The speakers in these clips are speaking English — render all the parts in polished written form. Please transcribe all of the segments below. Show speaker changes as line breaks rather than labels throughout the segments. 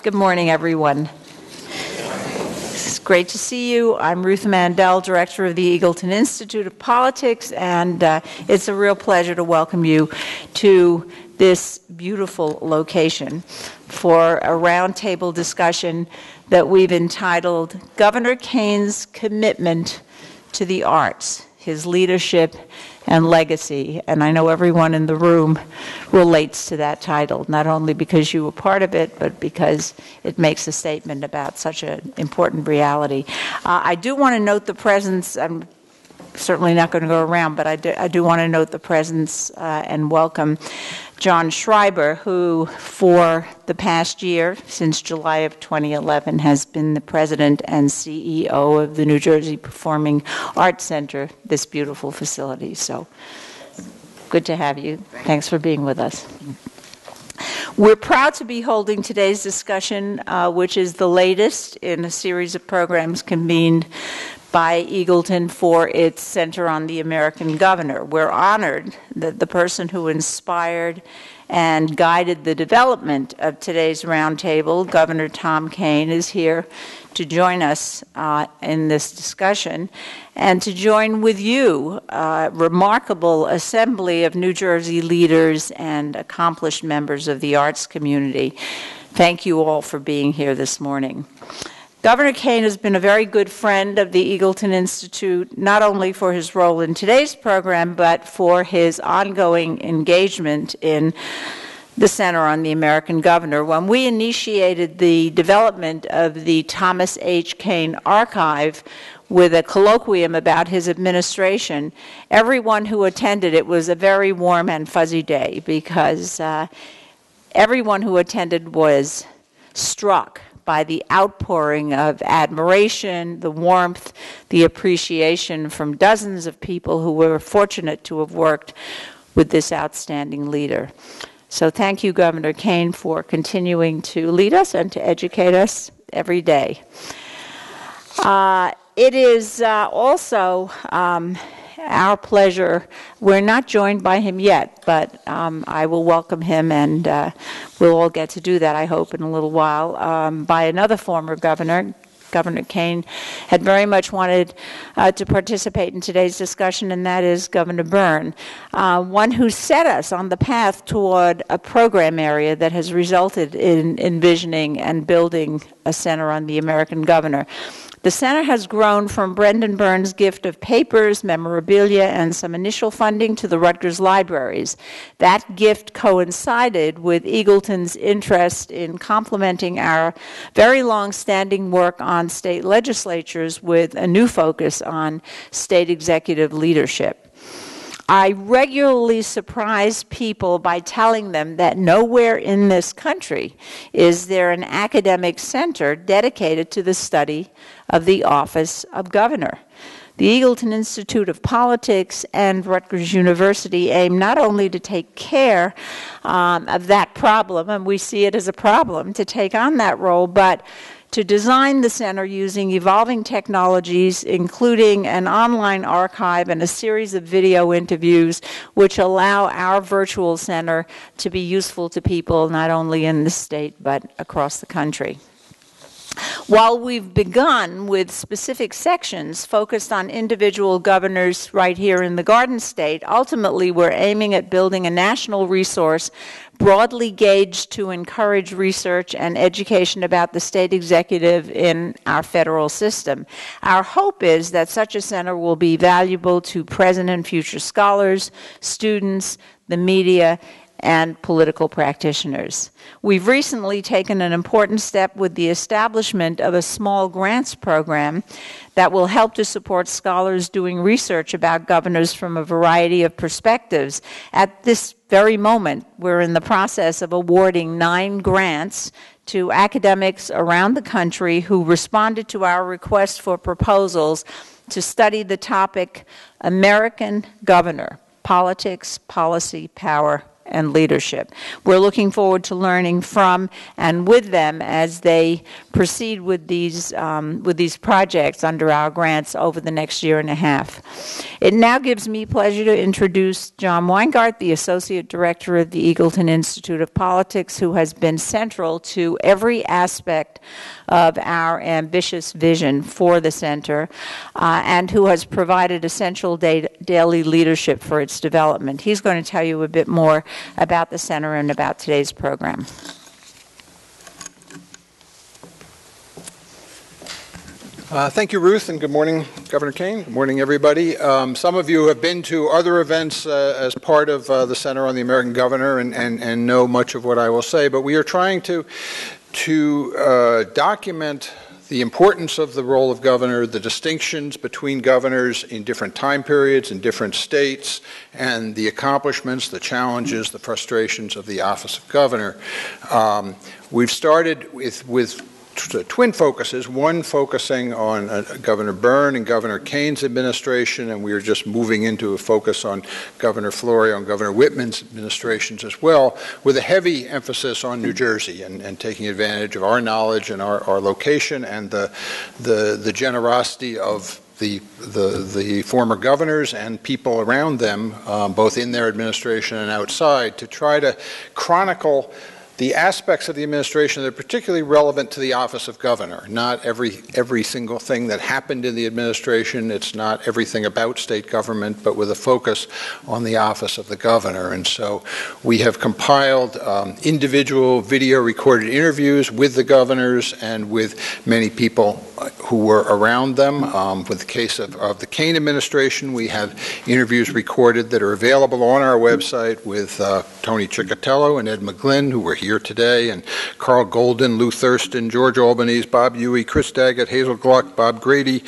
Good morning, everyone. It's great to see you. I'm Ruth Mandel, Director of the Eagleton Institute of Politics, and it's a real pleasure to welcome you to this beautiful location for a roundtable discussion that we've entitled Governor Kean's Commitment to the Arts, His Leadership and Legacy. And I know everyone in the room relates to that title, not only because you were part of it, but because it makes a statement about such an important reality. I do want to note the presence, I'm certainly not going to go around, but I do want to note the presence and welcome John Schreiber, who for the past year, since July of 2011, has been the president and CEO of the New Jersey Performing Arts Center, this beautiful facility. So good to have you. Thanks for being with us. We're proud to be holding today's discussion, which is the latest in a series of programs convened by Eagleton for its Center on the American Governor. We're honored that the person who inspired and guided the development of today's roundtable, Governor Tom Kean, is here to join us in this discussion and to join with you, a remarkable assembly of New Jersey leaders and accomplished members of the arts community. Thank you all for being here this morning. Governor Kean has been a very good friend of the Eagleton Institute, not only for his role in today's program, but for his ongoing engagement in the Center on the American Governor. When we initiated the development of the Thomas H. Kean Archive with a colloquium about his administration, everyone who attended it was a very warm and fuzzy day because everyone who attended was struck by the outpouring of admiration, the warmth, the appreciation from dozens of people who were fortunate to have worked with this outstanding leader. So thank you, Governor Kean, for continuing to lead us and to educate us every day. It is also our pleasure. We're not joined by him yet, but I will welcome him, and we'll all get to do that, I hope, in a little while, by another former governor. Governor Kean had very much wanted to participate in today's discussion, and that is Governor Byrne, one who set us on the path toward a program area that has resulted in envisioning and building a Center on the American Governor. The center has grown from Brendan Byrne's gift of papers, memorabilia, and some initial funding to the Rutgers libraries. That gift coincided with Eagleton's interest in complementing our very long-standing work on state legislatures with a new focus on state executive leadership. I regularly surprise people by telling them that nowhere in this country is there an academic center dedicated to the study of the office of governor. The Eagleton Institute of Politics and Rutgers University aim not only to take care of that problem, and we see it as a problem to take on that role, but to design the center using evolving technologies, including an online archive and a series of video interviews, which allow our virtual center to be useful to people not only in the state but across the country. While we've begun with specific sections focused on individual governors right here in the Garden State, ultimately we're aiming at building a national resource broadly gauged to encourage research and education about the state executive in our federal system. Our hope is that such a center will be valuable to present and future scholars, students, the media, and political practitioners. We've recently taken an important step with the establishment of a small grants program that will help to support scholars doing research about governors from a variety of perspectives. At this very moment, we're in the process of awarding 9 grants to academics around the country who responded to our request for proposals to study the topic American Governor, Politics, Policy, Power, and leadership. We're looking forward to learning from and with them as they proceed with these projects under our grants over the next year and a half. It now gives me pleasure to introduce John Weingart, the Associate Director of the Eagleton Institute of Politics, who has been central to every aspect of our ambitious vision for the center and who has provided essential daily leadership for its development. He's going to tell you a bit more about the center and about today's program.
Thank you, Ruth, and good morning, Governor Kean. Good morning, everybody. Some of you have been to other events as part of the Center on the American Governor and know much of what I will say, but we are trying to document the importance of the role of governor, the distinctions between governors in different time periods, in different states, and the accomplishments, the challenges, the frustrations of the office of governor. We've started with twin focuses, one focusing on Governor Byrne and Governor Kean's administration, and we are just moving into a focus on Governor Florio and Governor Whitman's administrations as well, with a heavy emphasis on New Jersey and taking advantage of our knowledge and our location and the generosity of the former governors and people around them, both in their administration and outside, to try to chronicle the aspects of the administration that are particularly relevant to the office of governor. Not every single thing that happened in the administration, it's not everything about state government, but with a focus on the office of the governor. And so we have compiled individual video recorded interviews with the governors and with many people who were around them. With the case of the Kean administration, we have interviews recorded that are available on our website with Tony Cicatiello and Ed McGlynn, who were here today, and Carl Golden, Lou Thurston, George Albanese, Bob Huey, Chris Daggett, Hazel Gluck, Bob Grady,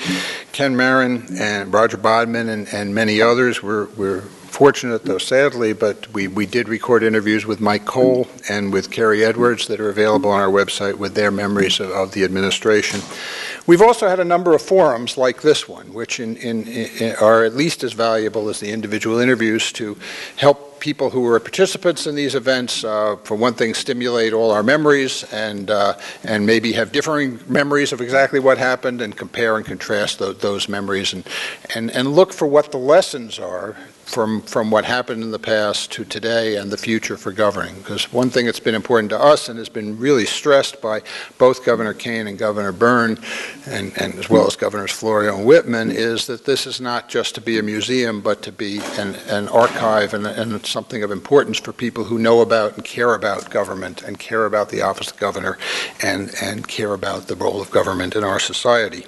Ken Moran, and Roger Bodman, and many others. We're fortunate, though sadly, but we did record interviews with Mike Cole and with Kerry Edwards that are available on our website with their memories of the administration. We've also had a number of forums like this one, which are at least as valuable as the individual interviews to help people who were participants in these events, for one thing, stimulate all our memories and maybe have differing memories of exactly what happened and compare and contrast those memories and look for what the lessons are from what happened in the past to today and the future for governing. Because one thing that's been important to us and has been really stressed by both Governor Kean and Governor Byrne and as well as Governors Florio and Whitman is that this is not just to be a museum but to be an archive and something of importance for people who know about and care about government and care about the office of governor and care about the role of government in our society.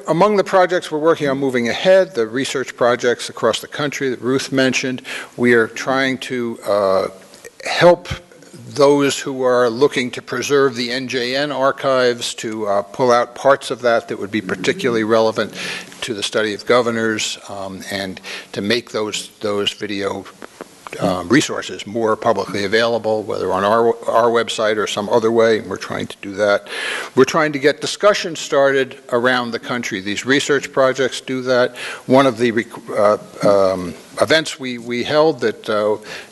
Among the projects we're working on moving ahead, the research projects across the country that Ruth mentioned, we are trying to help those who are looking to preserve the NJN archives to pull out parts of that would be particularly relevant to the study of governors and to make those video resources more publicly available, whether on our website or some other way, and we're trying to do that. We're trying to get discussions started around the country. These research projects do that. One of the events we held that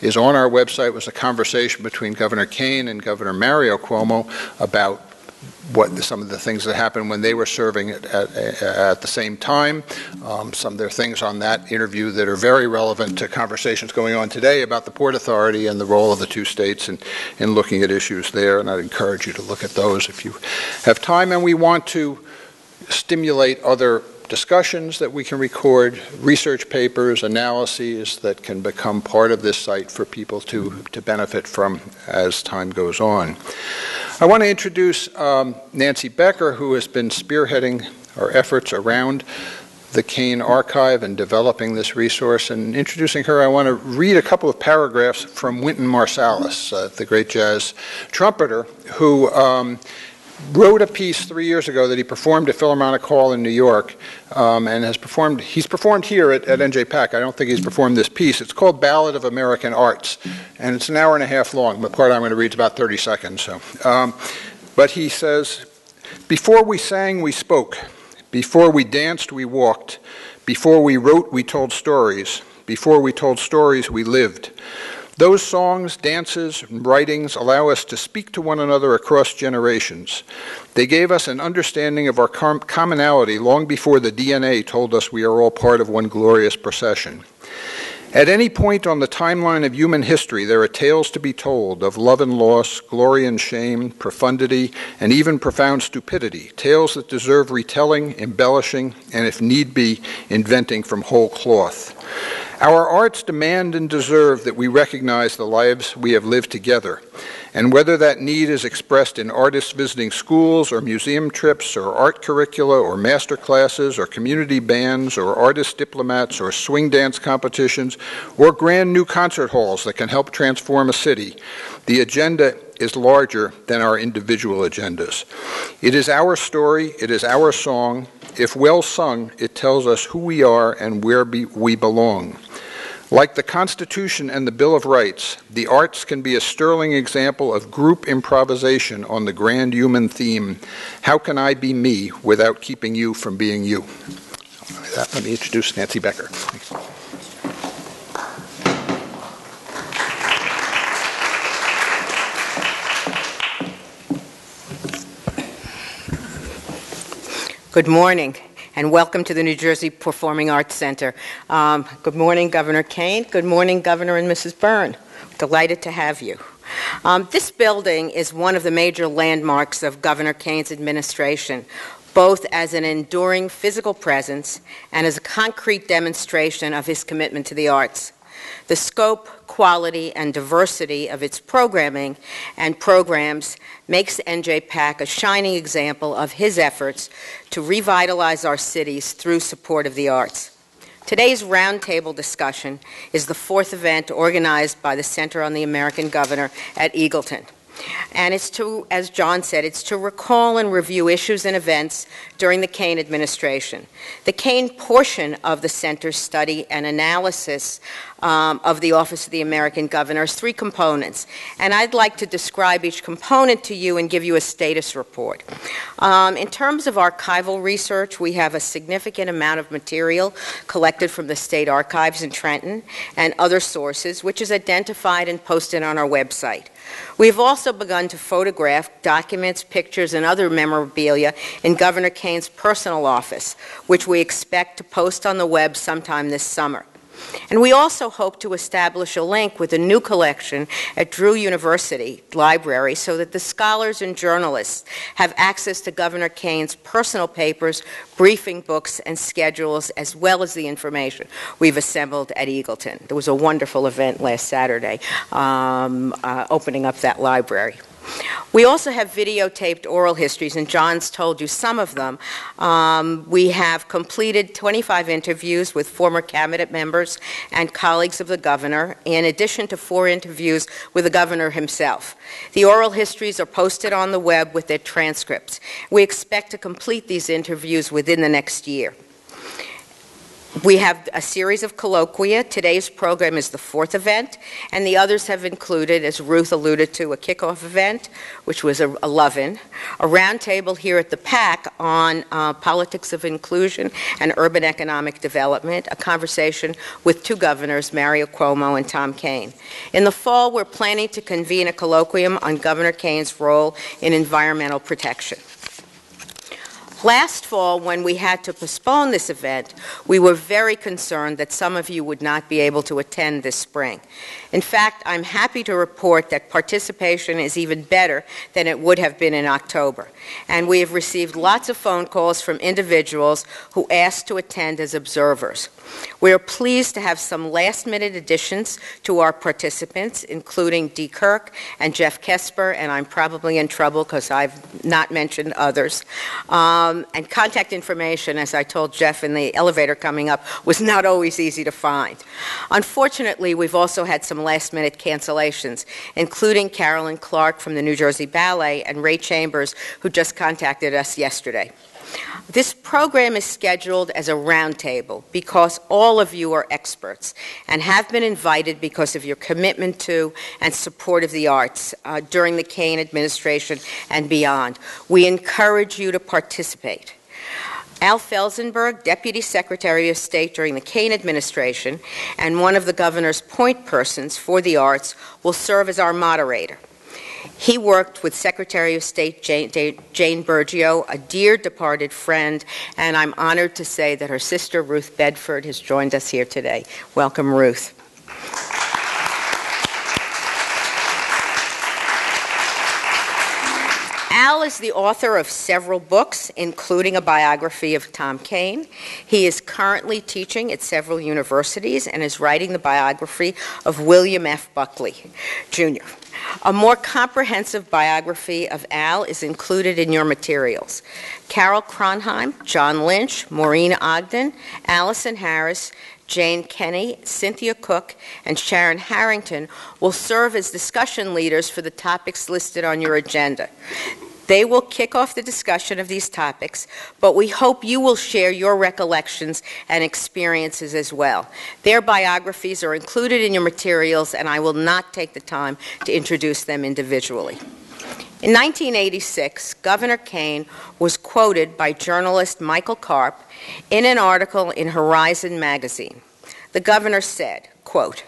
is on our website was a conversation between Governor Kean and Governor Mario Cuomo about some of the things that happened when they were serving at the same time. Some of their things on that interview that are very relevant to conversations going on today about the Port Authority and the role of the two states in looking at issues there, and I'd encourage you to look at those if you have time. And we want to stimulate other discussions that we can record, research papers, analyses that can become part of this site for people to benefit from as time goes on. I want to introduce Nancy Becker, who has been spearheading our efforts around the Kean archive and developing this resource. And introducing her, I want to read a couple of paragraphs from Wynton Marsalis, the great jazz trumpeter, who wrote a piece 3 years ago that he performed at Philharmonic Hall in New York and he's performed here at NJPAC. I don't think he's performed this piece. It's called Ballad of American Arts, and it's an hour and a half long. The part I'm going to read is about 30 seconds. So, but he says, "Before we sang, we spoke. Before we danced, we walked. Before we wrote, we told stories. Before we told stories, we lived. Those songs, dances, and writings allow us to speak to one another across generations. They gave us an understanding of our commonality long before the DNA told us we are all part of one glorious procession. At any point on the timeline of human history, there are tales to be told of love and loss, glory and shame, profundity, and even profound stupidity, tales that deserve retelling, embellishing, and if need be, inventing from whole cloth. Our arts demand and deserve that we recognize the lives we have lived together, and whether that need is expressed in artists visiting schools or museum trips or art curricula or master classes or community bands or artist diplomats or swing dance competitions or grand new concert halls that can help transform a city, the agenda is larger than our individual agendas. It is our story, it is our song. If well sung, it tells us who we are and where we belong. Like the Constitution and the Bill of Rights, the arts can be a sterling example of group improvisation on the grand human theme, how can I be me without keeping you from being you? Let me introduce Nancy Becker. Thanks.
Good morning, and welcome to the New Jersey Performing Arts Center. Good morning, Governor Kean. Good morning, Governor and Mrs. Byrne. Delighted to have you. This building is one of the major landmarks of Governor Kean's administration, both as an enduring physical presence and as a concrete demonstration of his commitment to the arts. The scope, quality, and diversity of its programming and programs makes NJPAC a shining example of his efforts to revitalize our cities through support of the arts. Today's roundtable discussion is the fourth event organized by the Center on the American Governor at Eagleton. And it's to, as John said, it's to recall and review issues and events during the Kean administration. The Kean portion of the Center's study and analysis of the Office of the American Governor is three components. And I'd like to describe each component to you and give you a status report. In terms of archival research, we have a significant amount of material collected from the State Archives in Trenton and other sources, which is identified and posted on our website. We have also begun to photograph documents, pictures, and other memorabilia in Governor Kean's personal office, which we expect to post on the web sometime this summer. And we also hope to establish a link with a new collection at Drew University Library so that the scholars and journalists have access to Governor Kean's personal papers, briefing books, and schedules, as well as the information we've assembled at Eagleton. There was a wonderful event last Saturday opening up that library. We also have videotaped oral histories, and John's told you some of them. We have completed 25 interviews with former cabinet members and colleagues of the governor, in addition to 4 interviews with the governor himself. The oral histories are posted on the web with their transcripts. We expect to complete these interviews within the next year. We have a series of colloquia. Today's program is the 4th event, and the others have included, as Ruth alluded to, a kickoff event, which was a love-in, a roundtable here at the PAC on politics of inclusion and urban economic development, a conversation with 2 governors, Mario Cuomo and Tom Kean. In the fall, we're planning to convene a colloquium on Governor Kean's role in environmental protection. Last fall, when we had to postpone this event, we were very concerned that some of you would not be able to attend this spring. In fact, I'm happy to report that participation is even better than it would have been in October. And we have received lots of phone calls from individuals who asked to attend as observers. We are pleased to have some last-minute additions to our participants, including Dee Kirk and Jeff Kesper, and I'm probably in trouble because I've not mentioned others. And contact information, as I told Jeff in the elevator coming up, was not always easy to find. Unfortunately, we've also had some last-minute cancellations, including Carolyn Clark from the New Jersey Ballet and Ray Chambers, who just contacted us yesterday. This program is scheduled as a roundtable because all of you are experts and have been invited because of your commitment to and support of the arts during the Kean administration and beyond. We encourage you to participate. Al Felzenberg, Deputy Secretary of State during the Kean administration and one of the governor's point persons for the arts, will serve as our moderator. He worked with Secretary of State Jane Burgio, a dear departed friend, and I'm honored to say that her sister, Ruth Bedford, has joined us here today. Welcome, Ruth. Al is the author of several books, including a biography of Tom Kean. He is currently teaching at several universities and is writing the biography of William F. Buckley, Jr. A more comprehensive biography of Al is included in your materials. Carol Cronheim, John Lynch, Maureen Ogden, Allison Harris, Jane Kenny, Cynthia Cook, and Sharon Harrington will serve as discussion leaders for the topics listed on your agenda. They will kick off the discussion of these topics, but we hope you will share your recollections and experiences as well. Their biographies are included in your materials, and I will not take the time to introduce them individually. In 1986, Governor Kean was quoted by journalist Michael Karp in an article in Horizon magazine. The governor said, quote,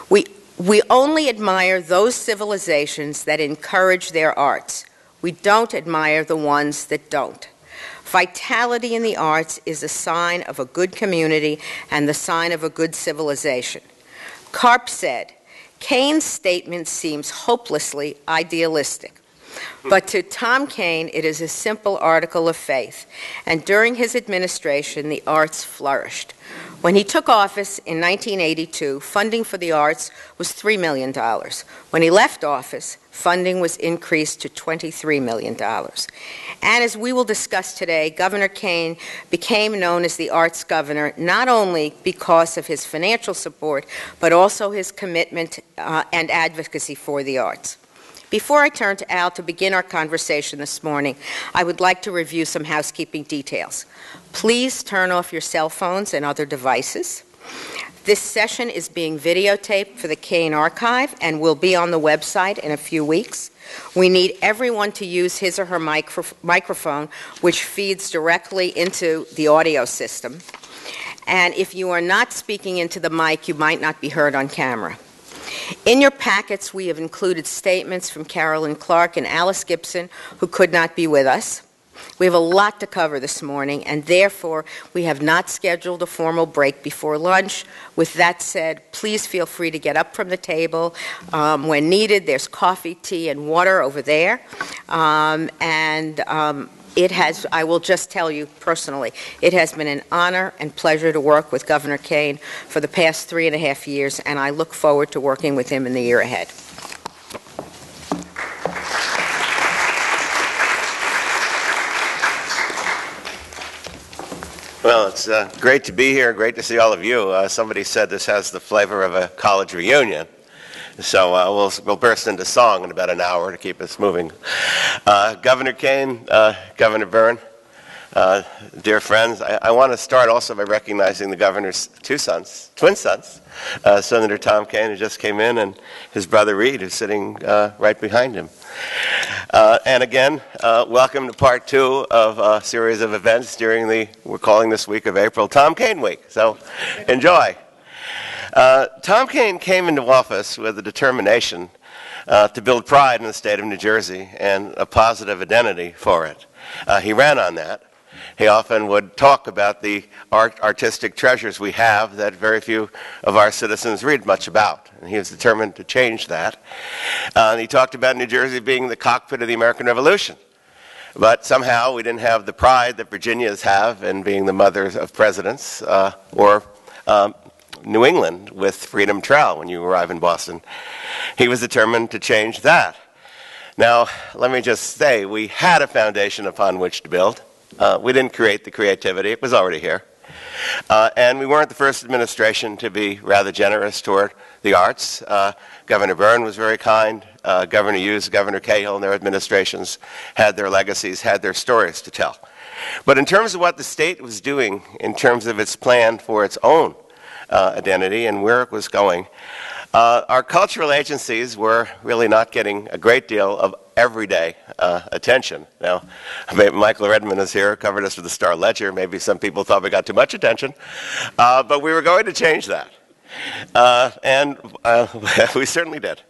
We only admire those civilizations that encourage their arts. We don't admire the ones that don't. Vitality in the arts is a sign of a good community and the sign of a good civilization. Karp said, Kean's statement seems hopelessly idealistic. But to Tom Kean, it is a simple article of faith. And during his administration, the arts flourished. When he took office in 1982, funding for the arts was $3 million. When he left office, funding was increased to $23 million. And as we will discuss today, Governor Kean became known as the arts governor not only because of his financial support, but also his commitment and advocacy for the arts. Before I turn to Al to begin our conversation this morning, I would like to review some housekeeping details. Please turn off your cell phones and other devices. This session is being videotaped for the Kean Archive and will be on the website in a few weeks. We need everyone to use his or her microphone, which feeds directly into the audio system. And if you are not speaking into the mic, you might not be heard on camera. In your packets, we have included statements from Carolyn Clark and Alice Gibson, who could not be with us. We have a lot to cover this morning, and therefore, we have not scheduled a formal break before lunch. With that said, please feel free to get up from the table. When needed, there's coffee, tea, and water over there. I will just tell you personally, it has been an honor and pleasure to work with Governor Kean for the past 3.5 years, and I look forward to working with him in the year ahead.
Well, it's great to be here, great to see all of you. Somebody said this has the flavor of a college reunion. So we'll burst into song in about an hour to keep us moving. Governor Kean, Governor Byrne, dear friends, I want to start also by recognizing the governor's twin sons, Senator Tom Kean, who just came in, and his brother Reed, who's sitting right behind him. And again, welcome to part 2 of a series of events during we're calling this week of April, Tom Kean Week. So enjoy. Tom Kean came into office with a determination to build pride in the state of New Jersey and a positive identity for it. He ran on that. He often would talk about the artistic treasures we have that very few of our citizens read much about. And he was determined to change that. He talked about New Jersey being the cockpit of the American Revolution. But somehow we didn't have the pride that Virginians have in being the mother of presidents or New England with Freedom Trail when you arrive in Boston. He was determined to change that. Now, let me just say, we had a foundation upon which to build. We didn't create the creativity. It was already here. And we weren't the first administration to be rather generous toward the arts. Governor Byrne was very kind. Governor Hughes, Governor Cahill, and their administrations had their legacies, had their stories to tell. But in terms of what the state was doing, in terms of its plan for its own identity and where it was going, our cultural agencies were really not getting a great deal of everyday attention. Now, Michael Redmond is here, covered us with the Star-Ledger. Maybe some people thought we got too much attention, but we were going to change that, and we certainly did.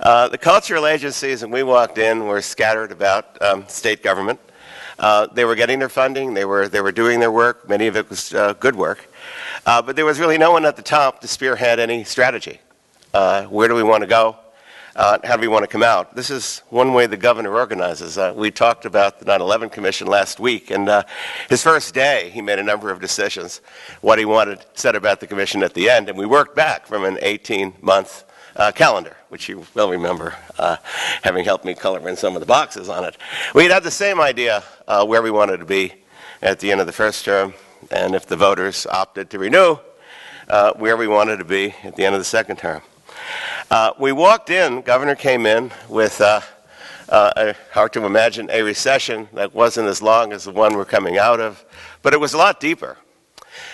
The cultural agencies, when we walked in, were scattered about state government. They were getting their funding. They were doing their work. Many of it was good work. But there was really no one at the top to spearhead any strategy. Where do we want to go? How do we want to come out? This is one way the governor organizes. We talked about the 9/11 Commission last week, and his first day, he made a number of decisions, what he wanted said about the commission at the end, and we worked back from an 18-month calendar, which you will remember, having helped me color in some of the boxes on it. We had the same idea where we wanted to be at the end of the first term, and if the voters opted to renew, where we wanted to be at the end of the second term. We walked in, Governor came in with, hard to imagine, a recession that wasn't as long as the one we're coming out of, but it was a lot deeper.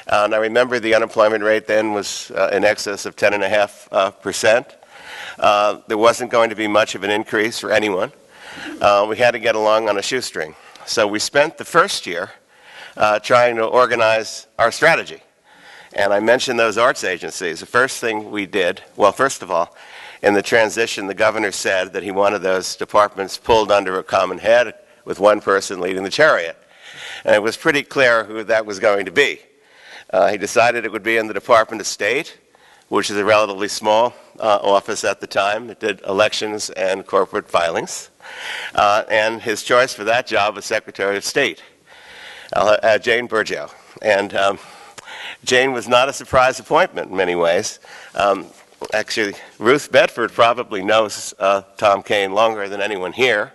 And I remember the unemployment rate then was in excess of 10.5%. There wasn't going to be much of an increase for anyone. We had to get along on a shoestring. So we spent the first year trying to organize our strategy. And I mentioned those arts agencies. The first thing we did, well, first of all, in the transition, the governor said that he wanted those departments pulled under a common head with one person leading the chariot. And it was pretty clear who that was going to be. He decided it would be in the Department of State, which is a relatively small office at the time. It did elections and corporate filings. And his choice for that job was Secretary of State, Jane Burgio. And Jane was not a surprise appointment in many ways. Actually, Ruth Bedford probably knows Tom Kean longer than anyone here.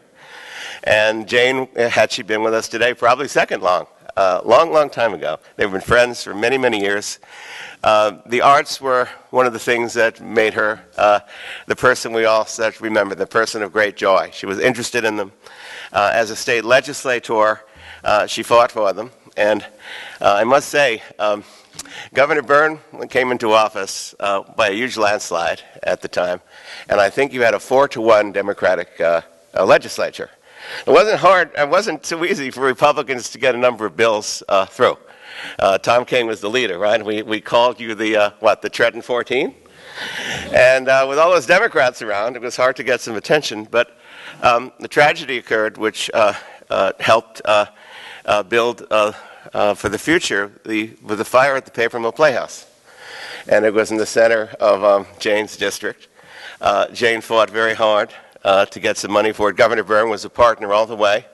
And Jane, had she been with us today, probably second long. Long time ago. They've been friends for many, many years. The arts were one of the things that made her the person we all said remember, the person of great joy. She was interested in them. As a state legislator, she fought for them. And I must say, Governor Byrne came into office by a huge landslide at the time, and I think you had a 4-to-1 Democratic legislature. It wasn't hard, it wasn't too easy for Republicans to get a number of bills through. Tom Kean was the leader, right? We called you the Trenton 14? And with all those Democrats around, it was hard to get some attention, but the tragedy occurred which helped build for the future with the fire at the Paper Mill Playhouse. And it was in the center of Jane's district. Jane fought very hard to get some money for it. Governor Byrne was a partner all the way.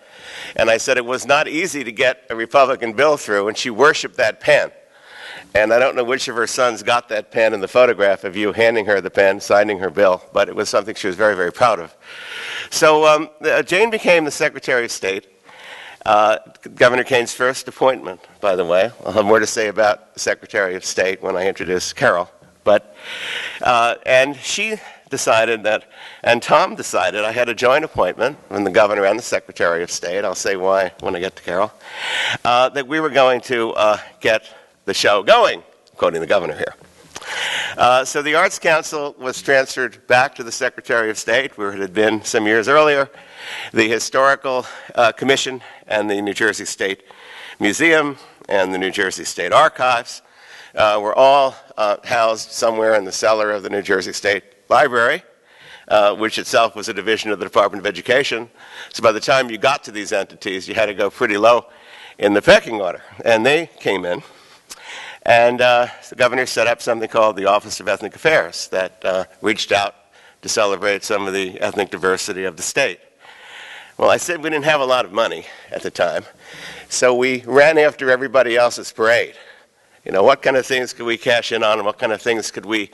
And I said it was not easy to get a Republican bill through, and she worshipped that pen. And I don't know which of her sons got that pen in the photograph of you handing her the pen, signing her bill, but it was something she was very, very proud of. So Jane became the Secretary of State. Governor Kean's first appointment, by the way. I'll have more to say about the Secretary of State when I introduce Carol. But, and she decided that, and Tom decided, I had a joint appointment from the governor and the Secretary of State, I'll say why when I get to Carol, that we were going to get the show going, quoting the governor here. So the Arts Council was transferred back to the Secretary of State, where it had been some years earlier. The Historical Commission and the New Jersey State Museum and the New Jersey State Archives were all housed somewhere in the cellar of the New Jersey State Library, which itself was a division of the Department of Education. So by the time you got to these entities, you had to go pretty low in the pecking order. And they came in, and the governor set up something called the Office of Ethnic Affairs that reached out to celebrate some of the ethnic diversity of the state. Well, I said we didn't have a lot of money at the time, so we ran after everybody else's parade. You know, what kind of things could we cash in on, and what kind of things could we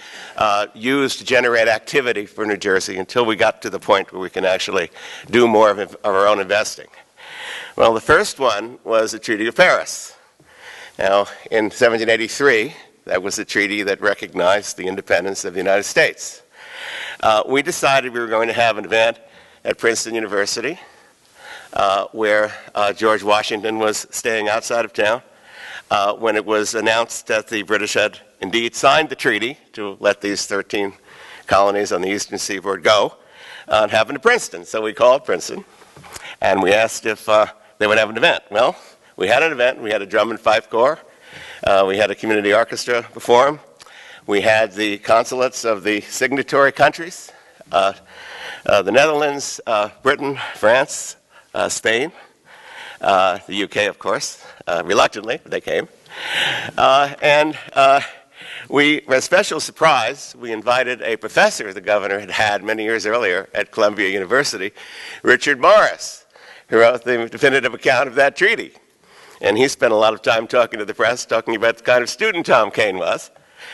use to generate activity for New Jersey until we got to the point where we can actually do more of our own investing. Well, the first one was the Treaty of Paris. Now, in 1783, that was the treaty that recognized the independence of the United States. We decided we were going to have an event at Princeton University where George Washington was staying outside of town. When it was announced that the British had indeed signed the treaty to let these 13 colonies on the eastern seaboard go, on happened to Princeton. So we called Princeton, and we asked if they would have an event. Well, we had an event. We had a drum and fife corps. We had a community orchestra perform. We had the consulates of the signatory countries, the Netherlands, Britain, France, Spain, the UK, of course, reluctantly, but they came. We, as a special surprise, we invited a professor the governor had had many years earlier at Columbia University, Richard Morris, who wrote the definitive account of that treaty. And he spent a lot of time talking to the press, talking about the kind of student Tom Kean was.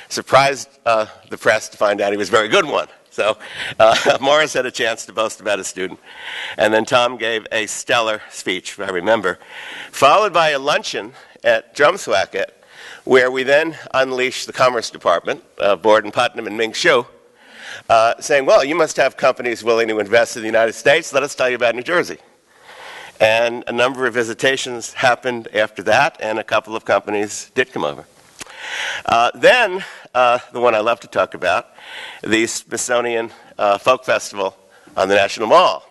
Surprised the press to find out he was a very good one. So Morris had a chance to boast about his student. And then Tom gave a stellar speech, if I remember, followed by a luncheon at Drumthwacket, where we then unleashed the Commerce Department, Borden Putnam and Ming Hsu, saying, well, you must have companies willing to invest in the United States. Let us tell you about New Jersey. And a number of visitations happened after that, and a couple of companies did come over. Then, the one I love to talk about, the Smithsonian Folk Festival on the National Mall.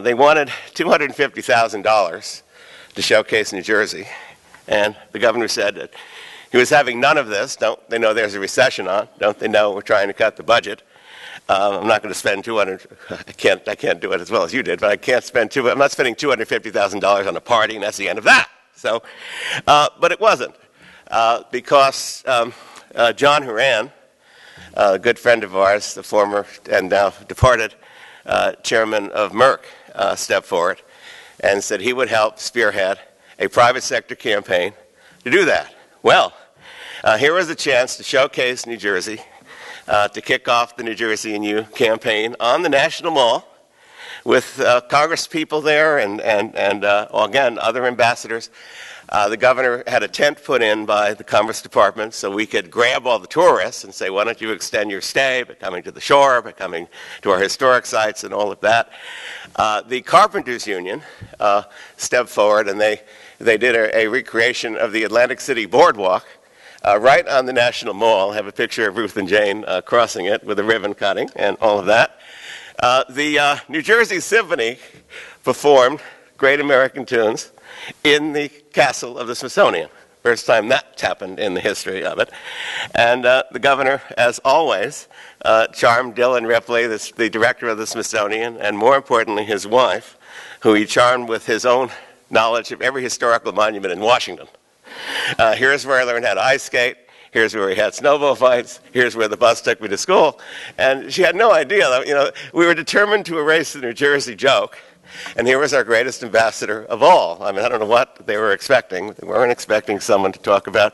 They wanted $250,000 to showcase New Jersey, and the governor said that he was having none of this. Don't they know there's a recession on? Don't they know we're trying to cut the budget? I'm not going to spend I can't do it as well as you did, but I'm not spending $250,000 on a party, and that's the end of that. So, but it wasn't, because John Moran, a good friend of ours, the former and now departed chairman of Merck, stepped forward and said he would help spearhead a private sector campaign to do that. Well, here was a chance to showcase New Jersey, to kick off the New Jersey and You campaign on the National Mall with Congress people there and again, other ambassadors. The governor had a tent put in by the Commerce Department so we could grab all the tourists and say, why don't you extend your stay by coming to the shore, by coming to our historic sites and all of that. The Carpenters Union stepped forward and they did a recreation of the Atlantic City Boardwalk right on the National Mall. I have a picture of Ruth and Jane crossing it with a ribbon cutting and all of that. The New Jersey Symphony performed Great American Tunes in the castle of the Smithsonian. First time that's happened in the history of it. And the governor, as always, charmed Dylan Ripley, the director of the Smithsonian, and more importantly, his wife, who he charmed with his own knowledge of every historical monument in Washington. Here's where I learned how to ice skate. Here's where we had snowball fights. Here's where the bus took me to school. And she had no idea that, we were determined to erase the New Jersey joke. And here was our greatest ambassador of all. I mean, I don't know what they were expecting. They weren't expecting someone to talk about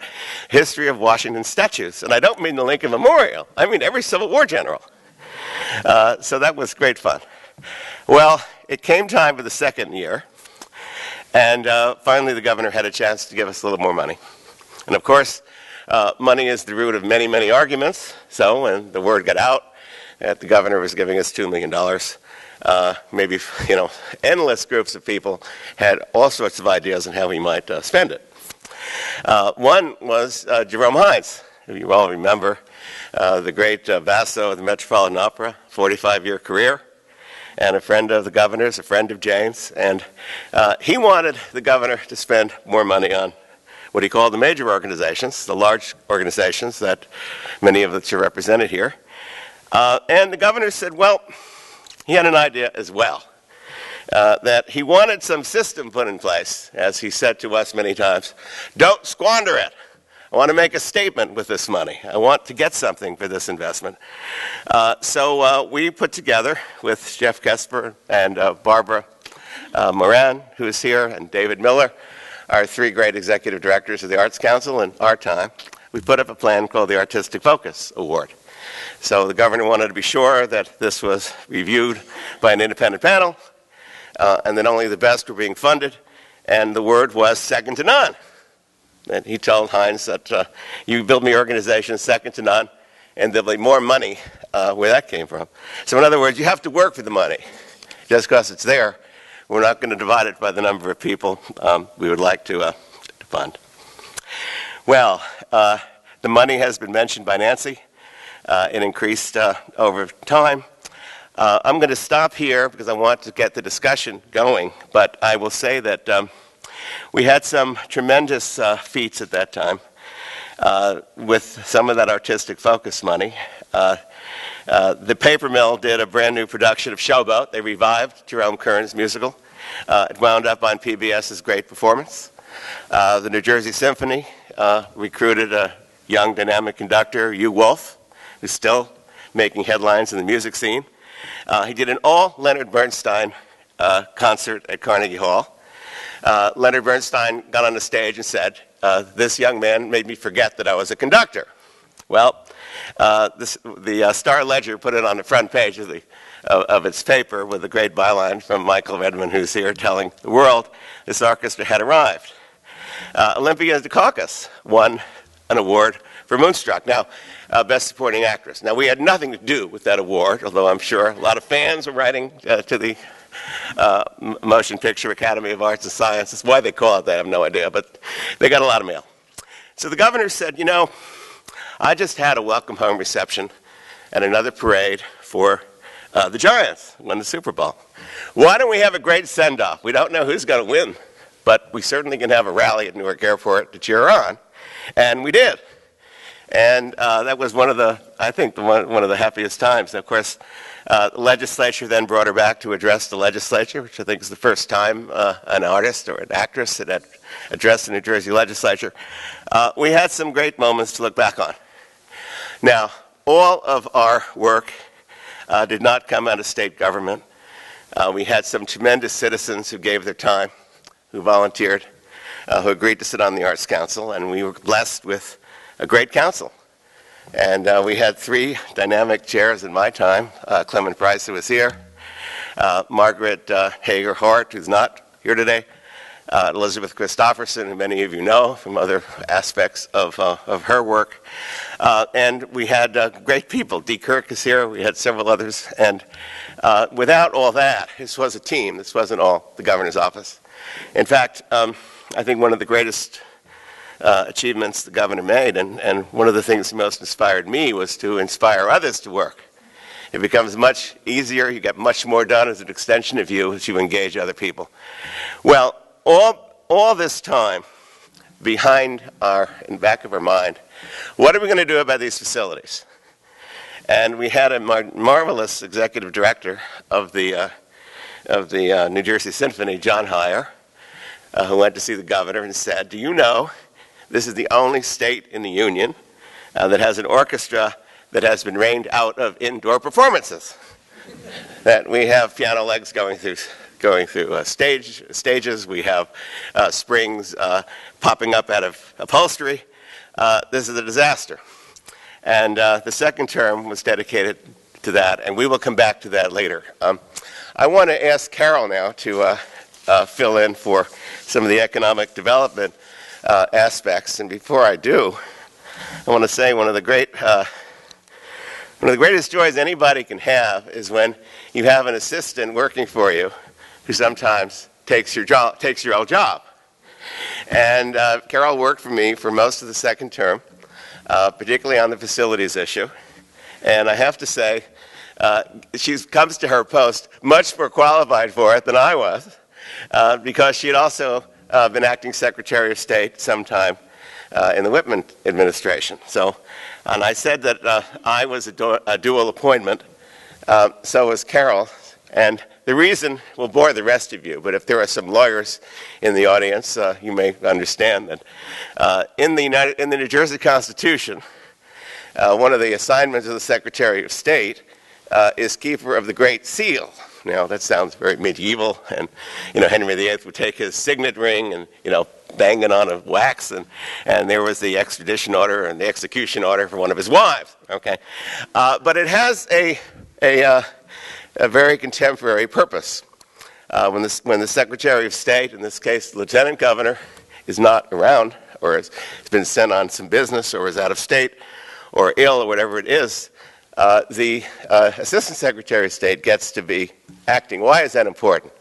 history of Washington statues. And I don't mean the Lincoln Memorial. I mean every Civil War general. So that was great fun. Well, it came time for the second year. And finally, the governor had a chance to give us a little more money. And of course, money is the root of many, many arguments. So when the word got out that the governor was giving us $2 million, maybe, endless groups of people had all sorts of ideas on how he might spend it. One was Jerome Hines, who you all remember, the great basso of the Metropolitan Opera, 45-year career, and a friend of the governor's, a friend of Jane's. And he wanted the governor to spend more money on what he called the major organizations, the large organizations that many of which are represented here. And the governor said, well, he had an idea as well, that he wanted some system put in place, as he said to us many times, don't squander it. I want to make a statement with this money. I want to get something for this investment. So we put together with Jeff Kesper and Barbara Moran, who is here, and David Miller, our three great executive directors of the Arts Council in our time, we put up a plan called the Artistic Focus Award. So the governor wanted to be sure that this was reviewed by an independent panel, and that only the best were being funded, and the word was second to none. And he told Hines that you build me organizations second to none, and there'll be more money where that came from. So in other words, you have to work for the money. Just because it's there, we're not going to divide it by the number of people we would like to fund. Well, the money has been mentioned by Nancy. It increased over time. I'm going to stop here because I want to get the discussion going, but I will say that we had some tremendous feats at that time with some of that artistic focus money. The paper mill did a brand new production of Showboat. They revived Jerome Kern's musical. It wound up on PBS's Great Performance. The New Jersey Symphony recruited a young dynamic conductor, Hugh Wolf, who's still making headlines in the music scene. He did an all Leonard Bernstein concert at Carnegie Hall. Leonard Bernstein got on the stage and said, this young man made me forget that I was a conductor. Well, the Star Ledger put it on the front page of its paper with a great byline from Michael Redmond, who's here, telling the world this orchestra had arrived. Olympia Dukakis won an award for Moonstruck. Now, Best Supporting Actress. Now, we had nothing to do with that award, although I'm sure a lot of fans were writing to the Motion Picture Academy of Arts and Sciences. Why they call it that, I have no idea, but they got a lot of mail. So the governor said, you know, I just had a welcome home reception and another parade for the Giants who won the Super Bowl. Why don't we have a great send-off? We don't know who's going to win, but we certainly can have a rally at Newark Airport to cheer on. And we did. And that was one of the, I think, one of the happiest times. And of course, the legislature then brought her back to address the legislature, which I think is the first time an artist or an actress had addressed the New Jersey legislature. We had some great moments to look back on. Now, all of our work did not come out of state government. We had some tremendous citizens who gave their time, who volunteered, who agreed to sit on the Arts Council, and we were blessed with a great council. And we had 3 dynamic chairs in my time. Clement Price, who was here, Margaret Hager-Hart, who's not here today, Elizabeth Christopherson, who many of you know from other aspects of her work. And we had great people. Dee Kirk is here. We had several others. And without all that, this was a team. This wasn't all the governor's office. In fact, I think one of the greatest achievements the governor made, and one of the things that most inspired me, was to inspire others to work. It becomes much easier. You get much more done as an extension of you as you engage other people. Well, all this time, in the back of our mind, what are we going to do about these facilities? And we had a marvelous executive director of the New Jersey Symphony, John Heyer, who went to see the governor and said, do you know this is the only state in the union that has an orchestra that has been rained out of indoor performances? That we have piano legs going through stages. We have springs popping up out of upholstery. This is a disaster. And the second term was dedicated to that, and we will come back to that later. I want to ask Carol now to fill in for some of the economic development aspects. And before I do, I want to say one of the greatest joys anybody can have is when you have an assistant working for you who sometimes takes your old job. And Carol worked for me for most of the second term, particularly on the facilities issue. And I have to say, she comes to her post much more qualified for it than I was, because she had also been acting Secretary of State sometime in the Whitman administration. So, and I said that I was a dual appointment, so was Carol. And the reason will bore the rest of you, but if there are some lawyers in the audience, you may understand that in the New Jersey Constitution, one of the assignments of the Secretary of State is keeper of the Great Seal. Now, that sounds very medieval, and, Henry VIII would take his signet ring and, bang it on a wax, and there was the extradition order and the execution order for one of his wives, okay? But it has a very contemporary purpose. When the Secretary of State, in this case the Lieutenant Governor, is not around, or has been sent on some business, or is out of state, or ill, or whatever it is, the Assistant Secretary of State gets to be acting. Why is that important?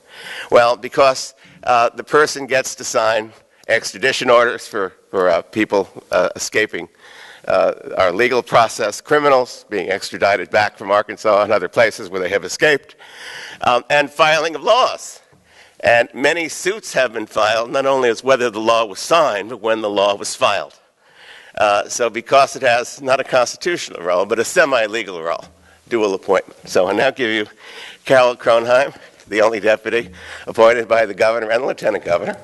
Well, because the person gets to sign extradition orders for people escaping our legal process, criminals being extradited back from Arkansas and other places where they have escaped, and filing of laws. And many suits have been filed, not only as whether the law was signed, but when the law was filed. So because it has not a constitutional role, but a semi-legal role, dual appointment. So I now give you Carol Kronheim, the only deputy appointed by the governor and the lieutenant governor.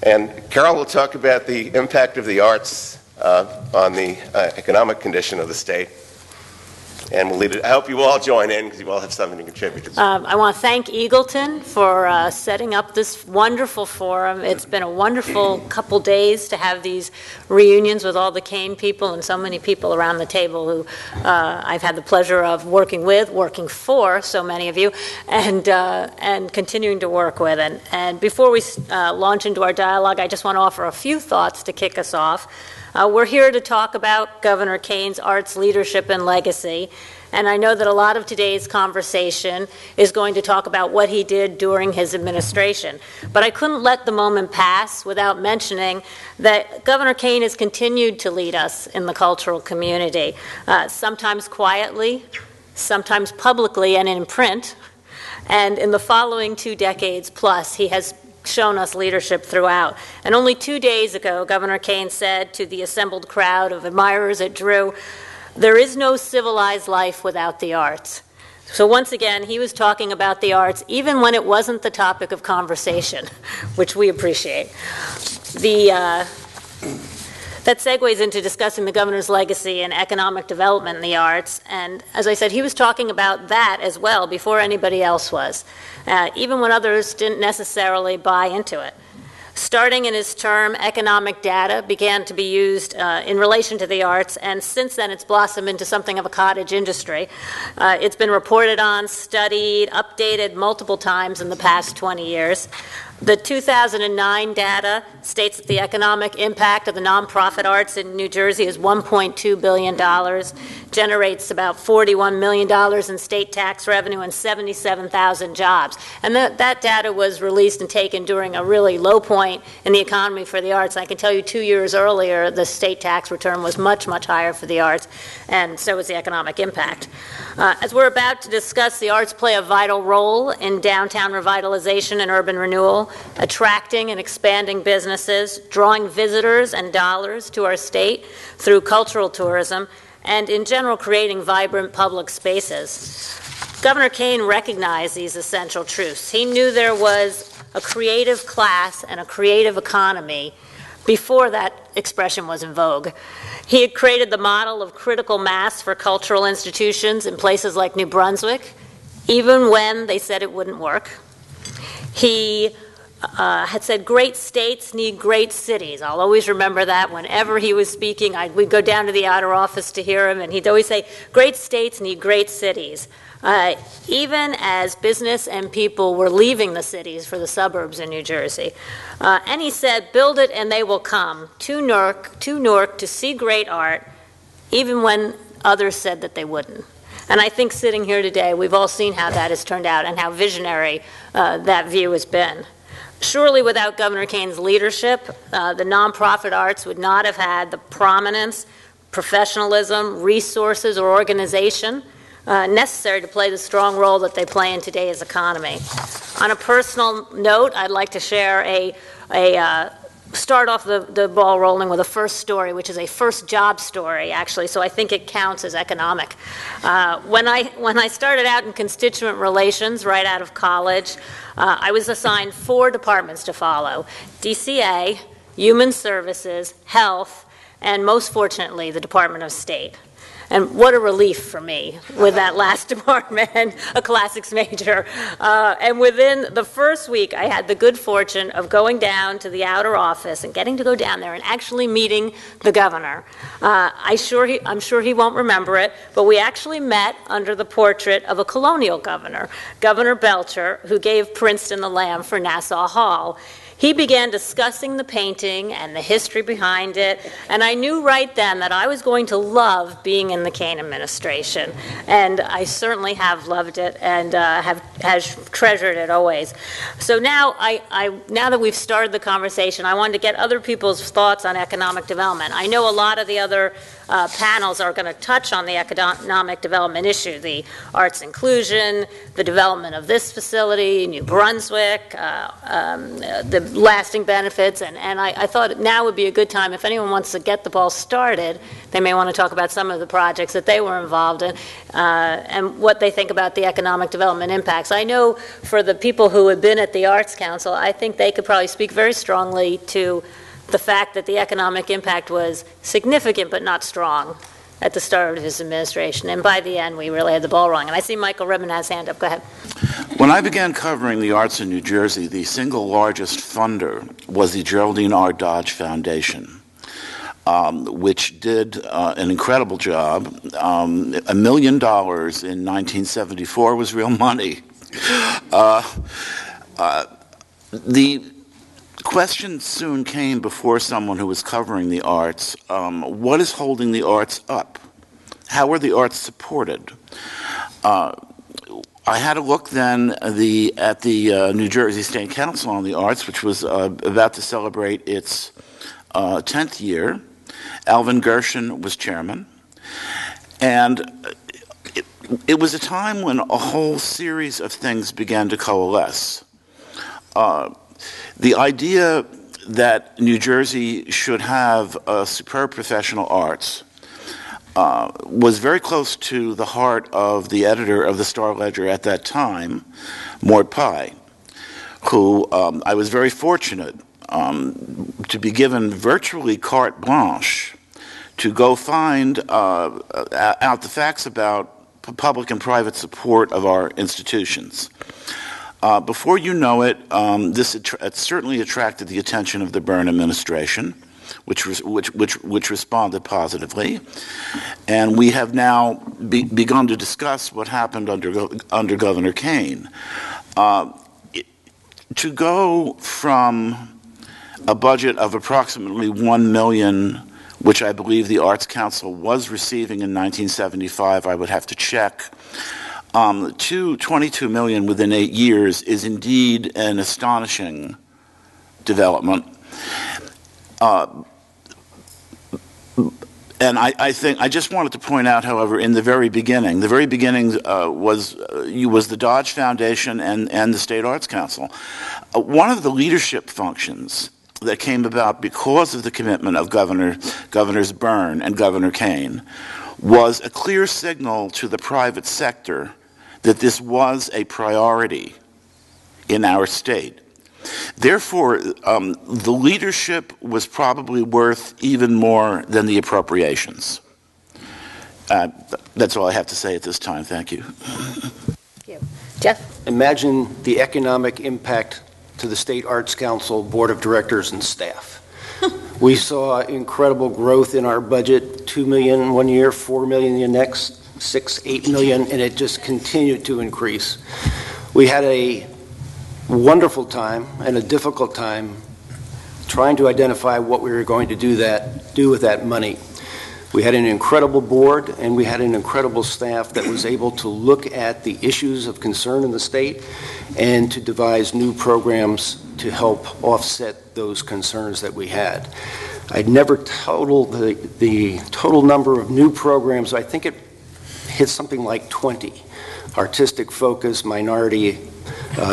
And Carol will talk about the impact of the arts on the economic condition of the state. And we'll lead it. I hope you all join in because you all have something to contribute.
I want to thank Eagleton for setting up this wonderful forum. It's been a wonderful couple days to have these reunions with all the Kean people and so many people around the table who I've had the pleasure of working with, working for, so many of you, and continuing to work with. And before we launch into our dialogue, I just want to offer a few thoughts to kick us off. We're here to talk about Governor Kean's arts leadership and legacy, and I know that a lot of today's conversation is going to talk about what he did during his administration. But I couldn't let the moment pass without mentioning that Governor Kean has continued to lead us in the cultural community, sometimes quietly, sometimes publicly and in print, and in the following 2 decades plus, he has shown us leadership throughout. And only 2 days ago, Governor Kean said to the assembled crowd of admirers at Drew, "There is no civilized life without the arts." So once again, he was talking about the arts even when it wasn't the topic of conversation, which we appreciate. That segues into discussing the governor's legacy and economic development in the arts. And as I said, he was talking about that as well before anybody else was, even when others didn't necessarily buy into it. Starting in his term, economic data began to be used in relation to the arts, and since then it's blossomed into something of a cottage industry. It's been reported on, studied, updated multiple times in the past 20 years. The 2009 data states that the economic impact of the nonprofit arts in New Jersey is $1.2 billion, generates about $41 million in state tax revenue and 77,000 jobs. And that data was released and taken during a really low point in the economy for the arts. I can tell you 2 years earlier, the state tax return was much, much higher for the arts, and so was the economic impact. As we're about to discuss, the arts play a vital role in downtown revitalization and urban renewal, attracting and expanding businesses, drawing visitors and dollars to our state through cultural tourism, and in general creating vibrant public spaces. Governor Kean recognized these essential truths. He knew there was a creative class and a creative economy before that expression was in vogue. He had created the model of critical mass for cultural institutions in places like New Brunswick, even when they said it wouldn't work. He had said great states need great cities. I'll always remember that. Whenever he was speaking, we'd go down to the outer office to hear him, and he'd always say, great states need great cities. Even as business and people were leaving the cities for the suburbs in New Jersey. And he said, build it and they will come to Newark to see great art, even when others said that they wouldn't. And I think sitting here today, we've all seen how that has turned out and how visionary that view has been. Surely without Governor Kean's leadership, the nonprofit arts would not have had the prominence, professionalism, resources, or organization necessary to play the strong role that they play in today's economy. On a personal note, I'd like to share start off the ball rolling with a first story, which is a first job story, actually, so I think it counts as economic. When I started out in constituent relations right out of college, I was assigned 4 departments to follow: DCA, Human Services, Health, and most fortunately, the Department of State. And what a relief for me with that last department, a classics major. And within the first week, I had the good fortune of going down to the outer office and getting to go down there and actually meeting the governor. I'm sure he won't remember it, but we actually met under the portrait of a colonial governor, Governor Belcher, who gave Princeton the Lamb for Nassau Hall. he began discussing the painting and the history behind it, and I knew right then that I was going to love being in the Kean administration, and I certainly have loved it and has treasured it always. So now, now that we've started the conversation, I wanted to get other people's thoughts on economic development. I know a lot of the other panels are going to touch on the economic development issue, the arts inclusion, the development of this facility, New Brunswick, the lasting benefits, and I thought now would be a good time, if anyone wants to get the ball started, they may want to talk about some of the projects that they were involved in and what they think about the economic development impacts. I know for the people who had been at the Arts Council, I think they could probably speak very strongly to the fact that the economic impact was significant but not strong at the start of his administration. And by the end, we really had the ball rolling. And I see Michael Redmond has his hand up. Go ahead.
When I began covering the arts in New Jersey, the single largest funder was the Geraldine R. Dodge Foundation, which did an incredible job. $1 million in 1974 was real money. The question soon came before someone who was covering the arts, what is holding the arts up? How are the arts supported? I had a look then at the New Jersey State Council on the Arts, which was about to celebrate its 10th year. Alvin Gershon was chairman. And it was a time when a whole series of things began to coalesce. The idea that New Jersey should have superb professional arts was very close to the heart of the editor of the Star Ledger at that time, Mort Pye, who I was very fortunate to be given virtually carte blanche to go find out the facts about public and private support of our institutions. Before you know it, it certainly attracted the attention of the Byrne administration, which responded positively, and we have now begun to discuss what happened under Governor Kean. To go from a budget of approximately $1 million, which I believe the Arts Council was receiving in 1975, I would have to check, to $22 million within 8 years is indeed an astonishing development. And I think I just wanted to point out, however, in the very beginning was the Dodge Foundation and the State Arts Council. One of the leadership functions that came about because of the commitment of Governors Byrne and Governor Kean was a clear signal to the private sector that this was a priority in our state. Therefore, the leadership was probably worth even more than the appropriations. That's all I have to say at this time. Thank you.
Thank you. Jeff?
Imagine the economic impact to the State Arts Council Board of Directors and staff. We saw incredible growth in our budget, $2 million one year, $4 million the next, $6, $8 million, and it just continued to increase. We had a wonderful time and a difficult time trying to identify what we were going to do with that money. We had an incredible board and we had an incredible staff that was able to look at the issues of concern in the state and to devise new programs to help offset those concerns that we had. I'd never totaled the total number of new programs. I think it hit something like 20. Artistic focus, minority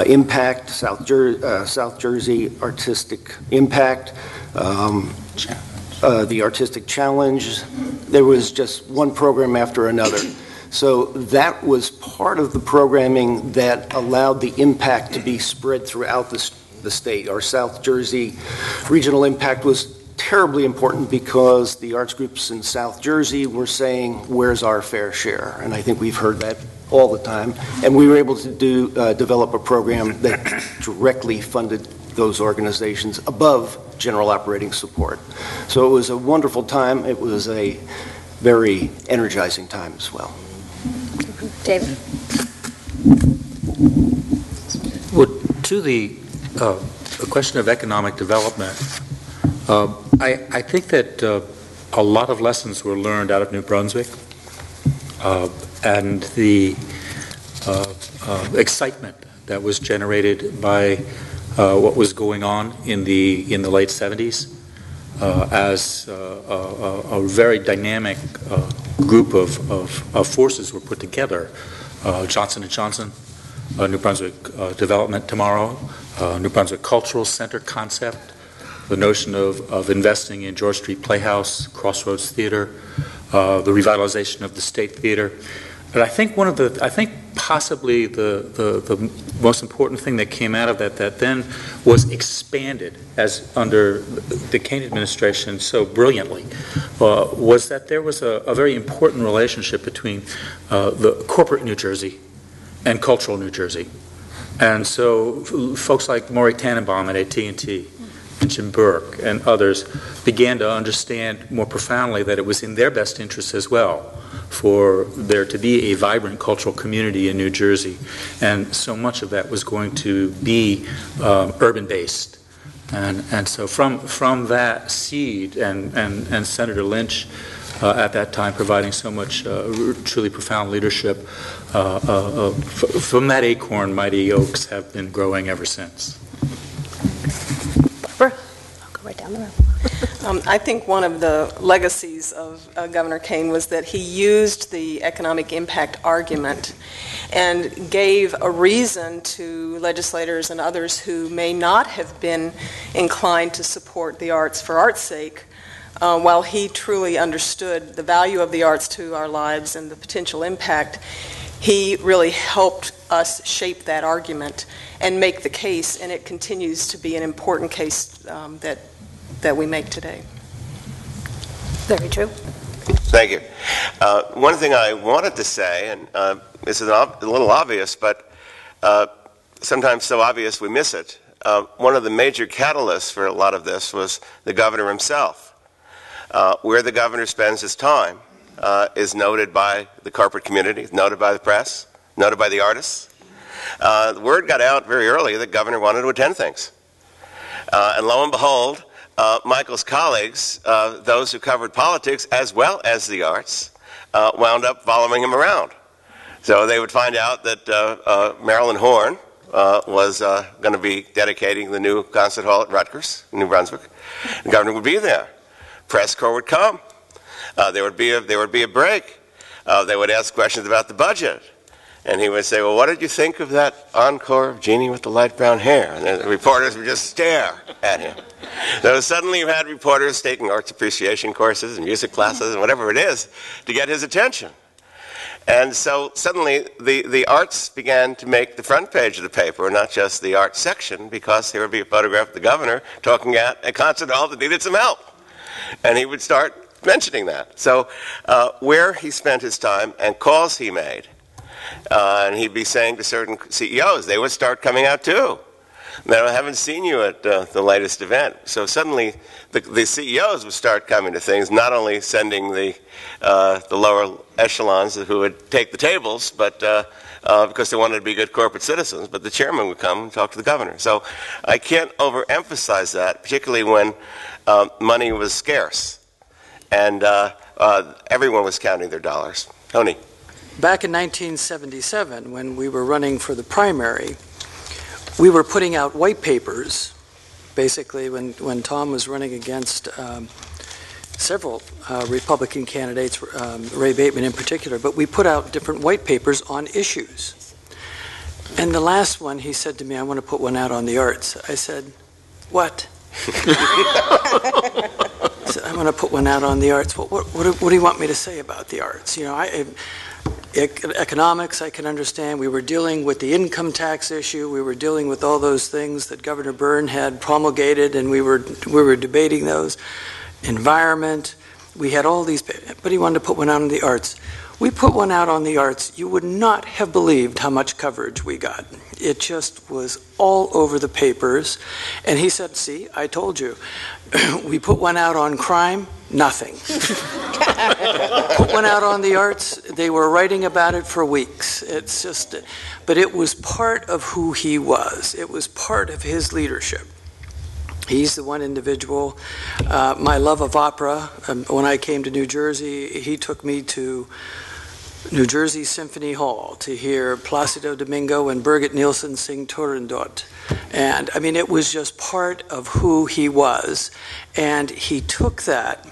impact, South Jersey artistic impact, the artistic challenge. There was just one program after another. So that was part of the programming that allowed the impact to be spread throughout the state. Our South Jersey regional impact was terribly important because the arts groups in South Jersey were saying, where's our fair share? And I think we've heard that all the time. And we were able to develop a program that directly funded those organizations above general operating support. So it was a wonderful time. It was a very energizing time as well.
David?
Well, to the the question of economic development, I think that a lot of lessons were learned out of New Brunswick, and the excitement that was generated by what was going on in the late 70s as a very dynamic group of forces were put together. Johnson & Johnson, New Brunswick Development Tomorrow, New Brunswick Cultural Center concept, the notion of investing in George Street Playhouse, Crossroads Theater, the revitalization of the State Theater. But I think possibly the most important thing that came out of that then was expanded as under the Kean administration so brilliantly, was that there was a very important relationship between the corporate New Jersey and cultural New Jersey. And so folks like Maury Tannenbaum at AT&T, and Jim Burke and others began to understand more profoundly that it was in their best interest as well for there to be a vibrant cultural community in New Jersey. And so much of that was going to be urban-based. And so from that seed and Senator Lynch at that time providing so much truly profound leadership, from that acorn, mighty oaks have been growing ever since.
I'll go right down the road.
I think one of the legacies of Governor Kean was that he used the economic impact argument and gave a reason to legislators and others who may not have been inclined to support the arts for art's sake, while he truly understood the value of the arts to our lives and the potential impact. He really helped us shape that argument and make the case, and it continues to be an important case that we make today.
Very true.
Thank you. One thing I wanted to say, and this is a little obvious, but sometimes so obvious we miss it. One of the major catalysts for a lot of this was the governor himself. Where the governor spends his time is noted by the corporate community, noted by the press, noted by the artists. The word got out very early that the governor wanted to attend things. And lo and behold, Michael's colleagues, those who covered politics as well as the arts, wound up following him around. So they would find out that Marilyn Horne was going to be dedicating the new concert hall at Rutgers in New Brunswick. The governor would be there. Press corps would come. There would be a break. They would ask questions about the budget. And he would say, well, what did you think of that encore of Jeannie with the light brown hair? And the reporters would just stare at him. So suddenly you had reporters taking arts appreciation courses and music classes and whatever it is to get his attention. And so suddenly the arts began to make the front page of the paper, not just the arts section, because there would be a photograph of the governor talking at a concert hall that needed some help. And he would start mentioning that. So where he spent his time and calls he made, and he'd be saying to certain CEOs, they would start coming out too. I haven't seen you at the latest event. So suddenly the CEOs would start coming to things, not only sending the lower echelons who would take the tables, but because they wanted to be good corporate citizens, but the chairman would come and talk to the governor. So I can't overemphasize that, particularly when money was scarce and everyone was counting their dollars. Tony.
Back in 1977, when we were running for the primary, we were putting out white papers, basically, when Tom was running against several Republican candidates, Ray Bateman in particular, but we put out different white papers on issues. And the last one, he said to me, I want to put one out on the arts. I said, what? I said, I want to put one out on the arts. What do you want me to say about the arts? You know, economics, I can understand. We were dealing with the income tax issue. We were dealing with all those things that Governor Byrne had promulgated, and we were debating those. Environment, we had all these, but he wanted to put one out on the arts. We put one out on the arts. You would not have believed how much coverage we got. It just was all over the papers. And he said, see, I told you. We put one out on crime, nothing. Put one out on the arts, they were writing about it for weeks. It's just, but it was part of who he was. It was part of his leadership. He's the one individual. My love of opera, when I came to New Jersey, he took me to New Jersey Symphony Hall to hear Placido Domingo and Birgit Nilsson sing Turandot. And I mean, it was just part of who he was. And he took that.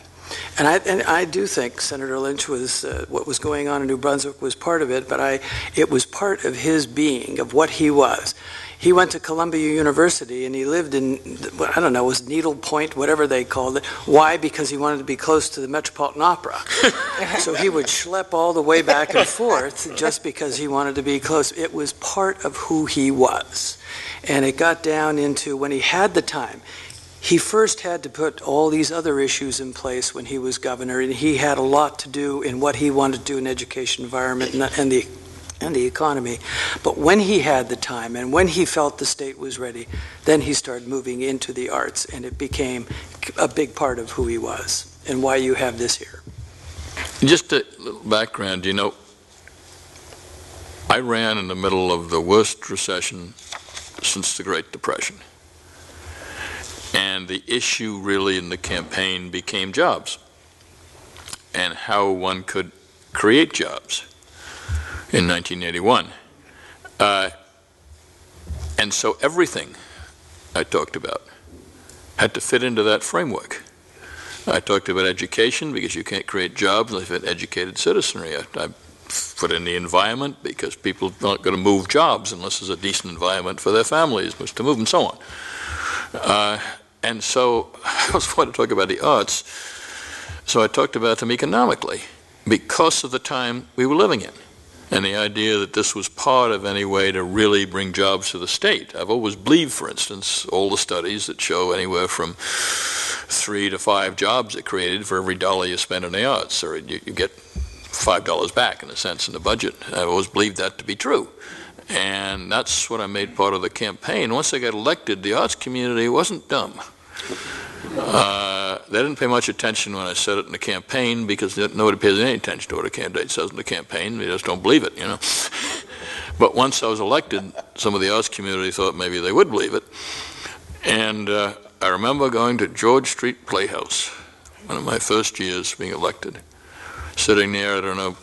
And I do think Senator Lynch was, what was going on in New Brunswick was part of it, but it was part of his being, of what he was. He went to Columbia University and he lived in, I don't know, it was Needle Point, whatever they called it. Why? Because he wanted to be close to the Metropolitan Opera. So he would schlep all the way back and forth just because he wanted to be close. It was part of who he was. And it got down into when he had the time. He first had to put all these other issues in place when he was governor, and he had a lot to do in what he wanted to do in education environment and the economy. But when he had the time and when he felt the state was ready, then he started moving into the arts, and it became a big part of who he was and why you have this here.
Just a little background, you know, I ran in the middle of the worst recession since the Great Depression. And the issue really in the campaign became jobs and how one could create jobs in 1981. And so everything I talked about had to fit into that framework. I talked about education because you can't create jobs unless you have educated citizenry. I put in the environment because people aren't going to move jobs unless there's a decent environment for their families to move and so on. And so I was going to talk about the arts, so I talked about them economically because of the time we were living in and the idea that this was part of any way to really bring jobs to the state. I've always believed, for instance, all the studies that show anywhere from 3 to 5 jobs are created for every dollar you spend on the arts, or you get $5 back in a sense in the budget. I've always believed that to be true. And that's what I made part of the campaign. Once I got elected, the arts community wasn't dumb. They didn't pay much attention when I said it in the campaign because nobody pays any attention to what a candidate says in the campaign. They just don't believe it, you know. But once I was elected, some of the arts community thought maybe they would believe it. And I remember going to George Street Playhouse, one of my first years being elected, sitting there, I don't know,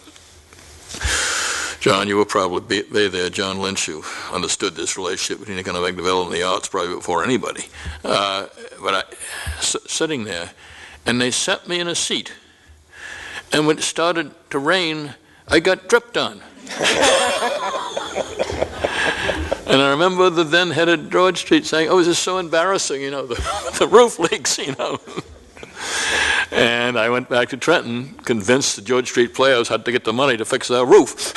John, you were probably there, John Lynch, who understood this relationship between economic development and the arts probably before anybody. But sitting there, and they set me in a seat. And when it started to rain, I got dripped on. And I remember the then head of George Street saying, "Oh, this is so embarrassing, you know, the roof leaks, you know." And I went back to Trenton, convinced the George Street Playhouse had to get the money to fix that roof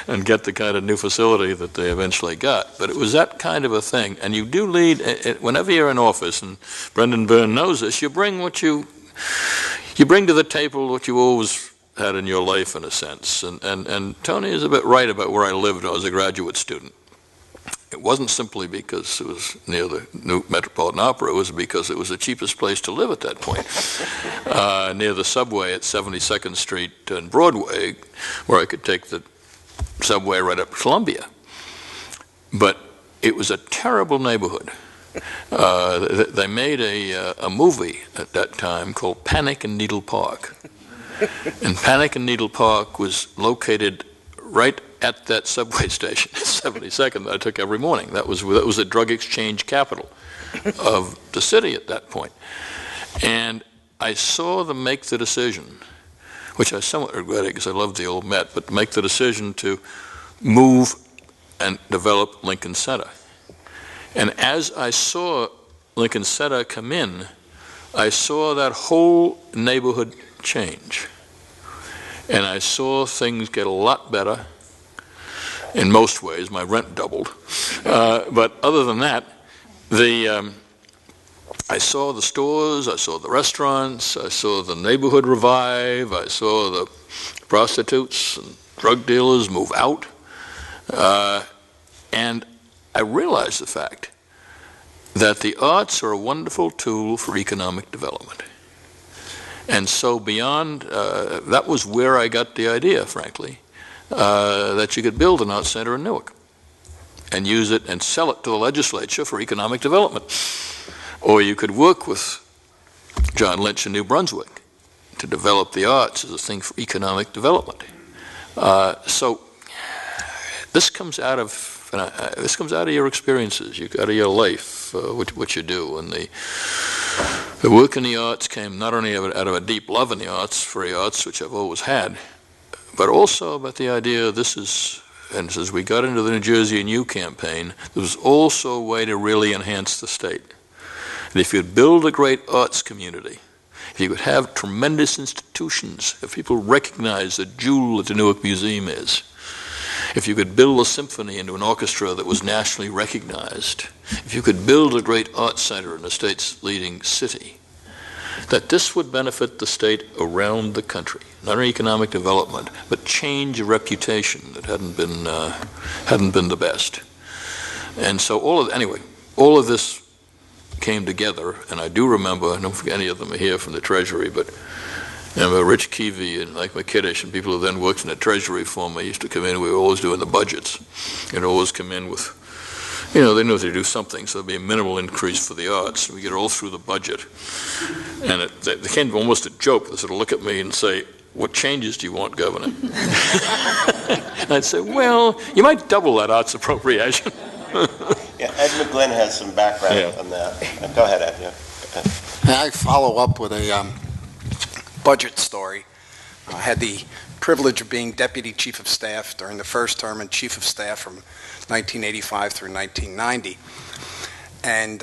and get the kind of new facility that they eventually got. But it was that kind of a thing. And you do lead, whenever you're in office, and Brendan Byrne knows this, you bring you bring to the table what you always had in your life, in a sense. And Tony is a bit right about where I lived when I was a graduate student. It wasn't simply because it was near the new Metropolitan Opera. It was because it was the cheapest place to live at that point, near the subway at 72nd Street and Broadway, where I could take the subway right up to Columbia. But it was a terrible neighborhood. They made a movie at that time called Panic in Needle Park. And Panic in Needle Park was located right at that subway station, 72nd, that I took every morning. That was the drug exchange capital of the city at that point. And I saw them make the decision, which I somewhat regretted because I loved the old Met, but make the decision to move and develop Lincoln Center. And as I saw Lincoln Center come in, I saw that whole neighborhood change. And I saw things get a lot better. In most ways, my rent doubled. But other than that, I saw the stores, I saw the restaurants, I saw the neighborhood revive, I saw the prostitutes and drug dealers move out. And I realized the fact that the arts are a wonderful tool for economic development. And so beyond, that was where I got the idea, frankly, that you could build an arts center in Newark and use it and sell it to the legislature for economic development. Or you could work with John Lynch in New Brunswick to develop the arts as a thing for economic development. So this comes out of your experiences, out of your life, what you do, and the work in the arts came not only out of a deep love in the arts, for the arts, which I've always had, but also about the idea and as we got into the New Jersey and You campaign, there was also a way to really enhance the state. And if you'd build a great arts community, if you could have tremendous institutions, if people recognize the jewel that the Newark Museum is, if you could build a symphony into an orchestra that was nationally recognized, if you could build a great arts center in the state's leading city, that this would benefit the state around the country, not only economic development, but change a reputation that hadn't been the best. And so all of this came together, and I do remember, I don't forget any of them are here from the Treasury, but I remember Rich Keevy and Mike McKiddish and people who then worked in the Treasury for me used to come in. We were always doing the budgets, and always come in with, they knew they do something, so there'd be a minimal increase for the arts. We get all through the budget, and it became almost a joke. They sort of look at me and say, "What changes do you want, Governor?" And I'd say, "Well, you might double that arts appropriation."
Yeah, Ed McGlynn has some background on that. Go ahead, Ed. Yeah.
I follow up with a budget story. I had the privilege of being Deputy Chief of Staff during the first term and Chief of Staff from 1985 through 1990. And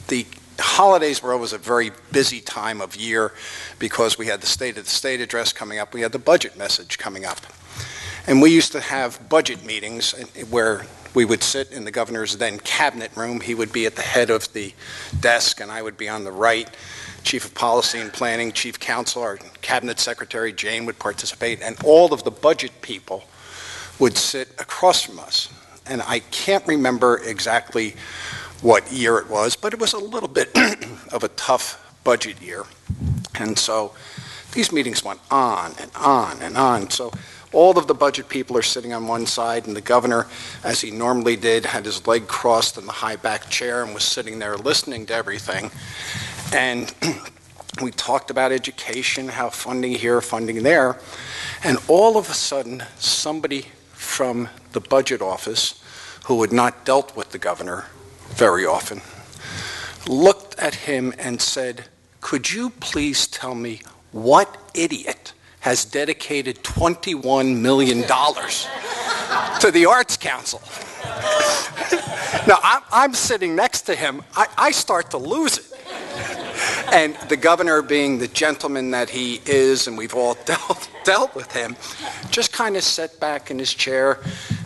the holidays were always a very busy time of year because we had the State of the State address coming up. We had the budget message coming up. And we used to have budget meetings where we would sit in the governor's then cabinet room. He would be at the head of the desk, and I would be on the right. Chief of Policy and Planning, Chief Counsel, our Cabinet Secretary, Jane, would participate, and all of the budget people would sit across from us. And I can't remember exactly what year it was, but it was a little bit of a tough budget year. And so these meetings went on and on and on. So all of the budget people are sitting on one side, and the governor, as he normally did, had his leg crossed in the high-back chair and was sitting there listening to everything. And we talked about education, how funding here, funding there, and all of a sudden, somebody from the budget office, who had not dealt with the governor very often, looked at him and said, "Could you please tell me what idiot has dedicated $21 million to the Arts Council?" Now, I'm sitting next to him. I start to lose it. And the governor, being the gentleman that he is, and we've all dealt with him, just kind of sat back in his chair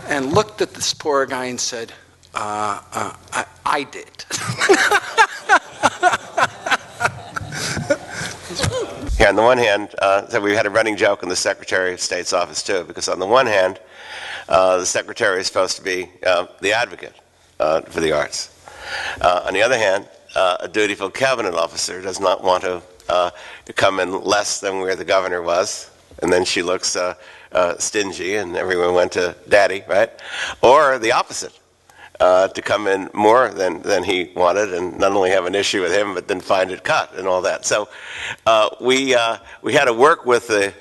and looked at this poor guy and said, I did.
Yeah, on the one hand, so we had a running joke in the Secretary of State's office too, because on the one hand, the Secretary is supposed to be the advocate for the arts. On the other hand, a dutiful cabinet officer does not want to come in less than where the governor was, and then she looks stingy and everyone went to daddy, right? Or the opposite, to come in more than he wanted and not only have an issue with him, but then find it cut and all that. So we had to work with the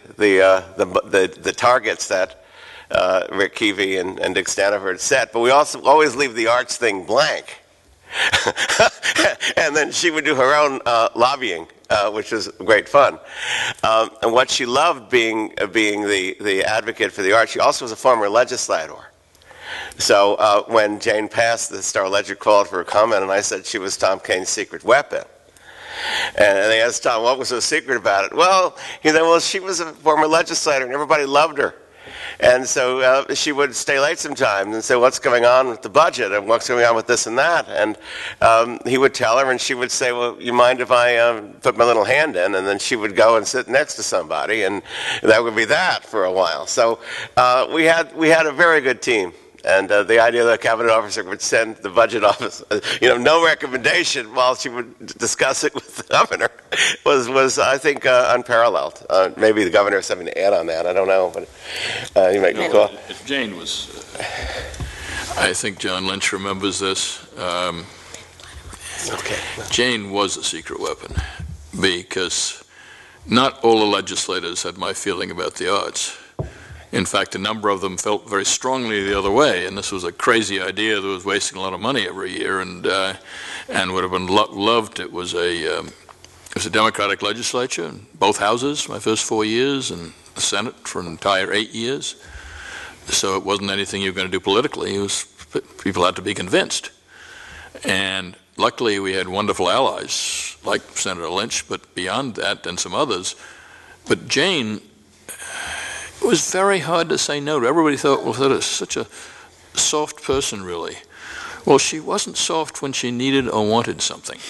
targets that Rick Keevy and Dick Staniford set, but we also always leave the arts thing blank. And then she would do her own lobbying, which was great fun. And what she loved being the advocate for the arts, she also was a former legislator. So when Jane passed, the Star-Ledger called for a comment, and I said she was Tom Kean's secret weapon. And they asked Tom, what was so secret about it? Well, he said, well, she was a former legislator, and everybody loved her. And so she would stay late sometimes and say, what's going on with the budget and what's going on with this and that? And he would tell her and she would say, well, you mind if I put my little hand in? And then she would go and sit next to somebody, and that would be that for a while. So we had a very good team. And the idea that a cabinet officer would send the budget office, no recommendation while she would discuss it with the governor was I think, unparalleled. Maybe the governor has something to add on that. I don't know, but you make a call.
If Jane was, I think John Lynch remembers this. Okay. Jane was a secret weapon because not all the legislators had my feeling about the arts. In fact, a number of them felt very strongly the other way, and this was a crazy idea that was wasting a lot of money every year, and would have been loved. It was a Democratic legislature in both houses my first 4 years, and the Senate for an entire 8 years. So it wasn't anything you were going to do politically. It was people had to be convinced, and luckily we had wonderful allies like Senator Lynch, but beyond that, and some others. But Jane. It was very hard to say no to. Everybody thought, well, that is such a soft person, really. Well, she wasn't soft when she needed or wanted something.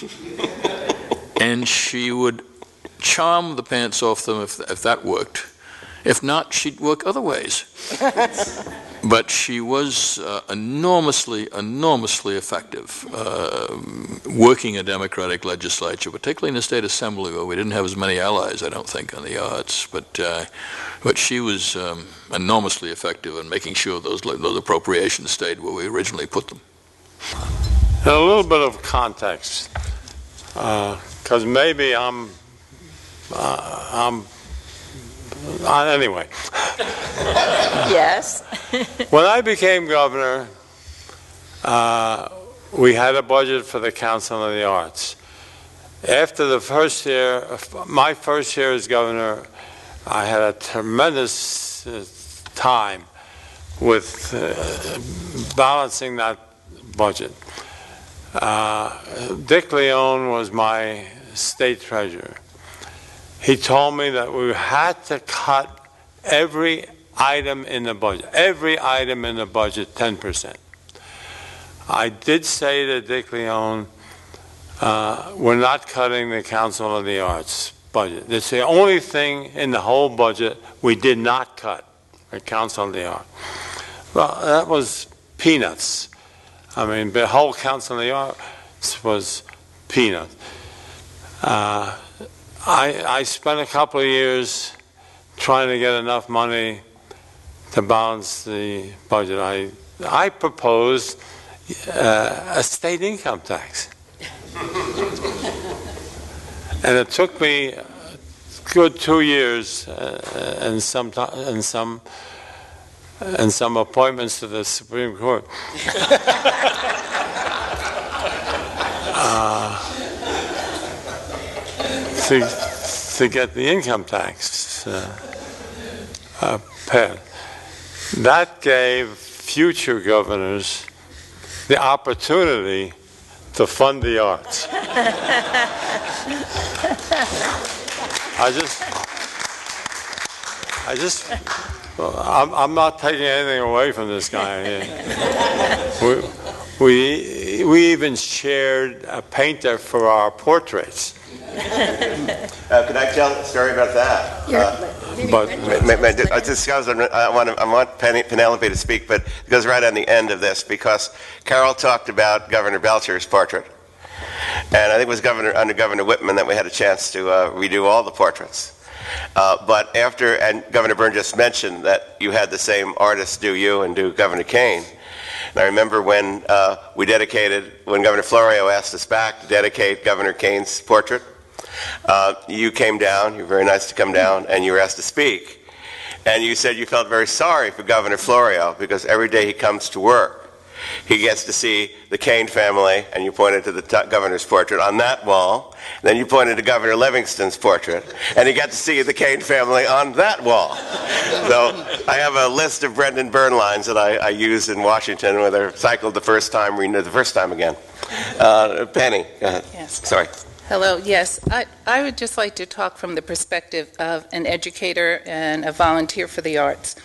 And she would charm the pants off them if that worked. If not, she'd work other ways. But she was enormously effective working a Democratic legislature, particularly in the state assembly where we didn't have as many allies, I don't think, on the arts. But she was enormously effective in making sure those appropriations stayed where we originally put them.
A little bit of context, because maybe anyway.
Yes.
When I became governor, we had a budget for the Council of the Arts. After the first year, my first year as governor, I had a tremendous time with balancing that budget. Dick Leone was my state treasurer. He told me that we had to cut every item in the budget, 10%. I did say to Dick Leone, we're not cutting the Council of the Arts budget. It's the only thing in the whole budget we did not cut, the Council of the Arts. Well, that was peanuts. I mean, the whole Council of the Arts was peanuts. I spent a couple of years trying to get enough money to balance the budget. I proposed a state income tax. And it took me a good 2 years and some appointments to the Supreme Court to get the income tax passed. That gave future governors the opportunity to fund the arts. I'm not taking anything away from this guy. We even shared a painter for our portraits.
Could I tell a story about that? I want Penelope to speak, but it goes right on the end of this because Carol talked about Governor Belcher's portrait. And I think it was under Governor Whitman that we had a chance to redo all the portraits. But after, and Governor Byrne just mentioned that you had the same artist do you and do Governor Kean. And I remember when when Governor Florio asked us back to dedicate Governor Kean's portrait, you came down, you were very nice to come down, and you were asked to speak. And you said you felt very sorry for Governor Florio because every day he comes to work, he gets to see the Kean family, and you pointed to the governor's portrait on that wall. Then you pointed to Governor Livingston's portrait, and he got to see the Kean family on that wall. So I have a list of Brendan Byrne lines that I use in Washington where they're cycled the first time, renewed the first time again. Penny, go ahead.
Yes.
Sorry.
Hello, yes. I would just like to talk from the perspective of an educator and a volunteer for the arts.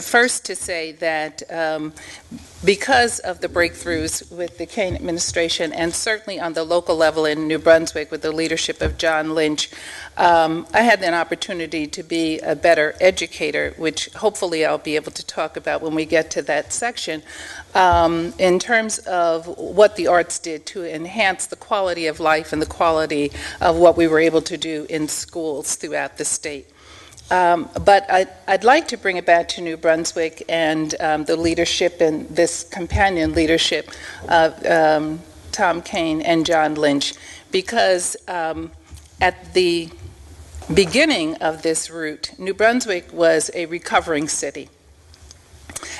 First to say that because of the breakthroughs with the Kean administration and certainly on the local level in New Brunswick with the leadership of John Lynch, I had an opportunity to be a better educator, which hopefully I'll be able to talk about when we get to that section, in terms of what the arts did to enhance the quality of life and the quality of what we were able to do in schools throughout the state. But I'd like to bring it back to New Brunswick and the leadership and this companion leadership of Tom Kean and John Lynch, because at the beginning of this route, New Brunswick was a recovering city.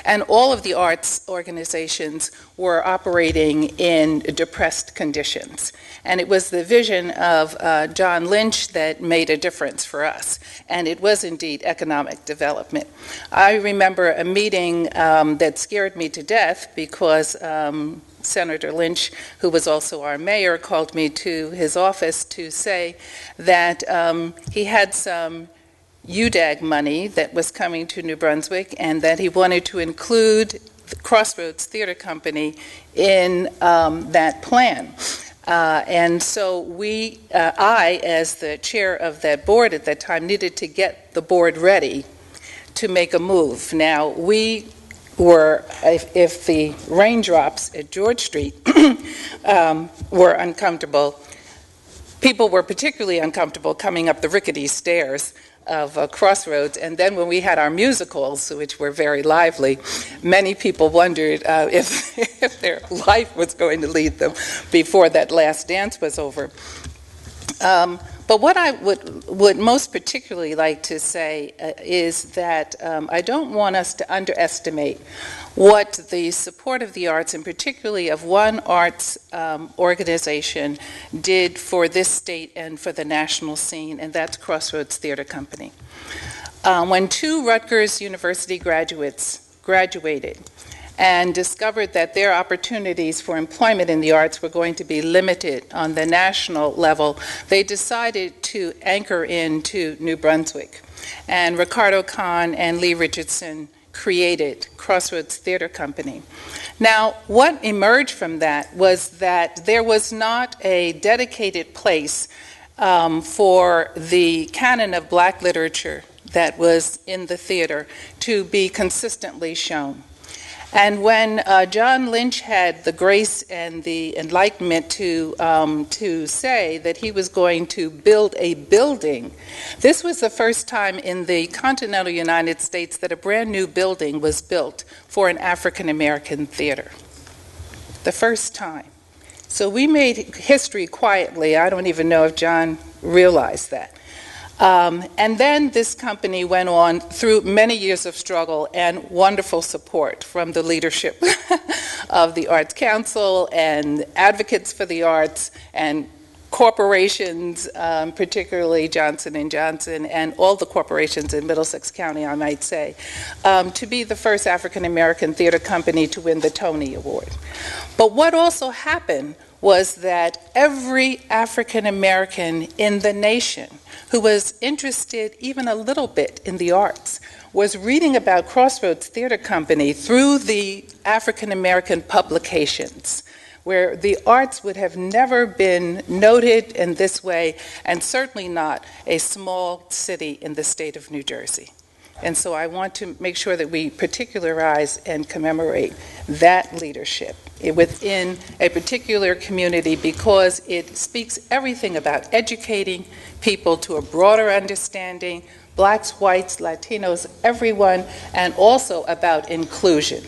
And all of the arts organizations were operating in depressed conditions. And it was the vision of John Lynch that made a difference for us. And it was indeed economic development. I remember a meeting that scared me to death because Senator Lynch, who was also our mayor, called me to his office to say that he had some UDAG money that was coming to New Brunswick and that he wanted to include the Crossroads Theater Company in that plan. And so I, as the chair of that board at that time, needed to get the board ready to make a move. Now, we were, if the raindrops at George Street were uncomfortable, people were particularly uncomfortable coming up the rickety stairs of Crossroads. And then when we had our musicals, which were very lively, many people wondered if their life was going to lead them before that last dance was over. But what I would most particularly like to say is that I don't want us to underestimate what the support of the arts, and particularly of one arts organization, did for this state and for the national scene, and that's Crossroads Theater Company. When two Rutgers University graduates graduated and discovered that their opportunities for employment in the arts were going to be limited on the national level, they decided to anchor into New Brunswick. And Ricardo Kahn and Lee Richardson created Crossroads Theater Company. Now, what emerged from that was that there was not a dedicated place for the canon of black literature that was in the theater to be consistently shown. And when John Lynch had the grace and the enlightenment to say that he was going to build a building, this was the first time in the continental United States that a brand new building was built for an African American theater. The first time. So we made history quietly. I don't even know if John realized that. And then this company went on through many years of struggle and wonderful support from the leadership of the Arts Council and advocates for the arts and corporations, particularly Johnson & Johnson and all the corporations in Middlesex County, I might say, to be the first African-American theater company to win the Tony Award. But what also happened was that every African-American in the nation who was interested even a little bit in the arts was reading about Crossroads Theater Company through the African-American publications, where the arts would have never been noted in this way, and certainly not a small city in the state of New Jersey. And so I want to make sure that we particularize and commemorate that leadership within a particular community, because it speaks everything about educating people to a broader understanding, blacks, whites, Latinos, everyone, and also about inclusion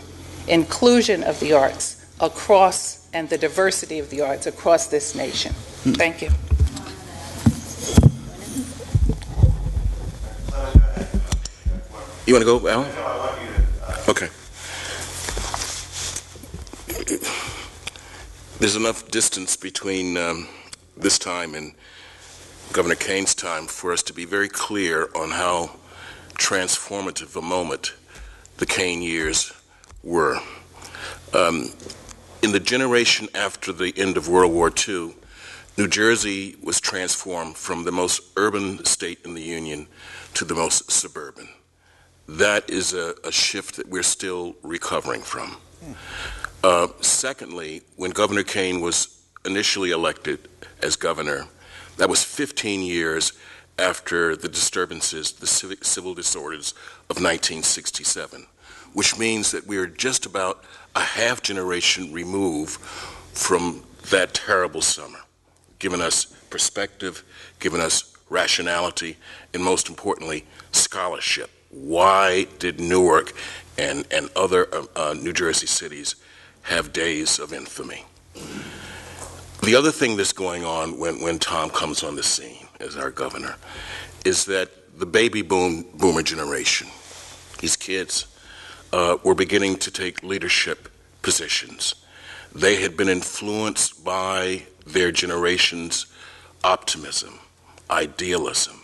of the arts across, and the diversity of the arts across this nation. Thank you.
You want to go, Alan? Okay. There's enough distance between this time and Governor Kean's time for us to be very clear on how transformative a moment the Kean years were. In the generation after the end of World War II, New Jersey was transformed from the most urban state in the Union to the most suburban. That is a shift that we're still recovering from. Secondly, when Governor Kean was initially elected as governor, that was 15 years after the disturbances, the civil disorders of 1967, which means that we are just about a half generation removed from that terrible summer, giving us perspective, giving us rationality, and most importantly, scholarship. Why did Newark and other New Jersey cities have days of infamy? The other thing that's going on when Tom comes on the scene as our governor is that the baby boomer generation, these kids, were beginning to take leadership positions. They had been influenced by their generation's optimism, idealism.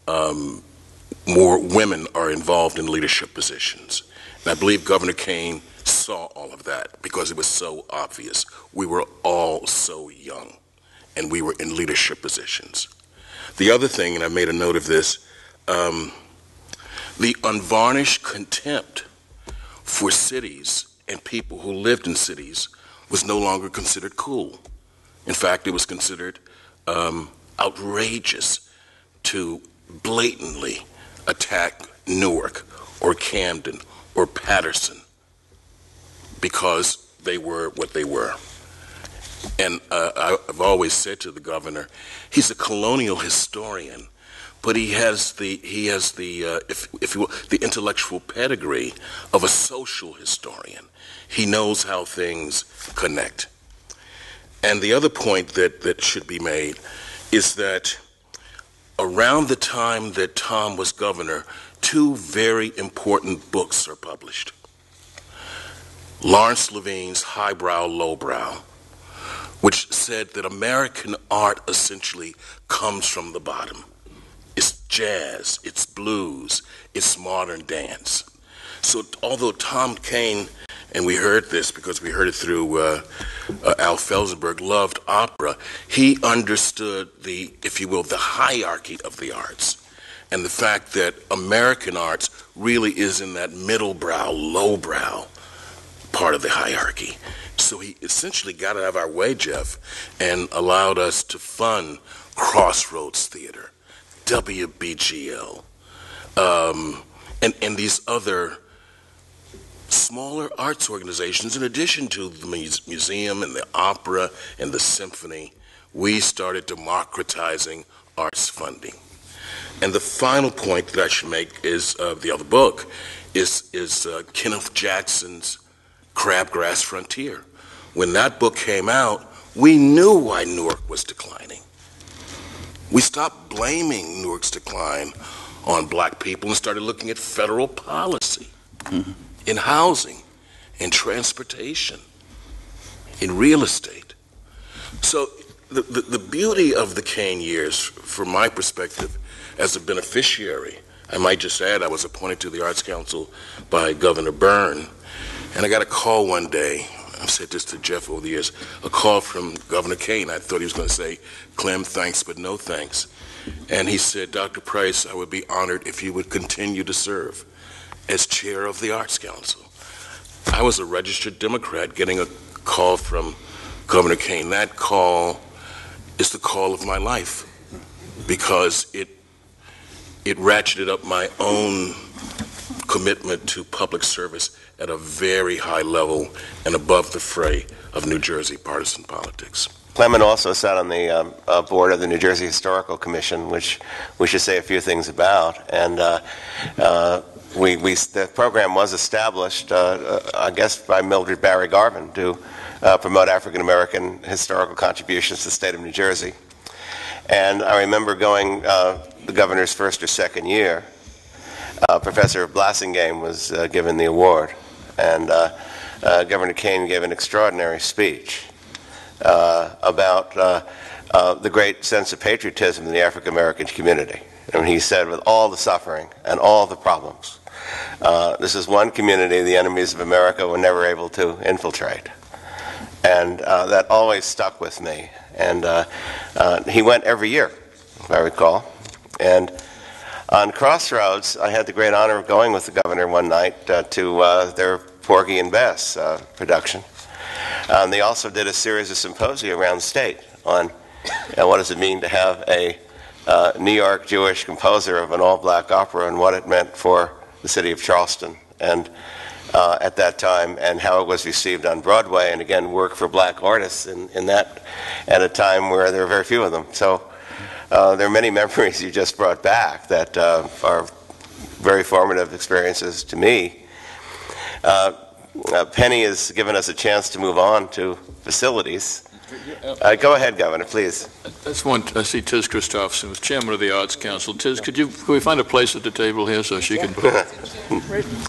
More women are involved in leadership positions. And I believe Governor Kean saw all of that because it was so obvious. We were all so young, and we were in leadership positions. The other thing, and I made a note of this, the unvarnished contempt for cities and people who lived in cities was no longer considered cool. In fact, it was considered outrageous to blatantly attack Newark or Camden or Patterson because they were what they were. And I've always said to the governor, he's a colonial historian, but he has the if you will, the intellectual pedigree of a social historian. He knows how things connect. And the other point that should be made is that around the time that Tom was governor, two very important books are published. Lawrence Levine's Highbrow, Lowbrow, which said that American art essentially comes from the bottom. It's jazz, it's blues, it's modern dance. So although Tom Kean, and we heard this because we heard it through Al Felzenberg, loved opera, he understood the, if you will, the hierarchy of the arts. And the fact that American arts really is in that middle brow, low brow part of the hierarchy. So he essentially got out of our way, Jeff, and allowed us to fund Crossroads Theater, WBGL, and these other smaller arts organizations. In addition to the museum and the opera and the symphony, we started democratizing arts funding. And the final point that I should make is the other book is Kenneth Jackson's Crabgrass Frontier. When that book came out, we knew why Newark was declining. We stopped blaming Newark's decline on black people and started looking at federal policy in housing, in transportation, in real estate. So the beauty of the Kean years, from my perspective, as a beneficiary, I might just add I was appointed to the Arts Council by Governor Byrne, and I got a call one day, I've said this to Jeff over the years, a call from Governor Kean. I thought he was going to say, Clem, thanks, but no thanks. And he said, Dr. Price, I would be honored if you would continue to serve as chair of the Arts Council. I was a registered Democrat getting a call from Governor Kean. That call is the call of my life because it ratcheted up my own commitment to public service at a very high level and above the fray of New Jersey partisan politics.
Clement also sat on the board of the New Jersey Historical Commission, which we should say a few things about. And the program was established, I guess, by Mildred Barry Garvin to promote African American historical contributions to the state of New Jersey. And I remember going the governor's first or second year, Professor Blassingame was given the award, and Governor Kean gave an extraordinary speech about the great sense of patriotism in the African American community. And he said, with all the suffering and all the problems, this is one community the enemies of America were never able to infiltrate. And that always stuck with me. And he went every year, if I recall. And on Crossroads, I had the great honor of going with the governor one night to their Porgy and Bess production. They also did a series of symposia around the state on what does it mean to have a New York Jewish composer of an all-black opera and what it meant for the city of Charleston and at that time, and how it was received on Broadway, and again, work for black artists in that at a time where there were very few of them. So there are many memories you just brought back that are very formative experiences to me. Penny has given us a chance to move on to facilities. Go ahead, Governor, please.
I see Tiz Christopherson, who's chairman of the Arts Council. Tiz, could we find a place at the table here so she can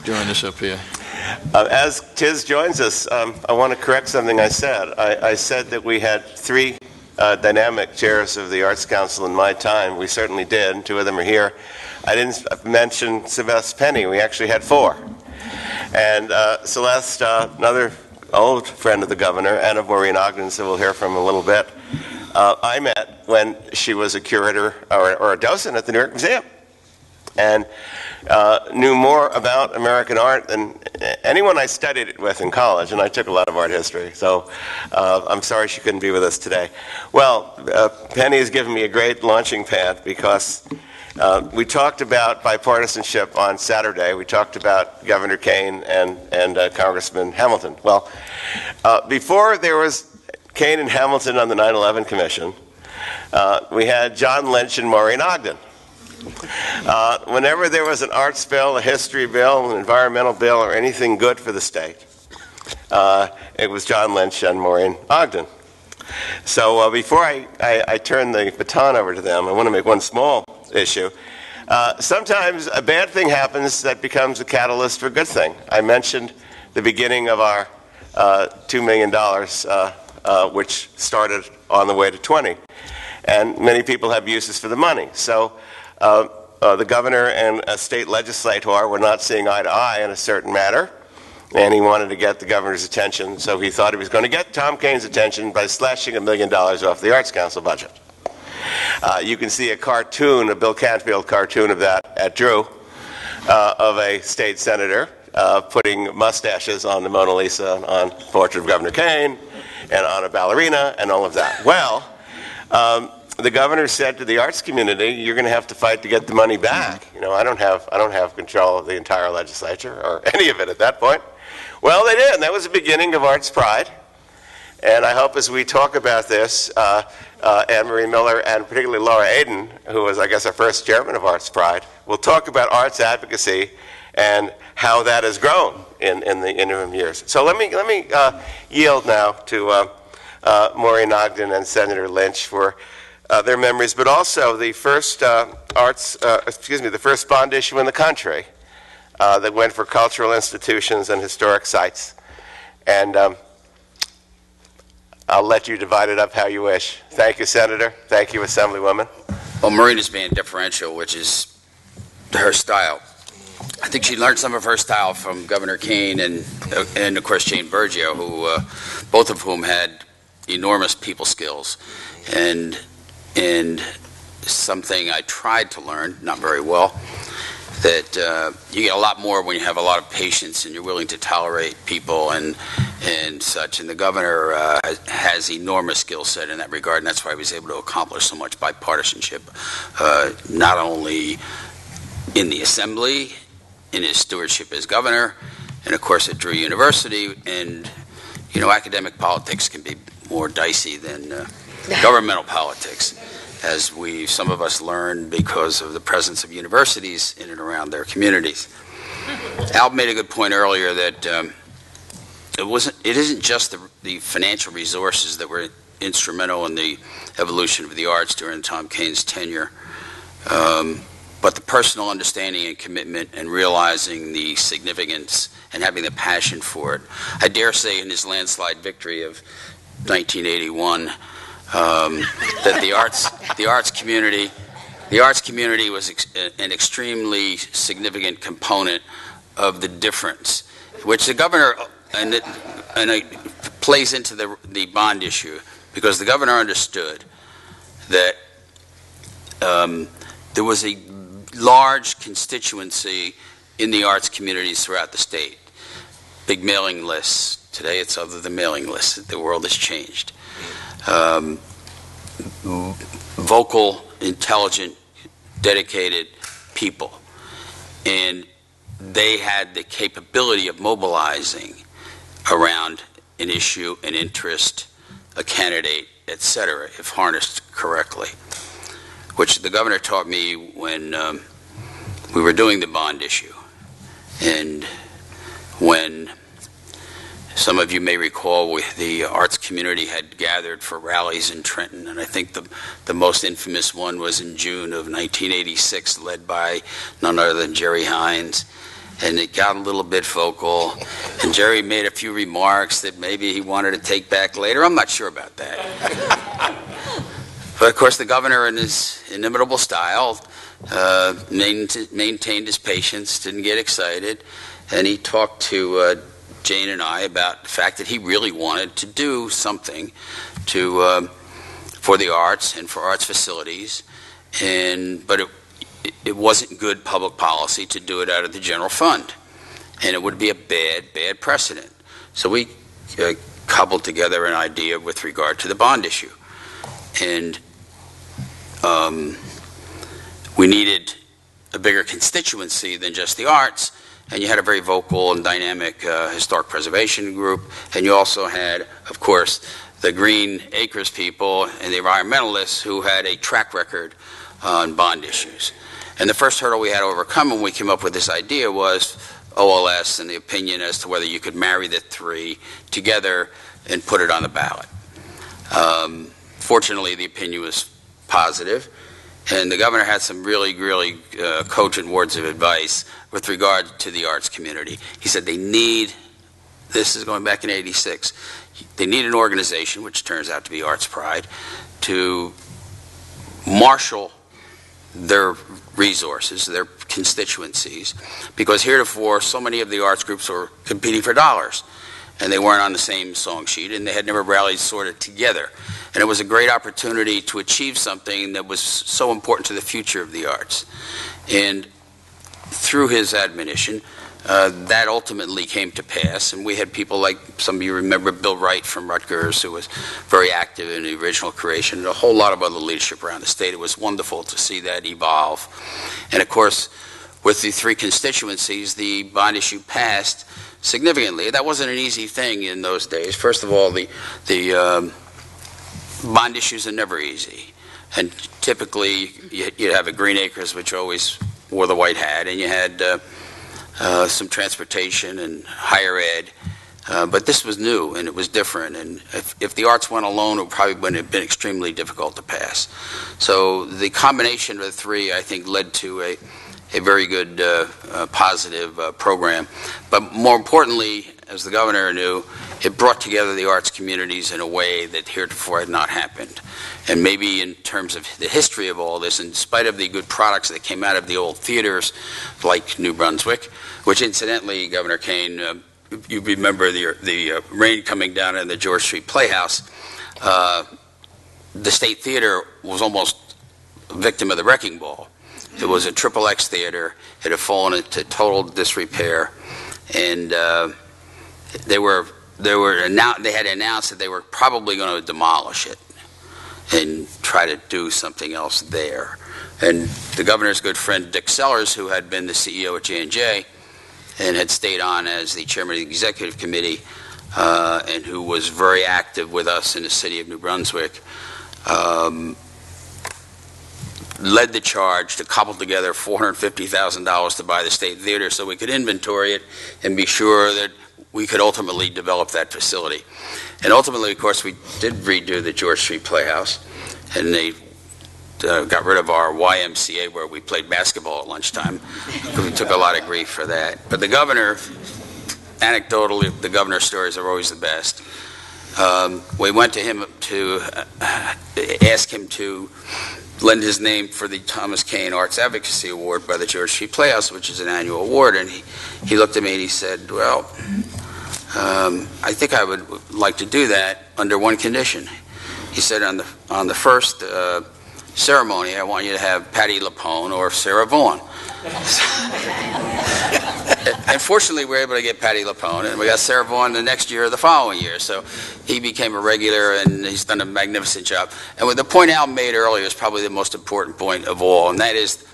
join us up here?
As Tiz joins us, I want to correct something I said. I said that we had 3 dynamic chairs of the Arts Council in my time. We certainly did, and 2 of them are here. I didn't mention Celeste Penny. We actually had 4. And Celeste, another old friend of the governor, and of Maureen Ogden, so we'll hear from a little bit, I met when she was a curator or a docent at the Newark Museum, and knew more about American art than anyone I studied it with in college, and I took a lot of art history, so I'm sorry she couldn't be with us today. Well, Penny has given me a great launching pad because we talked about bipartisanship on Saturday. We talked about Governor Kean and Congressman Hamilton. Well, before there was Kean and Hamilton on the 9/11 Commission, we had John Lynch and Maureen Ogden. Whenever there was an arts bill, a history bill, an environmental bill, or anything good for the state, it was John Lynch and Maureen Ogden. So before I turn the baton over to them, I want to make one small issue. Sometimes a bad thing happens that becomes a catalyst for a good thing. I mentioned the beginning of our $2 million, which started on the way to 20. And many people have uses for the money. So the governor and a state legislator were not seeing eye to eye in a certain matter, and he wanted to get the governor's attention, so he thought he was going to get Tom Kean's attention by slashing $1 million off the Arts Council budget. You can see a cartoon, a Bill Canfield cartoon of that at Drew, of a state senator putting mustaches on the Mona Lisa, on the portrait of Governor Kean, and on a ballerina, and all of that. Well, the governor said to the arts community, "You're going to have to fight to get the money back. You know, I don't have control of the entire legislature or any of it at that point." Well, they did, and that was the beginning of Arts Pride. And I hope as we talk about this, Anne Marie Miller and particularly Laura Aden, who was, I guess, our first chairman of Arts Pride, will talk about arts advocacy and how that has grown in the interim years. So let me yield now to Maureen Ogden and Senator Lynch for their memories, but also the first the first bond issue in the country that went for cultural institutions and historic sites. And I'll let you divide it up how you wish. Thank you, Senator. Thank you, Assemblywoman.
Well, Maureen is being deferential, which is her style. I think she learned some of her style from Governor Kean and of course, Jane Bergio, who both of whom had enormous people skills. And something I tried to learn, not very well, that you get a lot more when you have a lot of patience and you're willing to tolerate people and such. And the governor has enormous skill set in that regard, and that's why he was able to accomplish so much bipartisanship, not only in the Assembly, in his stewardship as governor, and of course at Drew University. And, you know, academic politics can be more dicey than governmental politics, as some of us learned because of the presence of universities in and around their communities. Al made a good point earlier that it isn't just the financial resources that were instrumental in the evolution of the arts during Tom Kean's tenure, but the personal understanding and commitment and realizing the significance and having the passion for it. I dare say in his landslide victory of 1981, that the arts community was an extremely significant component of the difference, which the governor and it plays into the bond issue, because the governor understood that there was a large constituency in the arts communities throughout the state. Big mailing lists. Today it's other than mailing lists. The world has changed. Vocal, intelligent, dedicated people. And they had the capability of mobilizing around an issue, an interest, a candidate, etc., if harnessed correctly, which the governor taught me when we were doing the bond issue. And when Some of you may recall the arts community had gathered for rallies in Trenton, and I think the most infamous one was in June of 1986, led by none other than Jerry Hines. And it got a little bit vocal, and Jerry made a few remarks that maybe he wanted to take back later. I'm not sure about that. But of course, the governor, in his inimitable style, maintained his patience, didn't get excited, and he talked to Jane and I about the fact that he really wanted to do something for the arts and for arts facilities, but it wasn't good public policy to do it out of the general fund, and it would be a bad precedent. So we cobbled together an idea with regard to the bond issue, and we needed a bigger constituency than just the arts, and you had a very vocal and dynamic historic preservation group, and you also had, of course, the Green Acres people and the environmentalists who had a track record on bond issues. And the first hurdle we had to overcome when we came up with this idea was OLS and the opinion as to whether you could marry the three together and put it on the ballot. Fortunately, the opinion was positive, and the governor had some really cogent words of advice with regard to the arts community. He said they need, this is going back in '86, they need an organization, which turns out to be Arts Pride, to marshal their resources, their constituencies, because heretofore so many of the arts groups were competing for dollars, and they weren't on the same song sheet, and they had never rallied sort of together. And it was a great opportunity to achieve something that was so important to the future of the arts. And through his admonition, that ultimately came to pass, and we had people like, some of you remember Bill Wright from Rutgers, who was very active in the original creation, and a whole lot of other leadership around the state. It was wonderful to see that evolve. And of course, with the three constituencies, the bond issue passed significantly. That wasn't an easy thing in those days. First of all, the bond issues are never easy. And typically, you'd have a Green Acres, which always wore the white hat, and you had some transportation and higher ed, but this was new and it was different, and if the arts went alone, it probably would have been extremely difficult to pass. So the combination of the three, I think, led to a very good positive program, but more importantly, as the governor knew, it brought together the arts communities in a way that heretofore had not happened. And maybe in terms of the history of all this, in spite of the good products that came out of the old theaters, like New Brunswick, which incidentally, Governor Kean, you remember the rain coming down in the George Street Playhouse, the State Theater was almost a victim of the wrecking ball. It was a XXX theater. It had fallen into total disrepair, and they had announced that they were probably going to demolish it and try to do something else there. And the governor's good friend Dick Sellers, who had been the CEO at J&J and had stayed on as the chairman of the executive committee, and who was very active with us in the city of New Brunswick, led the charge to cobble together $450,000 to buy the State Theater so we could inventory it and be sure that we could ultimately develop that facility. And ultimately, of course, we did redo the George Street Playhouse, and they got rid of our YMCA where we played basketball at lunchtime. We took a lot of grief for that. But the governor, anecdotally, the governor's stories are always the best. We went to him to ask him to lend his name for the Thomas Kean Arts Advocacy Award by the George Street Playhouse, which is an annual award. And he looked at me and he said, well, I think I would like to do that under one condition. He said, on the first ceremony, I want you to have Patti LuPone or Sarah Vaughan. And fortunately, we were able to get Patti LuPone, and we got Sarah Vaughan the next year or the following year. So he became a regular, and he's done a magnificent job. And with the point Al made earlier is probably the most important point of all, and that is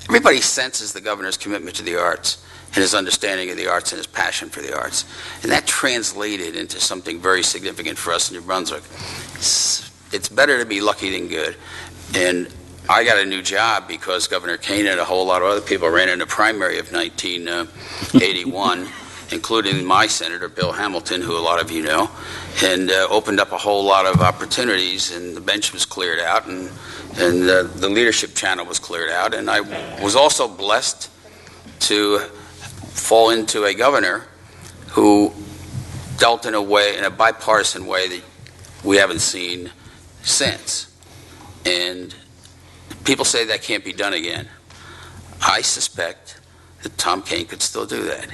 everybody senses the governor's commitment to the arts and his understanding of the arts and his passion for the arts. And that translated into something very significant for us in New Brunswick. It's better to be lucky than good. And I got a new job because Governor Kean and a whole lot of other people ran in the primary of 1981, including my senator, Bill Hamilton, who a lot of you know, and opened up a whole lot of opportunities, and the bench was cleared out, and the leadership channel was cleared out. And I was also blessed to fall into a governor who dealt in a bipartisan way that we haven't seen since. And people say that can't be done again. I suspect that Tom Kean could still do that.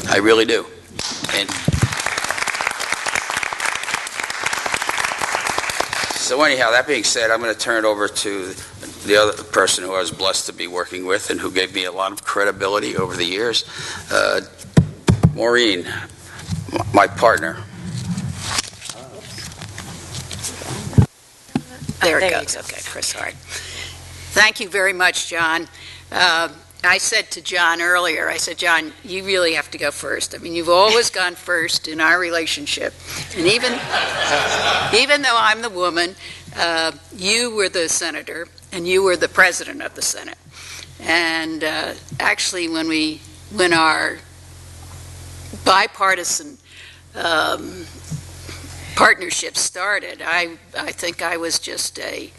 I really do. And so anyhow, that being said, I'm going to turn it over to the other person who I was blessed to be working with and who gave me a lot of credibility over the years, Maureen, my partner.
There it goes. Okay, Chris, sorry. Thank you very much, John. I said to John earlier, I said, John, you really have to go first. I mean, you've always gone first in our relationship. And even though I'm the woman, you were the senator and you were the president of the Senate. And actually, when our bipartisan partnership started, I think I was just I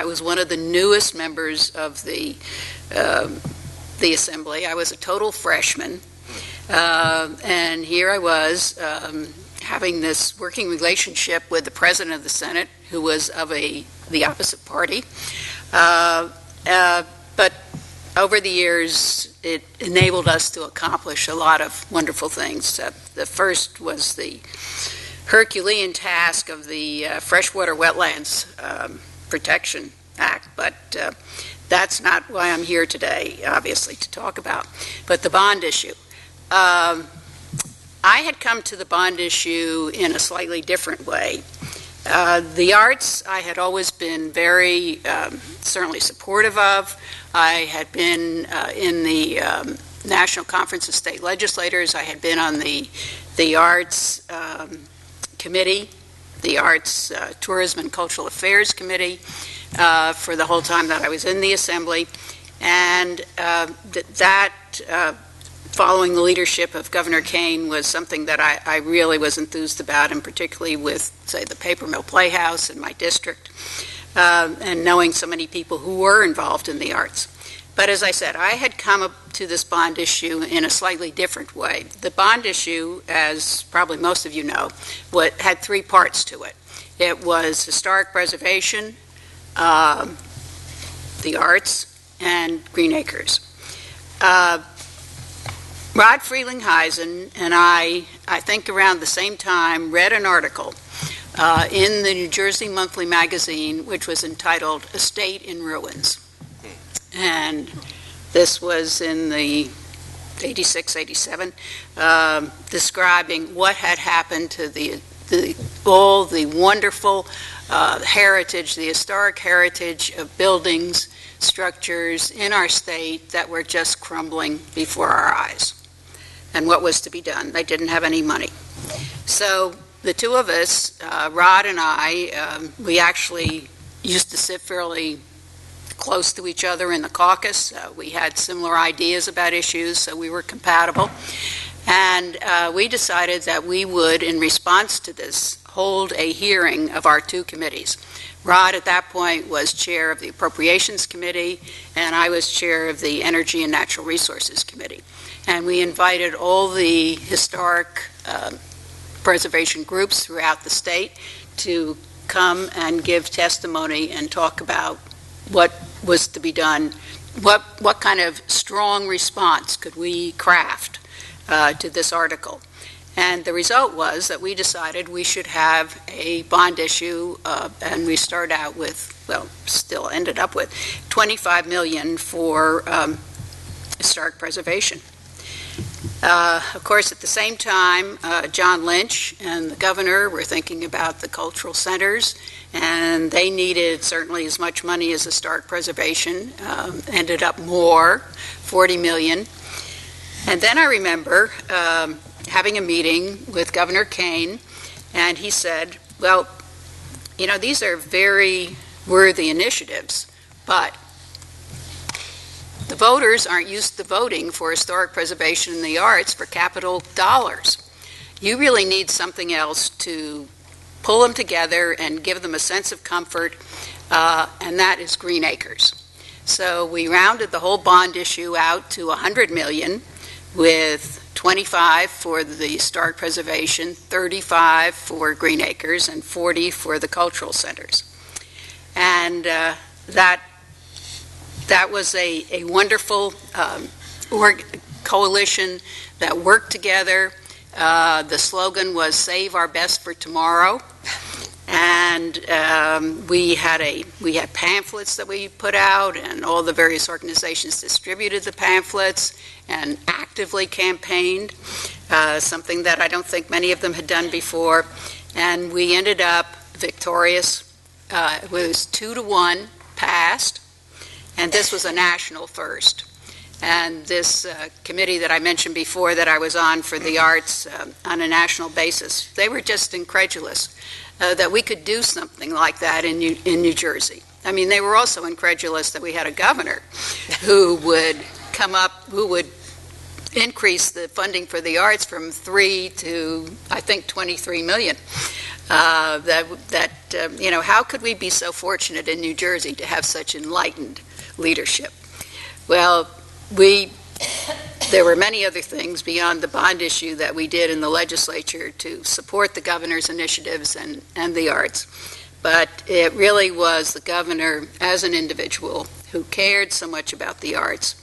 was one of the newest members of the assembly. I was a total freshman, and here I was having this working relationship with the president of the Senate, who was of the opposite party. But over the years, it enabled us to accomplish a lot of wonderful things. The first was the Herculean task of the Freshwater Wetlands Protection Act, but that's not why I'm here today, obviously, to talk about. But the bond issue. I had come to the bond issue in a slightly different way. The arts I had always been very certainly supportive of. I had been in the National Conference of State Legislators. I had been on the Arts Committee, the Arts, Tourism and Cultural Affairs Committee for the whole time that I was in the Assembly. And that, following the leadership of Governor Kean, was something that I really was enthused about, and particularly with, say, the Paper Mill Playhouse in my district, and knowing so many people who were involved in the arts. But as I said, I had come up to this bond issue in a slightly different way. The bond issue, as probably most of you know, had three parts to it. It was historic preservation, the arts, and Green Acres. Rod Frelinghuysen and I think around the same time, read an article in the New Jersey Monthly Magazine, which was entitled "A State in Ruins." And this was in the 86, 87, describing what had happened to all the wonderful heritage, the historic heritage of buildings, structures in our state that were just crumbling before our eyes. And what was to be done? They didn't have any money. So the two of us, Rod and I, we actually used to sit fairly close to each other in the caucus. We had similar ideas about issues, so we were compatible. And we decided that we would, in response to this, hold a hearing of our two committees. Rod, at that point, was chair of the Appropriations Committee, and I was chair of the Energy and Natural Resources Committee. And we invited all the historic preservation groups throughout the state to come and give testimony and talk about what was to be done, what kind of strong response could we craft to this article. And the result was that we decided we should have a bond issue, and we started out with, well, still ended up with $25 million for historic preservation. Of course, at the same time, John Lynch and the governor were thinking about the cultural centers, and they needed certainly as much money as historic preservation, ended up more, $40 million. And then I remember having a meeting with Governor Kean, and he said, well, you know, these are very worthy initiatives, but the voters aren't used to voting for historic preservation in the arts for capital dollars. You really need something else to pull them together and give them a sense of comfort, and that is green acres. So we rounded the whole bond issue out to $100 million, with 25 for the historic preservation, 35 for green acres, and 40 for the cultural centers. And that was a wonderful coalition that worked together. The slogan was "Save Our Best for Tomorrow," and we had pamphlets that we put out, and all the various organizations distributed the pamphlets and actively campaigned, something that I don't think many of them had done before. And we ended up victorious. It was 2-1 passed, and this was a national first. And this committee that I mentioned before that I was on for the arts on a national basis, they were just incredulous that we could do something like that in New Jersey. I mean, they were also incredulous that we had a governor who would increase the funding for the arts from 3 to, I think, 23 million. How could we be so fortunate in New Jersey to have such enlightened leadership? Well, there were many other things beyond the bond issue that we did in the legislature to support the governor's initiatives and the arts. But it really was the governor as an individual who cared so much about the arts.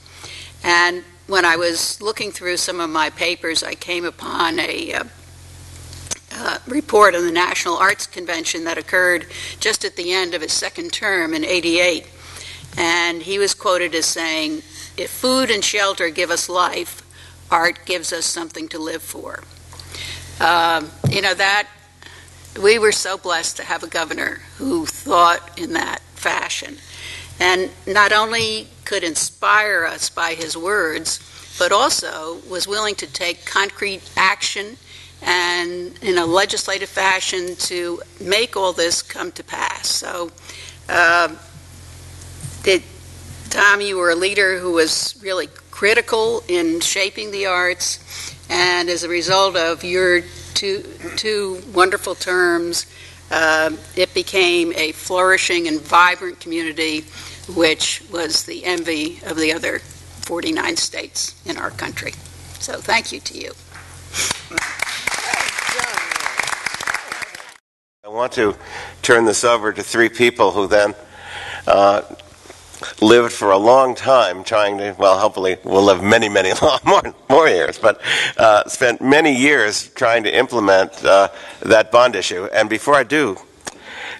And when I was looking through some of my papers, I came upon a report on the National Arts Convention that occurred just at the end of his second term in '88. And he was quoted as saying, "If food and shelter give us life, art gives us something to live for." We were so blessed to have a governor who thought in that fashion, and not only could inspire us by his words, but also was willing to take concrete action and in a legislative fashion to make all this come to pass. So, Tom, you were a leader who was really critical in shaping the arts, and as a result of your two wonderful terms, it became a flourishing and vibrant community, which was the envy of the other 49 states in our country. So thank you to you.
I want to turn this over to 3 people who then lived for a long time trying to, well, hopefully we'll live many more years, but spent many years trying to implement that bond issue. And before I do,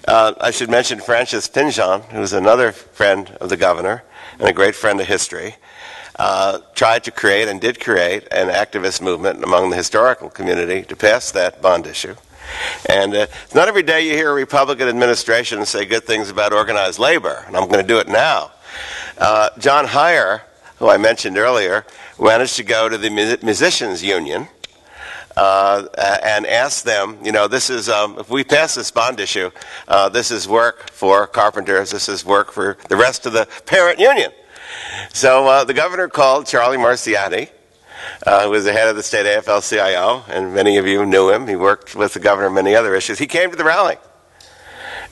I should mention Francis Pinjon, who's another friend of the governor and a great friend of history, tried to create and did create an activist movement among the historical community to pass that bond issue. And it's not every day you hear a Republican administration say good things about organized labor, and I'm going to do it now. John Heyer, who I mentioned earlier, managed to go to the Musicians Union and ask them, this is, if we pass this bond issue, this is work for carpenters, this is work for the rest of the parent union. So the governor called Charlie Marciati, who was the head of the state AFL-CIO, and many of you knew him. He worked with the governor on many other issues. He came to the rally.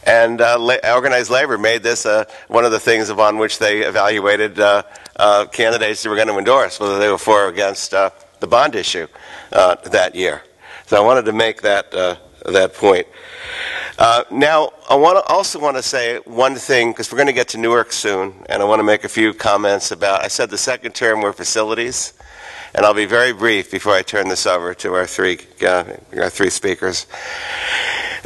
And organized labor made this one of the things upon which they evaluated candidates they were going to endorse, whether they were for or against the bond issue that year. So I wanted to make that point. Now, I also want to say one thing, because we're going to get to Newark soon, and I want to make a few comments about, I said the second term were facilities, and I'll be very brief before I turn this over to our three speakers.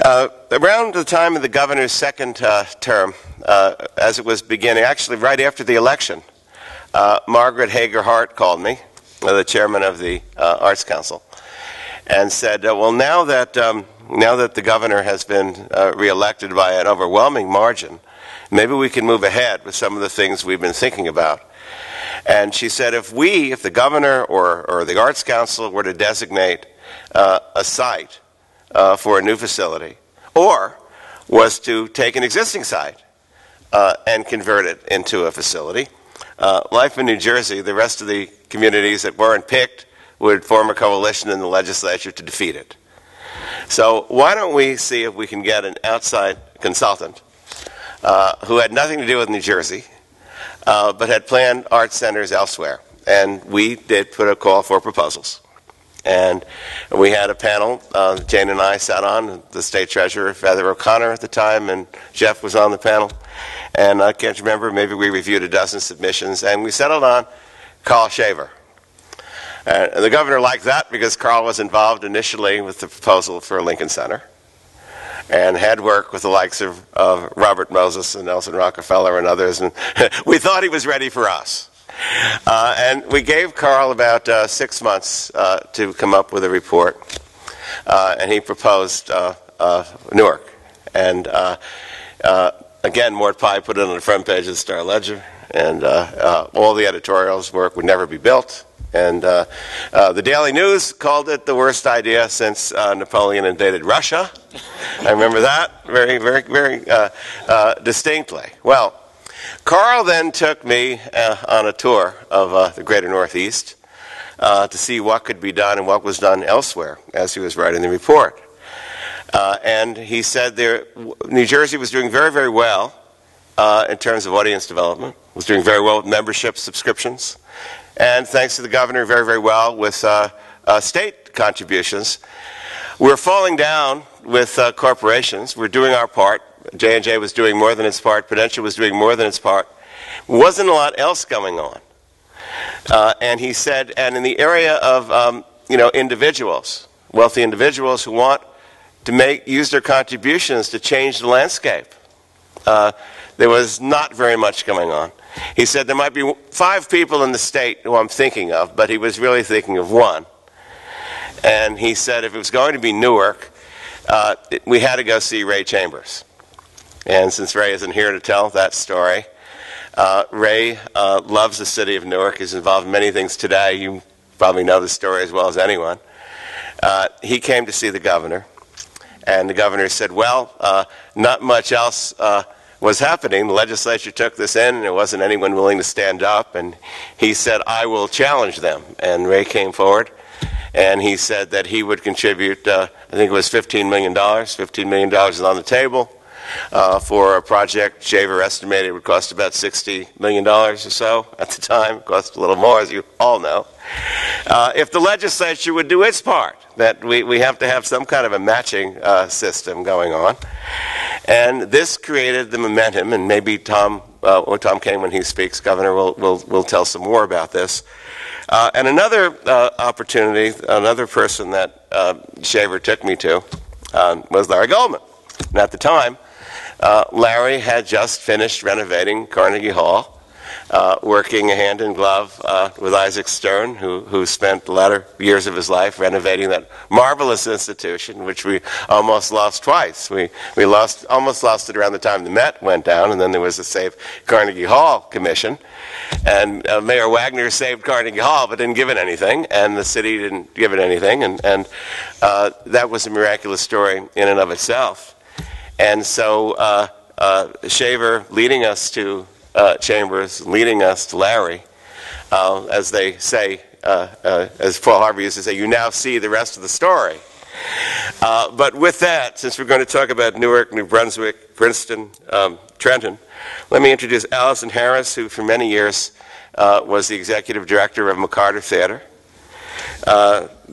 Around the time of the governor's second term, as it was beginning, actually right after the election, Margaret Hager Hart called me, the chairman of the Arts Council, and said, well, now that the governor has been reelected by an overwhelming margin, maybe we can move ahead with some of the things we've been thinking about. And she said, if the governor or the Arts Council were to designate a site for a new facility, or was to take an existing site and convert it into a facility, life in New Jersey, the rest of the communities that weren't picked would form a coalition in the legislature to defeat it. So why don't we see if we can get an outside consultant who had nothing to do with New Jersey, but had planned art centers elsewhere. And we did put a call for proposals. And we had a panel, Jane and I sat on, the state treasurer, Feather O'Connor at the time, and Jeff was on the panel. And I can't remember, maybe we reviewed a dozen submissions, and we settled on Carl Shaver. And the governor liked that because Carl was involved initially with the proposal for a Lincoln Center and had worked with the likes of Robert Moses and Nelson Rockefeller and others, and we thought he was ready for us. And we gave Carl about 6 months to come up with a report, and he proposed Newark. And again, Mort Pye put it on the front page of the Star-Ledger, and all the editorials would never be built. And the Daily News called it the worst idea since Napoleon invaded Russia. I remember that very, very, very distinctly. Well, Carl then took me on a tour of the greater Northeast to see what could be done and what was done elsewhere as he was writing the report. And he said New Jersey was doing very, very well in terms of audience development, was doing very well with membership subscriptions, and thanks to the governor, very, very well with state contributions. We're falling down with corporations. We're doing our part. J&J was doing more than its part. Prudential was doing more than its part. Wasn't a lot else going on. And he said, and in the area of individuals, wealthy individuals who want to use their contributions to change the landscape, there was not very much going on. He said there might be 5 people in the state who I'm thinking of, but he was really thinking of one. And he said if it was going to be Newark, we had to go see Ray Chambers. And since Ray isn't here to tell that story, Ray loves the city of Newark. He's involved in many things today. You probably know the story as well as anyone. He came to see the governor, and the governor said, well, not much else was happening. The legislature took this in, and there wasn't anyone willing to stand up. And he said, I will challenge them. And Ray came forward, and he said that he would contribute, I think it was $15 million. $15 million is on the table for a project Shaver estimated would cost about $60 million or so at the time. It cost a little more, as you all know. If the legislature would do its part, that we have to have some kind of a matching system going on. And this created the momentum, and maybe Tom Kean, when he speaks, Governor, will tell some more about this. And another opportunity, another person that Shaver took me to was Larry Goldman. And at the time, Larry had just finished renovating Carnegie Hall, working hand in glove with Isaac Stern, who spent the latter years of his life renovating that marvelous institution, which we almost lost twice. We almost lost it around the time the Met went down, and then there was the Save Carnegie Hall Commission. And Mayor Wagner saved Carnegie Hall, but didn't give it anything, and the city didn't give it anything, and that was a miraculous story in and of itself. And so Shaver leading us to Chambers, leading us to Larry, as they say, as Paul Harvey used to say, you now see the rest of the story. But with that, since we're going to talk about Newark, New Brunswick, Princeton, Trenton, let me introduce Allison Harris, who for many years was the executive director of McCarter Theater.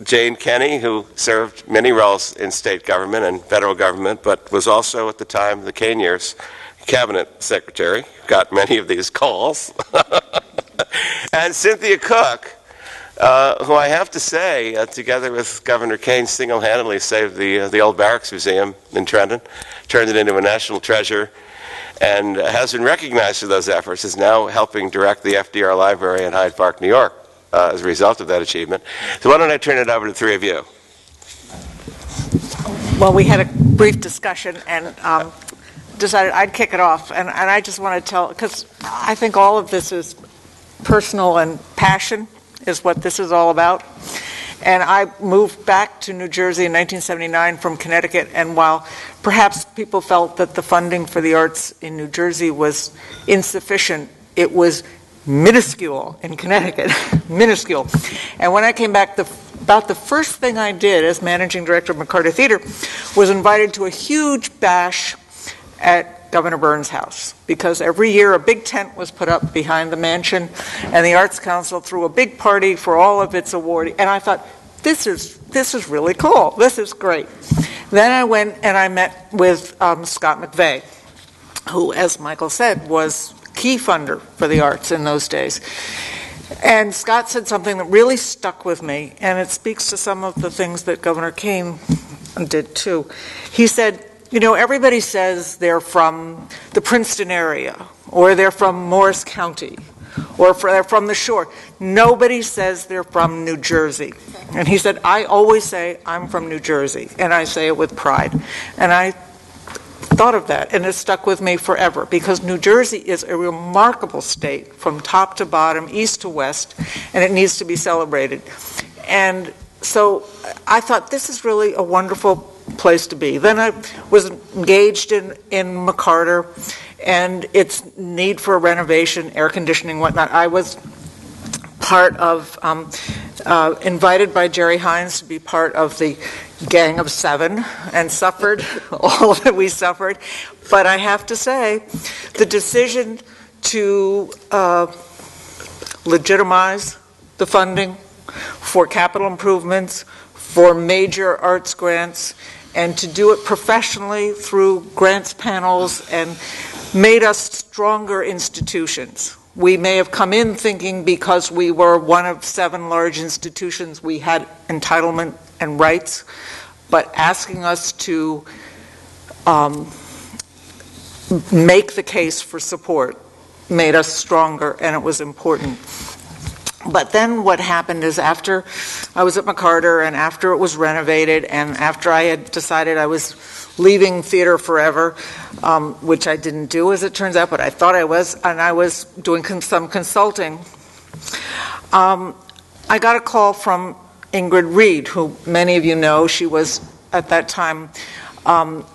Jane Kenny, who served many roles in state government and federal government, but was also at the time, the Kean years, cabinet secretary, got many of these calls. And Cynthia Cook, who I have to say, together with Governor Kean, single-handedly saved the old Barracks Museum in Trenton, turned it into a national treasure, and has been recognized for those efforts, is now helping direct the FDR Library in Hyde Park, New York, as a result of that achievement. So why don't I turn it over to the three of you?
Well, we had a brief discussion and decided I'd kick it off. And I just want to tell, because I think all of this is personal and passion is what this is all about. And I moved back to New Jersey in 1979 from Connecticut, and while perhaps people felt that the funding for the arts in New Jersey was insufficient, it was minuscule in Connecticut, minuscule. And when I came back, about the first thing I did as managing director of McCarter Theater was invited to a huge bash at Governor Burns' house, because every year a big tent was put up behind the mansion, and the Arts Council threw a big party for all of its awardees. And I thought, this is really cool. This is great. Then I went and I met with Scott McVeigh, who, as Michael said, was key funder for the arts in those days. And Scott said something that really stuck with me, and it speaks to some of the things that Governor Kean did too. He said, you know, everybody says they're from the Princeton area, or they're from Morris County, or they're from the shore. Nobody says they're from New Jersey. And he said, I always say I'm from New Jersey, and I say it with pride. And I thought of that, and it stuck with me forever, because New Jersey is a remarkable state from top to bottom, east to west, and it needs to be celebrated. And so I thought, this is really a wonderful place to be. Then I was engaged in McCarter and its need for renovation, air conditioning, whatnot. I was part of, invited by Jerry Hines to be part of the Gang of Seven, and suffered all that we suffered. But I have to say, the decision to legitimize the funding for capital improvements, for major arts grants, and to do it professionally through grants panels, and made us stronger institutions. We may have come in thinking because we were one of 7 large institutions we had entitlement and rights, but asking us to make the case for support made us stronger, and it was important. But then what happened is, after I was at McCarter, and after it was renovated, and after I had decided I was leaving theater forever, which I didn't do, as it turns out, but I thought I was, and I was doing some consulting, I got a call from Ingrid Reed, who many of you know. She was, at that time,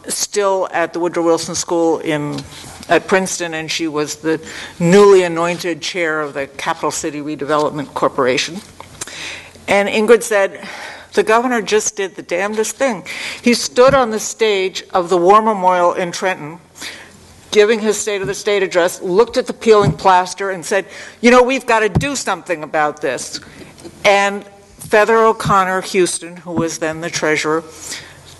still at the Woodrow Wilson School at Princeton, and she was the newly anointed chair of the Capital City Redevelopment Corporation. And Ingrid said, the governor just did the damnedest thing. He stood on the stage of the War Memorial in Trenton, giving his State of the State address, looked at the peeling plaster and said, you know, we've got to do something about this. And Feather O'Connor Houston, who was then the treasurer,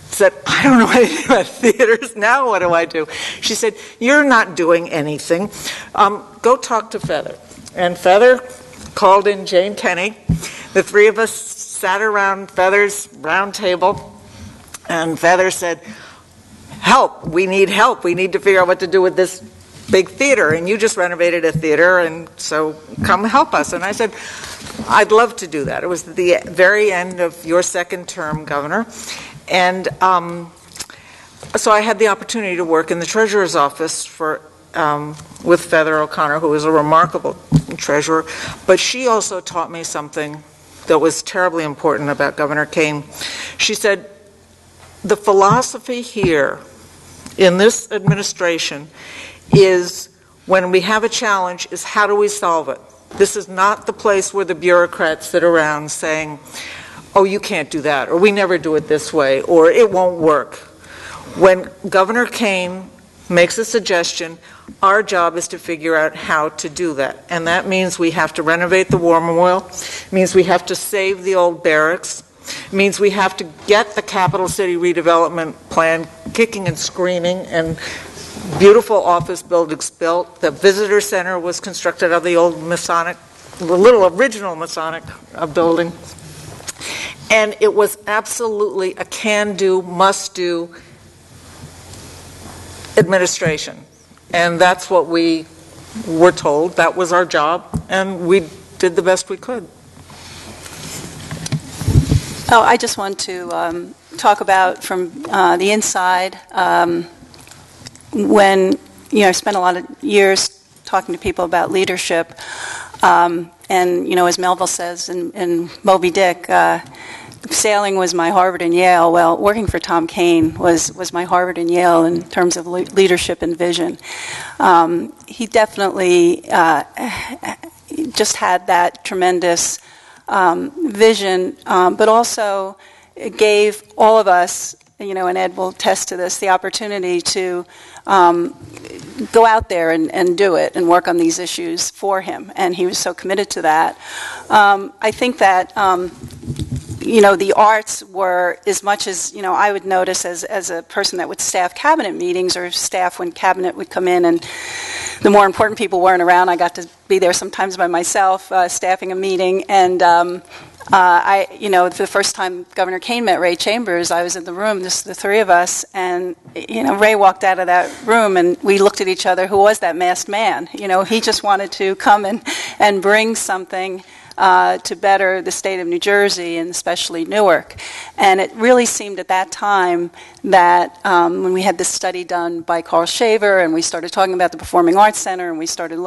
said, I don't know anything about theaters, now what do I do? She said, you're not doing anything. Go talk to Feather. And Feather called in Jane Kenny. The three of us sat around Feather's round table, and Feather said, help, we need help. We need to figure out what to do with this big theater, and you just renovated a theater, and so come help us. And I said, I'd love to do that. It was the very end of your second term, Governor. And so I had the opportunity to work in the treasurer's office with Feather O'Connor, who was a remarkable treasurer. But she also taught me something that was terribly important about Governor Kean. She said, the philosophy here in this administration is, when we have a challenge, is how do we solve it? This is not the place where the bureaucrats sit around saying, oh, you can't do that, or we never do it this way, or it won't work. When Governor Kean makes a suggestion, our job is to figure out how to do that. And that means we have to renovate the War Memorial, it means we have to save the old barracks, it means we have to get the Capital City redevelopment plan kicking and screaming, and beautiful office buildings built. The visitor center was constructed out of the old Masonic, the little original Masonic building. And it was absolutely a can-do, must-do administration. And that's what we were told. That was our job, and we did the best we could.
Oh, I just want to talk about from the inside. When, I spent a lot of years talking to people about leadership, and, as Melville says in Moby Dick, sailing was my Harvard and Yale. Well, working for Tom Kean was my Harvard and Yale in terms of leadership and vision. He definitely just had that tremendous vision, but also it gave all of us, and Ed will attest to this, the opportunity to go out there and do it and work on these issues for him. And he was so committed to that. I think that, the arts were, as much as, I would notice as a person that would staff cabinet meetings or staff when cabinet would come in and the more important people weren't around. I got to be there sometimes by myself, staffing a meeting. And for the first time Governor Kean met Ray Chambers, I was in the room, just the three of us, and Ray walked out of that room, and we looked at each other. Who was that masked man? He just wanted to come and bring something to better the state of New Jersey and especially Newark. And it really seemed at that time that when we had this study done by Carl Shaver and we started talking about the Performing Arts Center and we started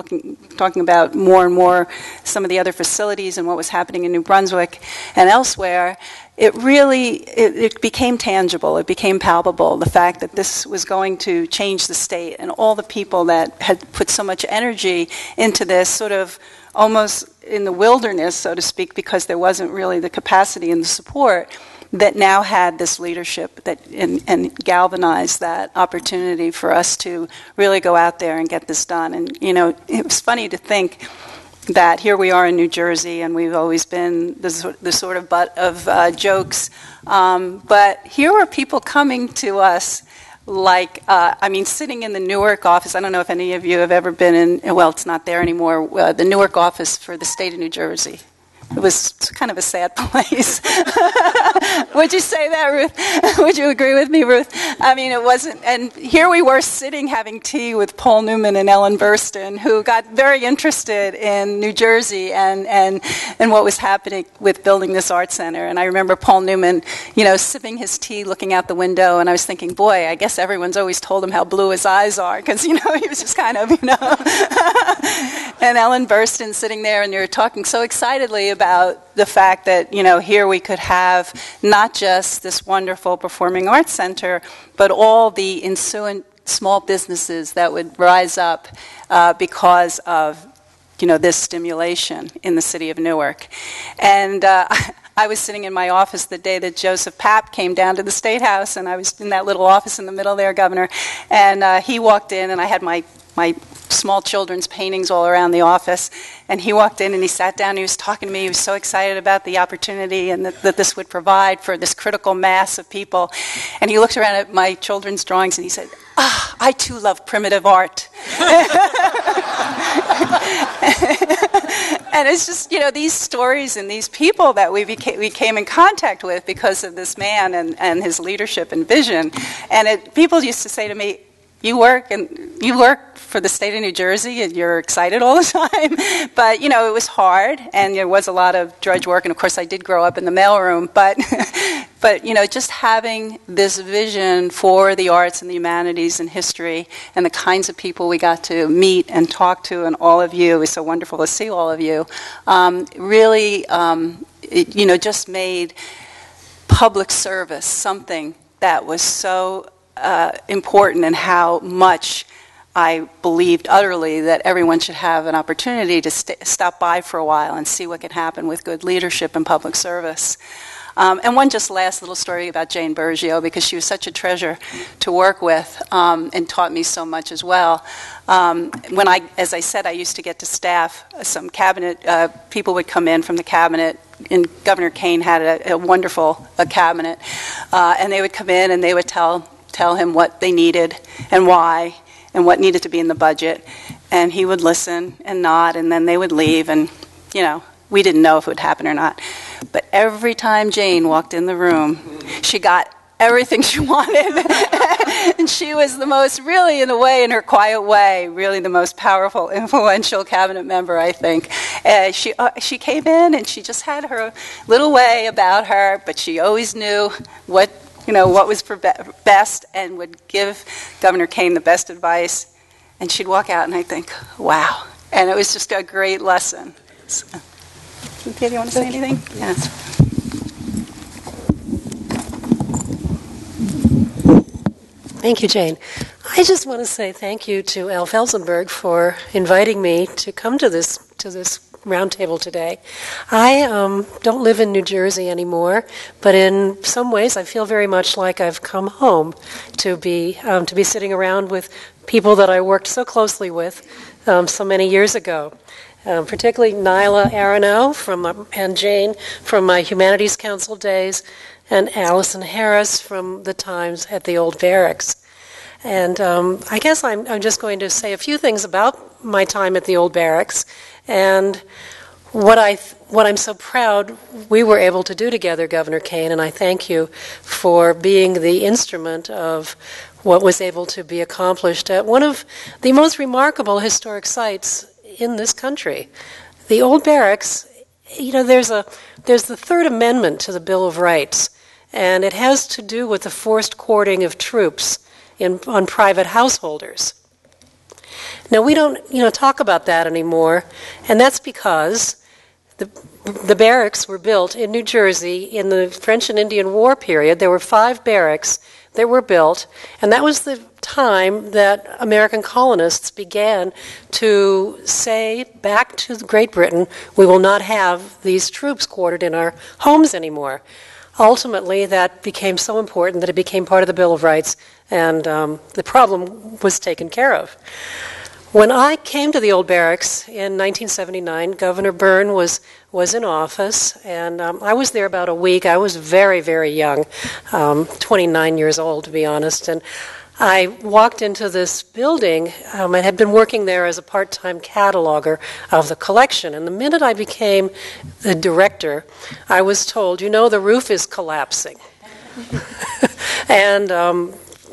talking about more and more some of the other facilities and what was happening in New Brunswick and elsewhere, it became tangible, it became palpable, the fact that this was going to change the state, and all the people that had put so much energy into this sort of almost in the wilderness, so to speak, because there wasn't really the capacity and the support, that now had this leadership and galvanized that opportunity for us to really go out there and get this done. And, it was funny to think that here we are in New Jersey, and we've always been the sort of butt of jokes, but here are people coming to us sitting in the Newark office. I don't know if any of you have ever been in, well, it's not there anymore, the Newark office for the state of New Jersey. It was kind of a sad place. Would you say that, Ruth? Would you agree with me, Ruth? I mean, it wasn't. And here we were sitting having tea with Paul Newman and Ellen Burstyn, who got very interested in New Jersey and what was happening with building this art center. And I remember Paul Newman, sipping his tea, looking out the window, and I was thinking, boy, I guess everyone's always told him how blue his eyes are, because, he was just kind of, And Ellen Burstyn sitting there, and you're talking so excitedly about the fact that, here we could have not just this wonderful performing arts center, but all the ensuing small businesses that would rise up because of, this stimulation in the city of Newark. And I was sitting in my office the day that Joseph Papp came down to the State House, and I was in that little office in the middle there, Governor, and he walked in, and I had my small children's paintings all around the office, and he walked in and he sat down and he was talking to me. He was so excited about the opportunity and that this would provide for this critical mass of people. And he looked around at my children's drawings and he said, I too love primitive art. And it's just, these stories and these people that we came in contact with because of this man and his leadership and vision. And people used to say to me, you work for the state of New Jersey and you're excited all the time. But, it was hard and there was a lot of drudge work. And, of course, I did grow up in the mailroom. But just having this vision for the arts and the humanities and history and the kinds of people we got to meet and talk to, and all of you, it was so wonderful to see all of you, really, just made public service something that was so important, and how much I believed utterly that everyone should have an opportunity to stop by for a while and see what can happen with good leadership and public service. And one just last little story about Jane Bergio, because she was such a treasure to work with and taught me so much as well. As I said, I used to get to staff some cabinet, people would come in from the cabinet, and Governor Kean had a wonderful cabinet, and they would come in and they would tell him what they needed and why and what needed to be in the budget, and he would listen and nod, and then they would leave, and we didn't know if it would happen or not. But every time Jane walked in the room, she got everything she wanted. And she was the most, really, in a way, in her quiet way, really the most powerful, influential cabinet member, I think. She came in and she just had her little way about her, but she always knew what was for best, and would give Governor Kean the best advice. And she'd walk out and I'd think, wow. And it was just a great lesson. So, Cynthia, do you want to say anything? Yes.
Thank you, Jane. I just want to say thank you to Al Felzenberg for inviting me to come to this Roundtable today. I don't live in New Jersey anymore, but in some ways I feel very much like I've come home to be sitting around with people that I worked so closely with so many years ago. Particularly Nyla Arano and Jane from my Humanities Council days, and Allison Harris from the times at the old barracks. And I guess I'm just going to say a few things about my time at the old barracks and what I'm so proud we were able to do together, Governor Kean, and I thank you for being the instrument of what was able to be accomplished at one of the most remarkable historic sites in this country. The old barracks, there's the Third Amendment to the Bill of Rights, and it has to do with the forced quartering of troops on private householders. Now, we don't talk about that anymore, and that's because the barracks were built in New Jersey in the French and Indian War period. There were 5 barracks that were built, and that was the time that American colonists began to say back to Great Britain, we will not have these troops quartered in our homes anymore. Ultimately, that became so important that it became part of the Bill of Rights, and the problem was taken care of. When I came to the old barracks in 1979, Governor Byrne was in office, and I was there about a week. I was very, very young, 29 years old, to be honest, and I walked into this building. I had been working there as a part-time cataloger of the collection, and the minute I became the director, I was told, the roof is collapsing. And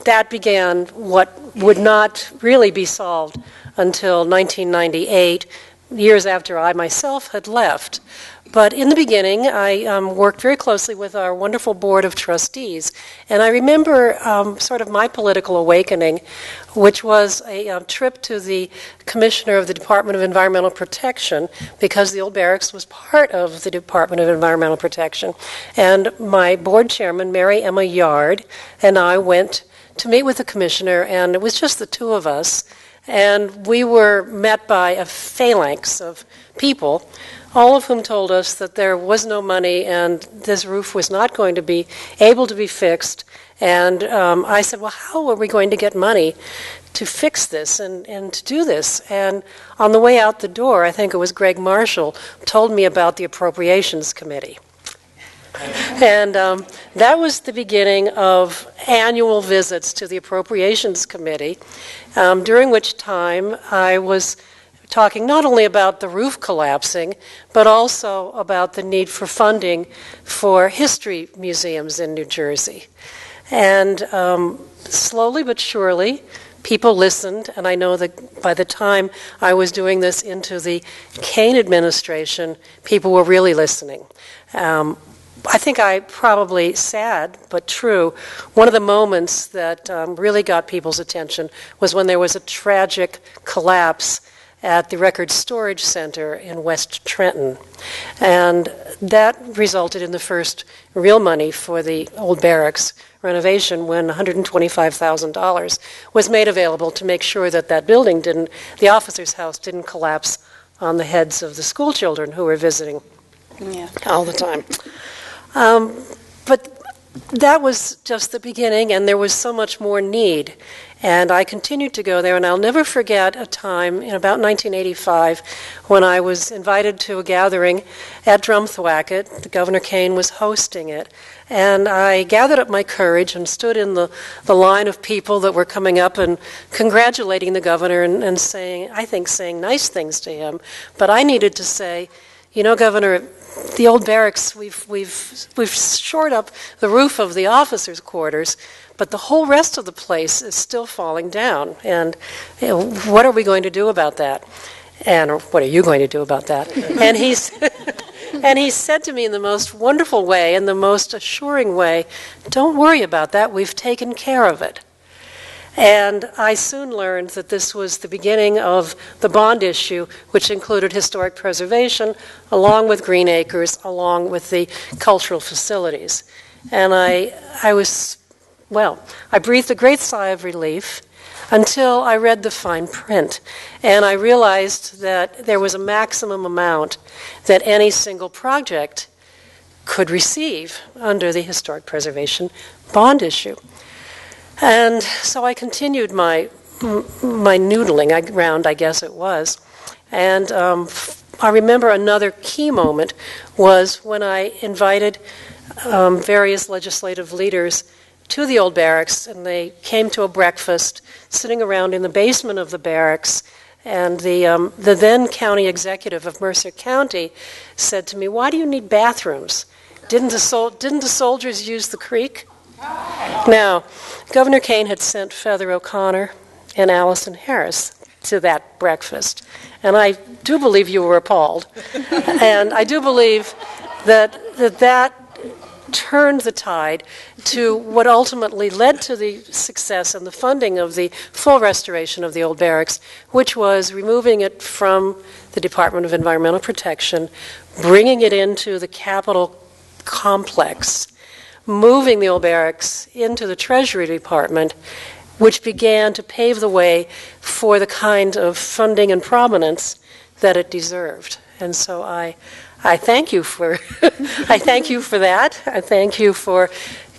that began what would not really be solved until 1998, years after I myself had left. But in the beginning, I worked very closely with our wonderful board of trustees, and I remember sort of my political awakening, which was a trip to the commissioner of the Department of Environmental Protection, because the old barracks was part of the Department of Environmental Protection. And my board chairman, Mary Emma Yard, and I went to meet with the commissioner, and it was just the two of us. And we were met by a phalanx of people, all of whom told us that there was no money and this roof was not going to be able to be fixed. And I said, well, how are we going to get money to fix this and to do this? And on the way out the door, I think it was Greg Marshall, told me about the Appropriations Committee. And that was the beginning of annual visits to the Appropriations Committee, during which time I was talking not only about the roof collapsing, but also about the need for funding for history museums in New Jersey. And slowly but surely, people listened, and I know that by the time I was doing this into the Kean administration, people were really listening. I think sad but true, one of the moments that really got people's attention was when there was a tragic collapse at the Record Storage Center in West Trenton. And that resulted in the first real money for the old barracks renovation when $125,000 was made available to make sure that that building the officer's house didn't collapse on the heads of the school children who were visiting all the time. But that was just the beginning, and there was so much more need. And I continued to go there, and I'll never forget a time in about 1985 when I was invited to a gathering at Drumthwacket. Governor Kean was hosting it. And I gathered up my courage and stood in the line of people that were coming up and congratulating the governor and saying nice things to him. But I needed to say, Governor, the old barracks, we've shored up the roof of the officers' quarters, but the whole rest of the place is still falling down. And what are we going to do about that? And what are you going to do about that? And he said to me in the most wonderful way, in the most assuring way, don't worry about that, we've taken care of it. And I soon learned that this was the beginning of the bond issue, which included historic preservation, along with Green Acres, along with the cultural facilities. And I breathed a great sigh of relief. until I read the fine print. And I realized that there was a maximum amount that any single project could receive under the historic preservation bond issue. And so I continued my noodling around, I guess it was. And I remember another key moment was when I invited various legislative leaders to the old barracks, and they came to a breakfast sitting around in the basement of the barracks. And the then county executive of Mercer County said to me, "Why do you need bathrooms? Didn't the soldiers use the creek?" Now, Governor Kean had sent Feather O'Connor and Allison Harris to that breakfast, and I do believe you were appalled. And I do believe that turned the tide to what ultimately led to the success and the funding of the full restoration of the old barracks, which was removing it from the Department of Environmental Protection, bringing it into the Capitol complex, moving the old barracks into the Treasury Department, which began to pave the way for the kind of funding and prominence that it deserved. And so I thank you for I thank you for that. I thank you for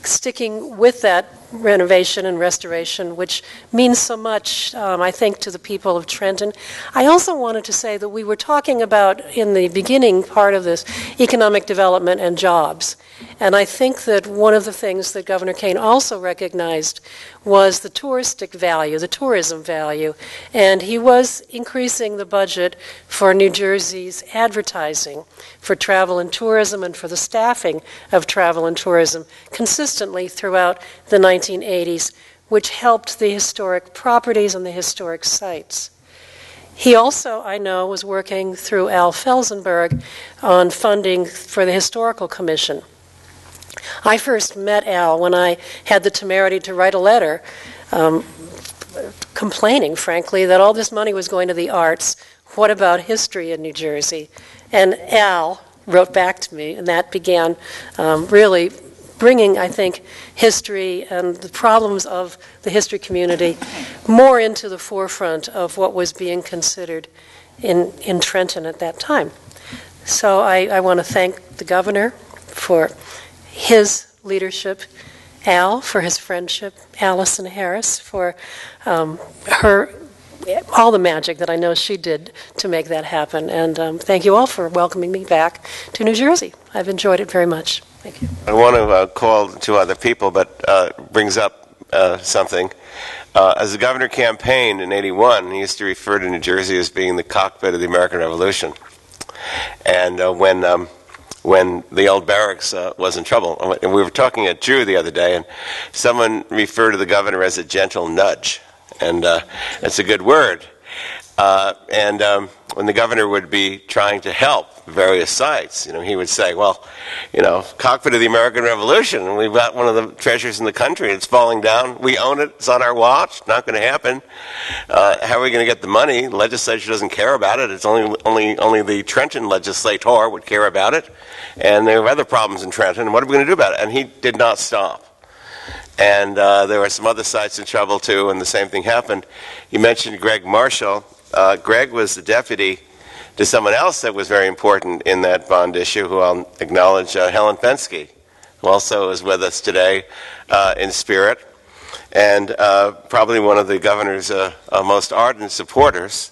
sticking with that renovation and restoration, which means so much, I think, to the people of Trenton. I also wanted to say that we were talking about, in the beginning part of this, economic development and jobs. And I think that one of the things that Governor Kean also recognized was the touristic value, the tourism value. And he was increasing the budget for New Jersey's advertising, for travel and tourism, and for the staffing of travel and tourism consistently throughout the 1980s, which helped the historic properties and the historic sites. He also, I know, was working through Al Felzenberg on funding for the Historical Commission. I first met Al when I had the temerity to write a letter complaining, frankly, that all this money was going to the arts. What about history in New Jersey? And Al wrote back to me, and that began really bringing, I think, history and the problems of the history community more into the forefront of what was being considered in Trenton at that time. So I want to thank the governor for his leadership, Al for his friendship, Allison Harris for all the magic that I know she did to make that happen. And thank you all for welcoming me back to New Jersey. I've enjoyed it very much. Thank you.
I want to call two other people, but brings up something. As the governor campaigned in '81, he used to refer to New Jersey as being the cockpit of the American Revolution. And when the old barracks was in trouble, and we were talking at Drew the other day, and someone referred to the governor as a gentle nudge, and it's a good word. When the governor would be trying to help various sites, he would say, well, cockpit of the American Revolution, and we've got one of the treasures in the country, it's falling down, we own it, it's on our watch, not going to happen. How are we going to get the money? The legislature doesn't care about it, it's only the Trenton legislator would care about it, and there are other problems in Trenton, and what are we going to do about it? And he did not stop. And there were some other sites in trouble too, and the same thing happened. You mentioned Greg Marshall. Greg was the deputy to someone else that was very important in that bond issue, who I'll acknowledge, Helen Fenske, who also is with us today in spirit, and probably one of the governor's most ardent supporters.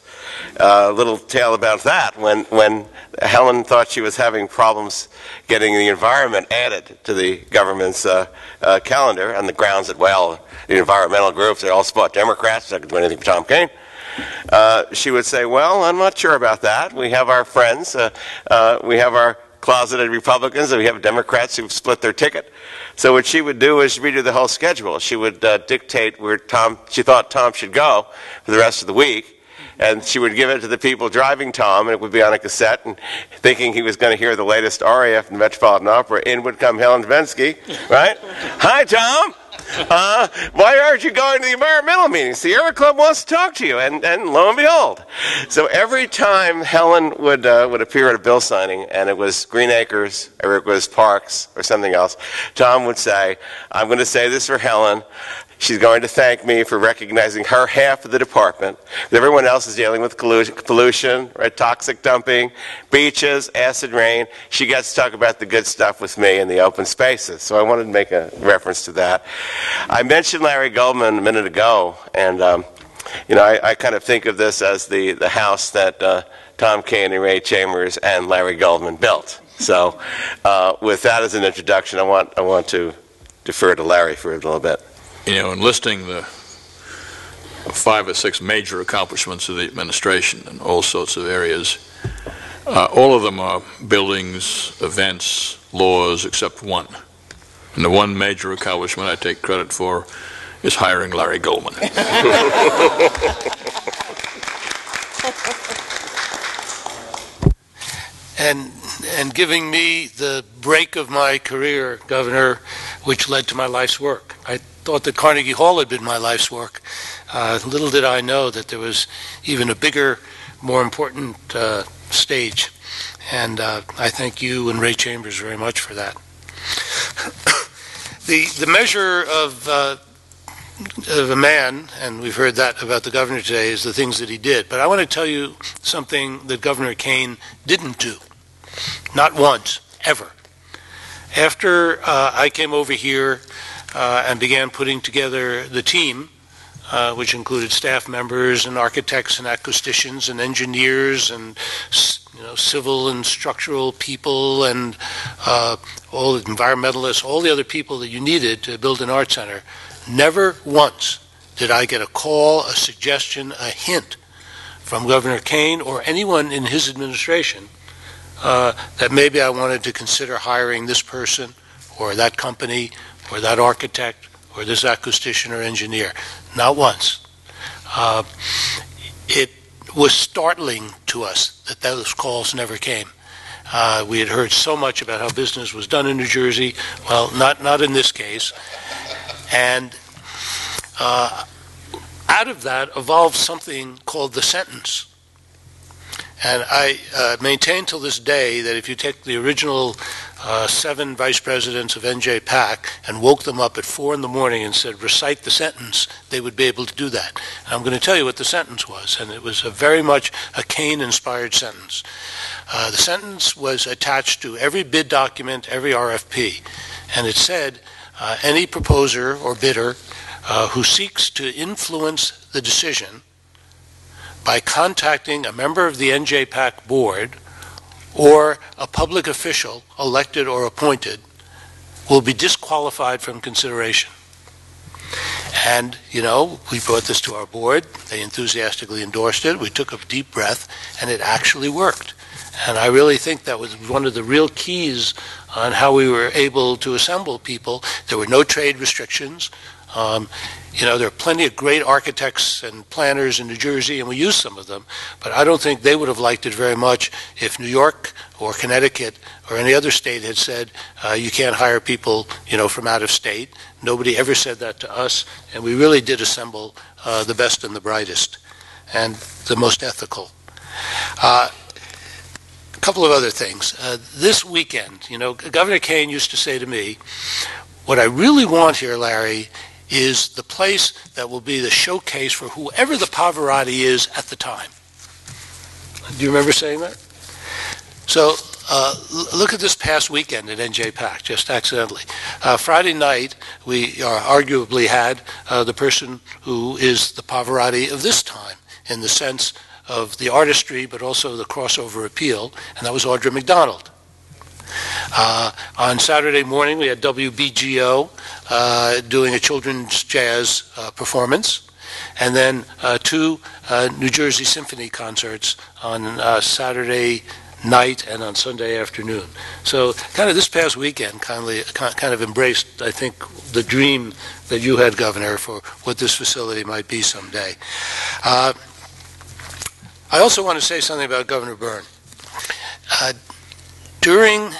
A little tale about that. When Helen thought she was having problems getting the environment added to the government's calendar on the grounds that, well, the environmental groups, they all support Democrats, not going to do anything for Tom Kean. She would say, well, I'm not sure about that. We have our friends, we have our closeted Republicans, and we have Democrats who've split their ticket. So what she would do is redo the whole schedule. She would dictate where she thought Tom should go for the rest of the week, and she would give it to the people driving Tom, and it would be on a cassette, and thinking he was going to hear the latest aria from the Metropolitan Opera, in would come Helen Fenske, right? Hi, Tom! Why aren't you going to the environmental meetings? The Sierra Club wants to talk to you, and lo and behold. So every time Helen would appear at a bill signing, and it was Green Acres, or it was Parks, or something else, Tom would say, I'm going to say this for Helen. she's going to thank me for recognizing her half of the department. Everyone else is dealing with pollution, right, toxic dumping, beaches, acid rain. She gets to talk about the good stuff with me in the open spaces. So I wanted to make a reference to that. I mentioned Larry Goldman a minute ago, and I kind of think of this as the house that Tom Kean and Ray Chambers and Larry Goldman built. So with that as an introduction, I want to defer to Larry for a little bit.
In listing the 5 or 6 major accomplishments of the administration in all sorts of areas, all of them are buildings, events, laws, except one. And the one major accomplishment I take credit for is hiring Larry Goldman.
And giving me the break of my career, Governor, which led to my life's work. I thought that Carnegie Hall had been my life's work. Little did I know that there was even a bigger, more important stage. And I thank you and Ray Chambers very much for that. The measure of a man, and we've heard that about the governor today, is the things that he did. But I want to tell you something that Governor Kean didn't do. Not once, ever. After I came over here and began putting together the team, which included staff members and architects and acousticians and engineers and civil and structural people and all the environmentalists, all the other people that you needed to build an art center, never once did I get a call, a suggestion, a hint from Governor Kean or anyone in his administration that maybe I wanted to consider hiring this person or that company or that architect or this acoustician or engineer. Not once. It was startling to us that those calls never came. We had heard so much about how business was done in New Jersey. Well, not in this case. And out of that evolved something called the sentence. And I maintain till this day that if you take the original 7 vice presidents of NJPAC and woke them up at 4 in the morning and said, recite the sentence, they would be able to do that. And I'm going to tell you what the sentence was, and it was very much a Kean-inspired sentence. The sentence was attached to every bid document, every RFP, and it said, any proposer or bidder who seeks to influence the decision by contacting a member of the NJPAC board or a public official elected or appointed will be disqualified from consideration. And, we brought this to our board. They enthusiastically endorsed it. We took a deep breath, and it actually worked. And I really think that was one of the real keys on how we were able to assemble people. There were no trade restrictions. There are plenty of great architects and planners in New Jersey, and we use some of them, but I don't think they would have liked it very much if New York or Connecticut or any other state had said, you can't hire people, from out of state. Nobody ever said that to us, and we really did assemble the best and the brightest and the most ethical. A couple of other things. This weekend, Governor Kean used to say to me, what I really want here, Larry, is the place that will be the showcase for whoever the Pavarotti is at the time. Do you remember saying that? So look at this past weekend at NJPAC, just accidentally. Friday night, we arguably had the person who is the Pavarotti of this time, in the sense of the artistry, but also the crossover appeal, and that was Audra McDonald. On Saturday morning, we had WBGO doing a children's jazz performance, and then 2 New Jersey Symphony concerts on Saturday night and on Sunday afternoon. So kind of this past weekend kind of embraced, I think, the dream that you had, Governor, for what this facility might be someday. I also want to say something about Governor Byrne. During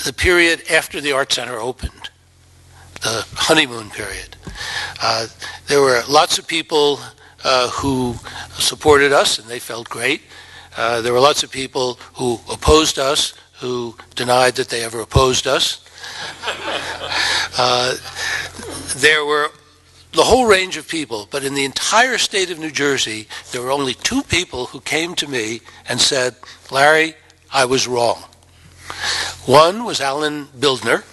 the period after the Art Center opened, the honeymoon period, there were lots of people who supported us, and they felt great. There were lots of people who opposed us, who denied that they ever opposed us. there were the whole range of people, but in the entire state of New Jersey, there were only 2 people who came to me and said, Larry, I was wrong. One was Alan Bildner,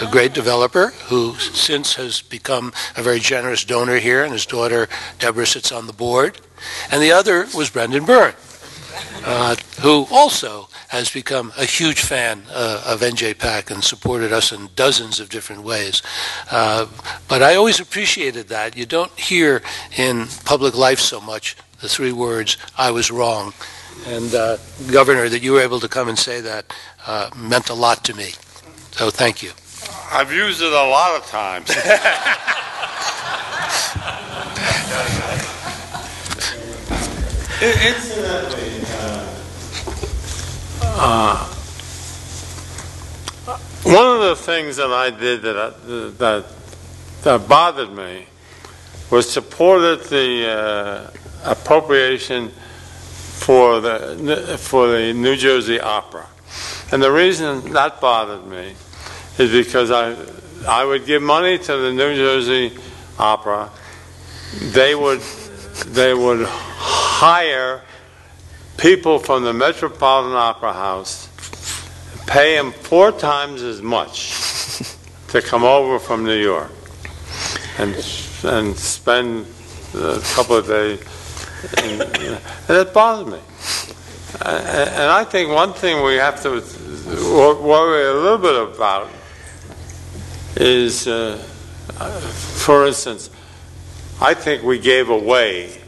a great developer who since has become a very generous donor here, and his daughter Deborah sits on the board. And the other was Brendan Byrne, who also has become a huge fan of NJPAC and supported us in dozens of different ways. But I always appreciated that. You don't hear in public life so much the 3 words, I was wrong. And Governor, that you were able to come and say that meant a lot to me. So thank you.
I've used it a lot of times. Incidentally, one of the things that I did that bothered me was supported the appropriation for the New Jersey Opera, and the reason that bothered me is because I would give money to the New Jersey Opera. They would hire people from the Metropolitan Opera House, pay them 4 times as much to come over from New York and spend a couple of days. And it bothered me. And I think one thing we have to worry a little bit about is, for instance, I think we gave away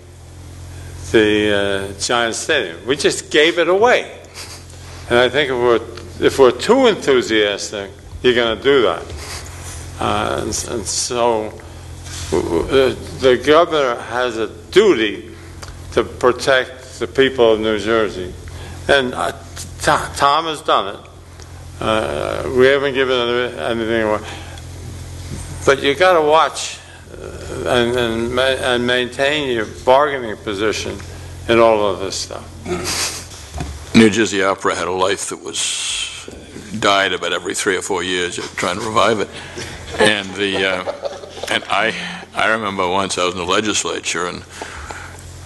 the Giant Stadium. We just gave it away. And I think if we're too enthusiastic, you're going to do that. And so the governor has a duty to protect the people of New Jersey. And Tom has done it. We haven't given anything away. But you got to watch and maintain your bargaining position in all of this stuff.
New Jersey Opera had a life that died about every 3 or 4 years. You're trying to revive it, and I remember once I was in the legislature, and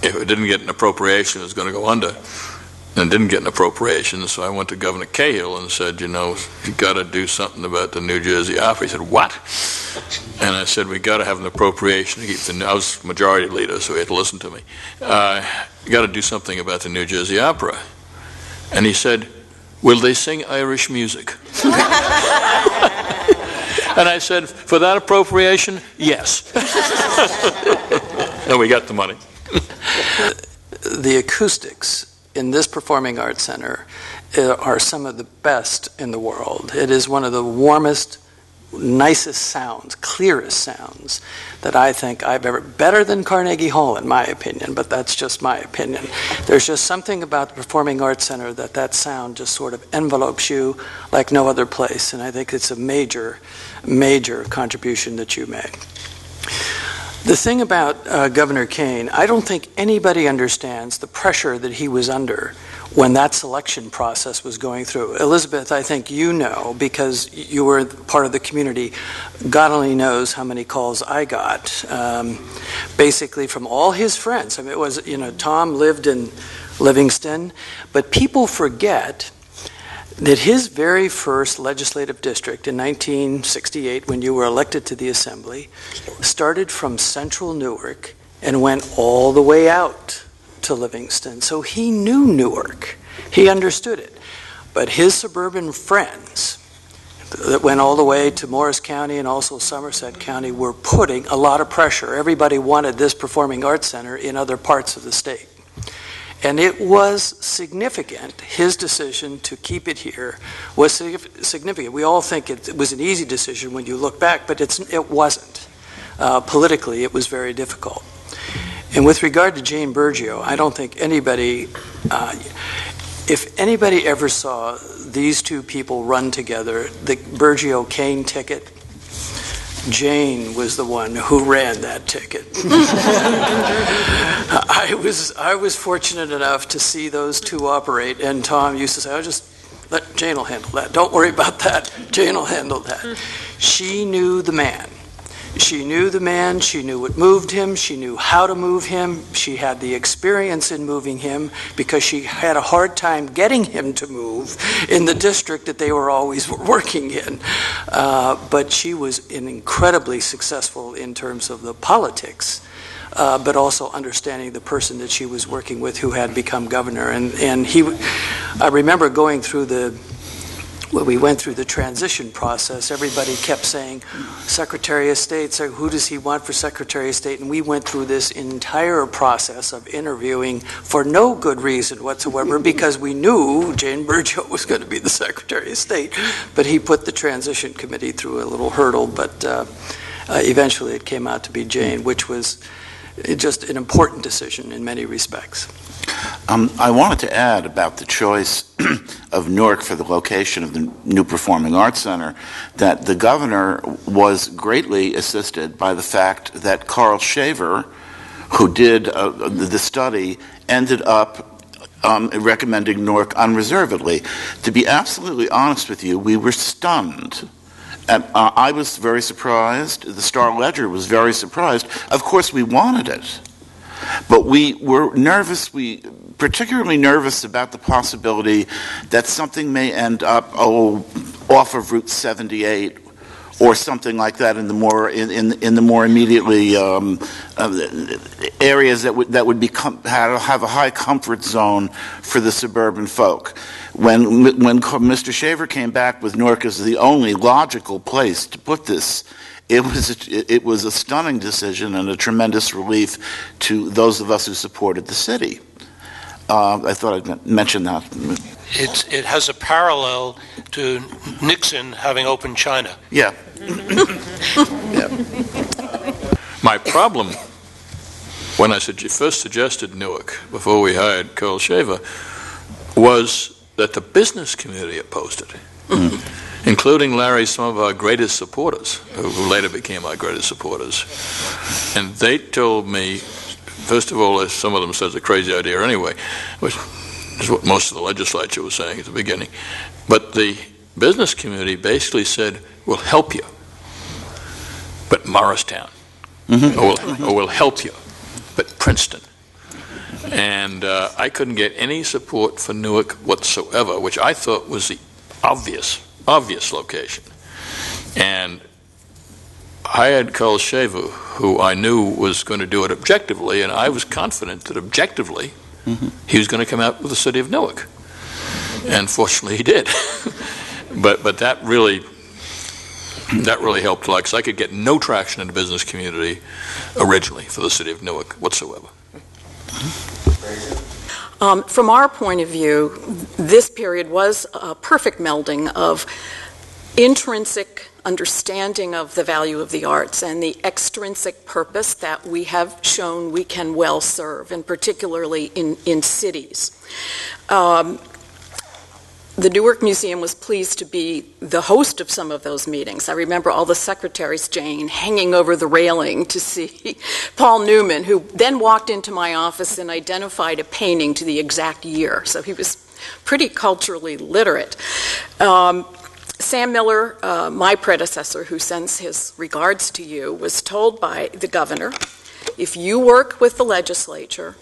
if it didn't get an appropriation, it was going to go under. And didn't get an appropriation, so I went to Governor Cahill and said, you got to do something about the New Jersey Opera. He said, what? And I said, we got to have an appropriation to keep I was majority leader, so he had to listen to me. You got to do something about the New Jersey Opera. And he said, will they sing Irish music? And I said, for that appropriation, yes. And we got the money.
The acoustics in this Performing Arts Center are some of the best in the world. It is one of the warmest, nicest sounds, clearest sounds that I think I've ever, better than Carnegie Hall in my opinion, but that's just my opinion. There's just something about the Performing Arts Center that sound just sort of envelopes you like no other place, and I think it's a major, major contribution that you made. The thing about Governor Kean, I don't think anybody understands the pressure that he was under when that selection process was going through. Elizabeth, I think you know, because you were part of the community, God only knows how many calls I got, basically from all his friends. I mean, it was, Tom lived in Livingston, but people forget that his very first legislative district in 1968, when you were elected to the Assembly, started from central Newark and went all the way out to Livingston. So he knew Newark. He understood it. But his suburban friends that went all the way to Morris County and also Somerset County were putting a lot of pressure. Everybody wanted this Performing Arts Center in other parts of the state. And it was significant. His decision to keep it here was significant. We all think it was an easy decision when you look back, but it wasn't. Politically, it was very difficult. And with regard to Jane Burgio, I don't think anybody, if anybody ever saw these two people run together, the Burgio-Kean ticket, Jane was the one who ran that ticket. I was fortunate enough to see those two operate, and Tom used to say, "I'll just let Jane will handle that. Don't worry about that. Jane will handle that." She knew the man. She knew the man, she knew what moved him, she knew how to move him, she had the experience in moving him because she had a hard time getting him to move in the district that they were always working in. But she was incredibly successful in terms of the politics, but also understanding the person that she was working with who had become governor. I remember going through when we went through the transition process, everybody kept saying, Secretary of State, so who does he want for Secretary of State? And we went through this entire process of interviewing for no good reason whatsoever because we knew Jane Burgio was going to be the Secretary of State. But he put the transition committee through a little hurdle, but eventually it came out to be Jane, which was just an important decision in many respects.
I wanted to add about the choice of Newark for the location of the new Performing Arts Center that the governor was greatly assisted by the fact that Carl Shaver, who did the study, ended up recommending Newark unreservedly. To be absolutely honest with you, we were stunned. I was very surprised. The Star-Ledger was very surprised. Of course, we wanted it. But we were nervous, particularly nervous about the possibility that something may end up off of Route 78 or something like that in the more immediately areas that would have a high comfort zone for the suburban folk. When Mr. Shaver came back with Newark as the only logical place to put this, it was a stunning decision and a tremendous relief to those of us who supported the city. I thought I'd mention that.
It has a parallel to Nixon having opened China.
Yeah. Yeah.
My problem, when I first suggested Newark, before we hired Carl Shaver, was that the business community opposed it. Including, Larry, some of our greatest supporters, who later became our greatest supporters. And they told me, first of all, as some of them said it's a crazy idea anyway, which is what most of the legislature was saying at the beginning. But the business community basically said, we'll help you, but Morristown. Or we'll help you, but Princeton. And I couldn't get any support for Newark whatsoever, which I thought was the obvious location. And I had Carl Shaver, who I knew was going to do it objectively, and I was confident that objectively he was going to come out with the city of Newark. And fortunately he did. but that really helped a lot, because I could get no traction in the business community originally for the city of Newark whatsoever.
From our point of view, this period was a perfect melding of intrinsic understanding of the value of the arts and the extrinsic purpose that we have shown we can well serve, and particularly in cities. The Newark Museum was pleased to be the host of some of those meetings. I remember all the secretaries, Jane, hanging over the railing to see Paul Newman, who then walked into my office and identified a painting to the exact year. So he was pretty culturally literate. Sam Miller, my predecessor, who sends his regards to you, was told by the governor, if you work with the legislature,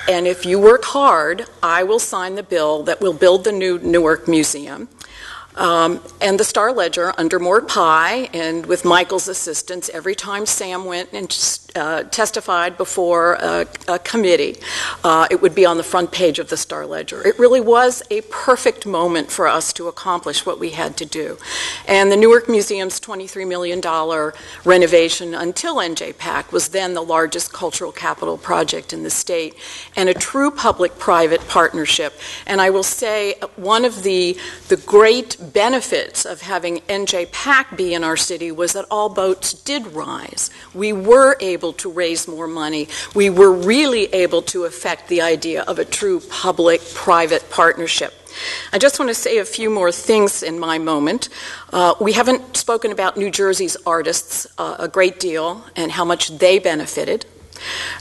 and if you work hard, I will sign the bill that will build the new Newark Museum. And the Star-Ledger under Mort Pye and with Michael's assistance, every time Sam went and testified before a committee, it would be on the front page of the Star-Ledger. It really was a perfect moment for us to accomplish what we had to do. And the Newark Museum's $23 million renovation until NJPAC was then the largest cultural capital project in the state, and a true public-private partnership. And I will say one of the great benefits of having NJPAC be in our city was that all boats did rise. We were able to raise more money. We were really able to affect the idea of a true public-private partnership. I just want to say a few more things in my moment. We haven't spoken about New Jersey's artists a great deal and how much they benefited.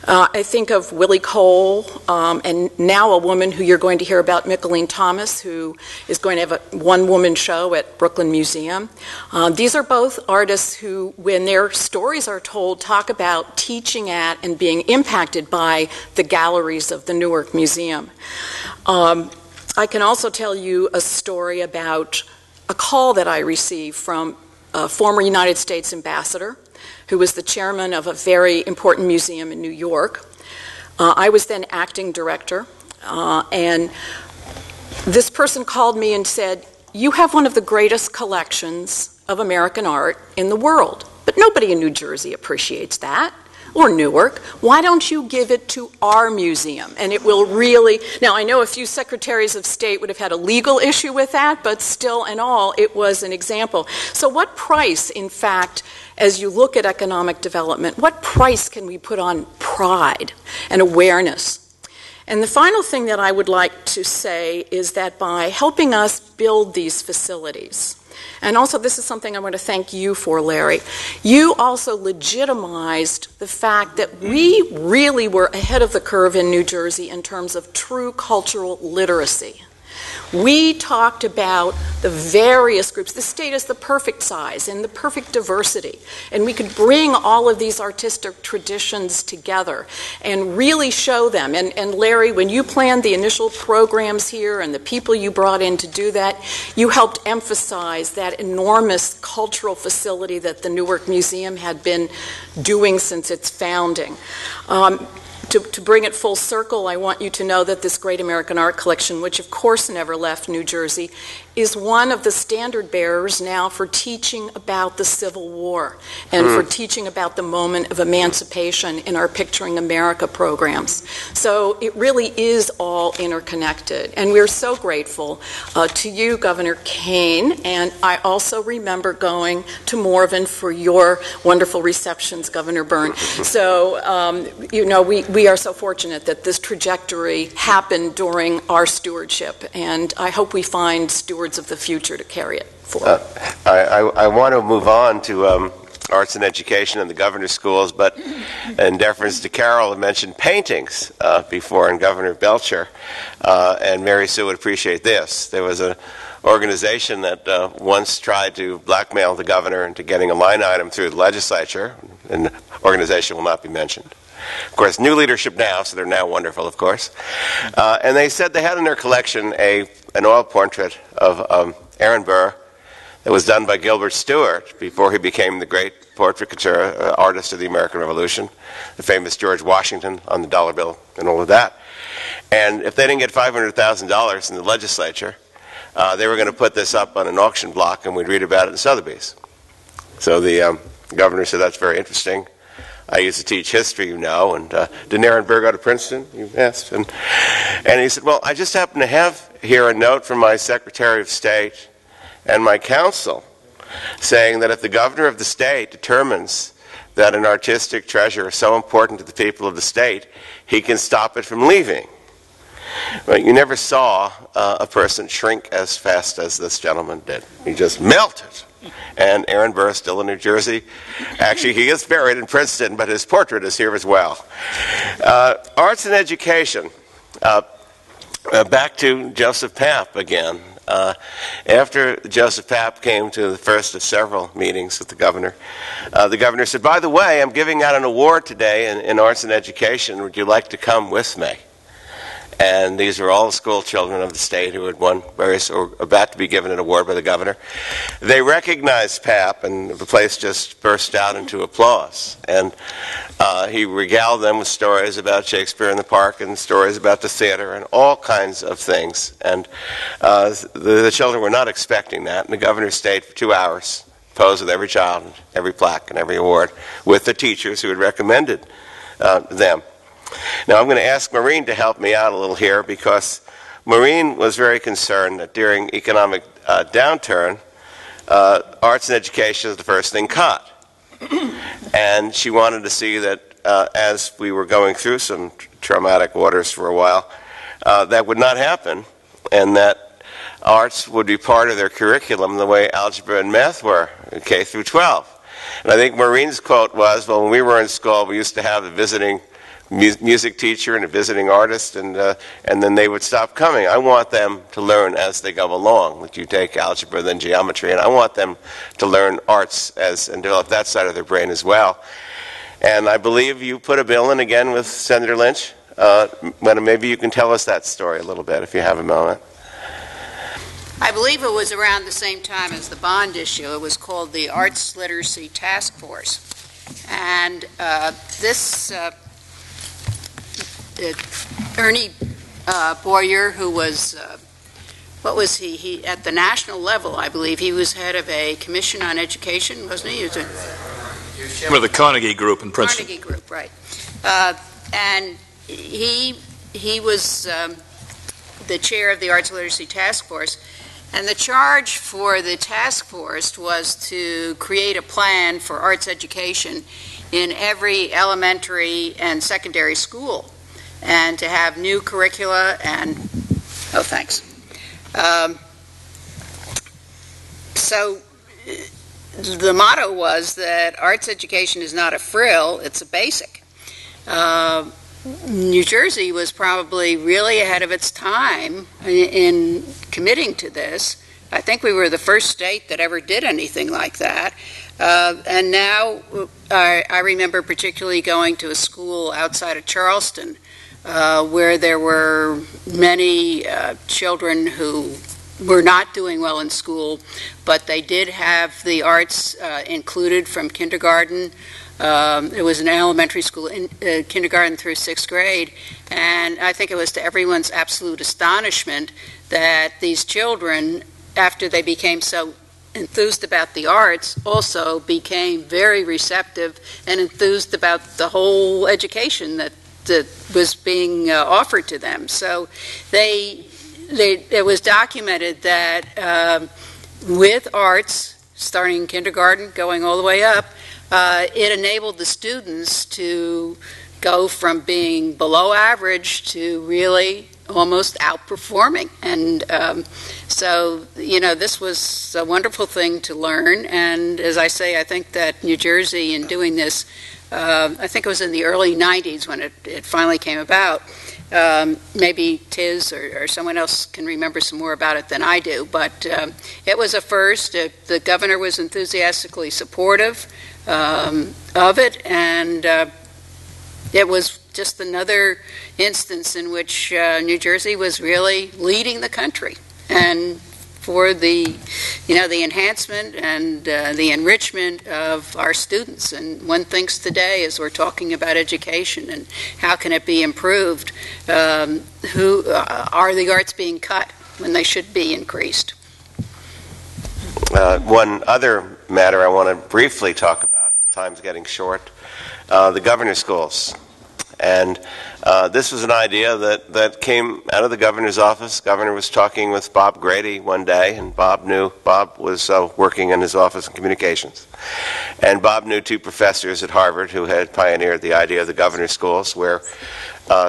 I think of Willie Cole, and now a woman who you're going to hear about, McGlynn Thomas, who is going to have a one-woman show at Brooklyn Museum. These are both artists who, when their stories are told, talk about teaching at and being impacted by the galleries of the Newark Museum. I can also tell you a story about a call that I received from a former United States ambassador who was the chairman of a very important museum in New York. I was then acting director, and this person called me and said, "You have one of the greatest collections of American art in the world, but nobody in New Jersey appreciates that, or Newark. Why don't you give it to our museum? And it will really..." Now, I know a few secretaries of state would have had a legal issue with that, but still and all, it was an example. So what price, in fact, as you look at economic development, what price can we put on pride and awareness? And the final thing that I would like to say is that by helping us build these facilities, and also this is something I want to thank you for, Larry, you also legitimized the fact that we really were ahead of the curve in New Jersey in terms of true cultural literacy. We talked about the various groups. The state is the perfect size and the perfect diversity. And we could bring all of these artistic traditions together and really show them. And Larry, when you planned the initial programs here and the people you brought in to do that, you helped emphasize that enormous cultural facility that the Newark Museum had been doing since its founding. To bring it full circle, I want you to know that this great American art collection, which of course never left New Jersey, is one of the standard bearers now for teaching about the Civil War and for teaching about the moment of emancipation in our Picturing America programs. So it really is all interconnected. And we're so grateful to you, Governor Kean, and I also remember going to Morven for your wonderful receptions, Governor Byrne. So, you know, we are so fortunate that this trajectory happened during our stewardship, and I hope we find stewards of the future to carry it forward.
I want to move on to arts and education in the governor's schools, but in deference to Carol, I mentioned paintings before, and Governor Belcher and Mary Sue would appreciate this. There was an organization that once tried to blackmail the governor into getting a line item through the legislature, and the organization will not be mentioned. Of course, new leadership now, so they're now wonderful, of course. And they said they had in their collection an oil portrait of Aaron Burr that was done by Gilbert Stuart before he became the great portraiture artist of the American Revolution, the famous George Washington on the dollar bill and all of that. And if they didn't get $500,000 in the legislature, they were going to put this up on an auction block and we'd read about it in Sotheby's. So the governor said, "That's very interesting. I used to teach history, you know, and didn't Aaron Burr go to Princeton?" You asked. And he said, "Well, I just happen to have here a note from my Secretary of State and my counsel saying that if the governor of the state determines that an artistic treasure is so important to the people of the state, he can stop it from leaving." Well, you never saw a person shrink as fast as this gentleman did. He just melted. And Aaron Burr is still in New Jersey. Actually, he is buried in Princeton, but his portrait is here as well. Arts and education. Back to Joseph Papp again. After Joseph Papp came to the first of several meetings with the governor said, "By the way, I'm giving out an award today in arts and education. Would you like to come with me?" And these are all the school children of the state who had won various, or about to be given an award by the governor. They recognized Papp, and the place just burst out into applause. And he regaled them with stories about Shakespeare in the Park and stories about the theater and all kinds of things. And the children were not expecting that. And the governor stayed for 2 hours, posed with every child, every plaque, and every award, with the teachers who had recommended them. Now, I'm going to ask Maureen to help me out a little here, because Maureen was very concerned that during economic downturn, arts and education is the first thing cut. And she wanted to see that as we were going through some traumatic waters for a while, that would not happen, and that arts would be part of their curriculum the way algebra and math were, K through 12. And I think Maureen's quote was, well, when we were in school, we used to have a visiting music teacher and a visiting artist, and then they would stop coming. I want them to learn as they go along. Like you take algebra, then geometry, and I want them to learn arts and develop that side of their brain as well. And I believe you put a bill in again with Senator Lynch. Maybe you can tell us that story a little bit if you have a moment.
I believe it was around the same time as the bond issue. It was called the Arts Literacy Task Force. And this Ernie Boyer, who was, what was he? At the national level, I believe, he was head of a commission on education, wasn't he?
With the Carnegie Group in Princeton.
Carnegie Group, right. And he was the chair of the Arts Literacy Task Force, and the charge for the task force was to create a plan for arts education in every elementary and secondary school, and to have new curricula and, oh, thanks. So the motto was that arts education is not a frill, it's a basic. New Jersey was probably really ahead of its time in committing to this. I think we were the first state that ever did anything like that. And now I remember particularly going to a school outside of Charleston where there were many children who were not doing well in school, but they did have the arts included from kindergarten. It was an elementary school, in kindergarten through 6th grade, and I think it was to everyone's absolute astonishment that these children, after they became so enthused about the arts, also became very receptive and enthused about the whole education that was being offered to them. So it was documented that with arts, starting in kindergarten, going all the way up, it enabled the students to go from being below average to really almost outperforming. And so, this was a wonderful thing to learn. And as I say, I think that New Jersey, in doing this, I think it was in the early 90s when it finally came about. Maybe Tiz or someone else can remember some more about it than I do, but it was a first. The governor was enthusiastically supportive of it, and it was just another instance in which New Jersey was really leading the country, and for the enhancement and the enrichment of our students. And one thinks today, as we're talking about education and how can it be improved, who are the arts being cut when they should be increased?
One other matter I want to briefly talk about, as time's getting short, the governor's schools. And this was an idea that came out of the governor's office. The governor was talking with Bob Grady one day, and Bob was working in his office in communications. And Bob knew two professors at Harvard who had pioneered the idea of the governor's schools, where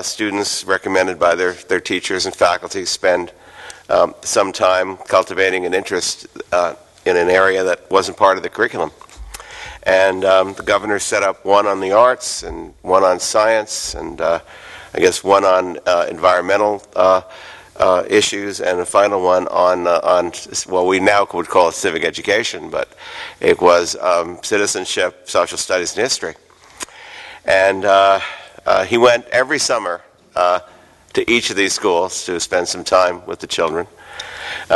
students recommended by their teachers and faculty spend some time cultivating an interest in an area that wasn't part of the curriculum. And the governor set up one on the arts and one on science and I guess one on environmental issues and a final one on well, we now would call it civic education, but it was citizenship, social studies, and history. And he went every summer to each of these schools to spend some time with the children.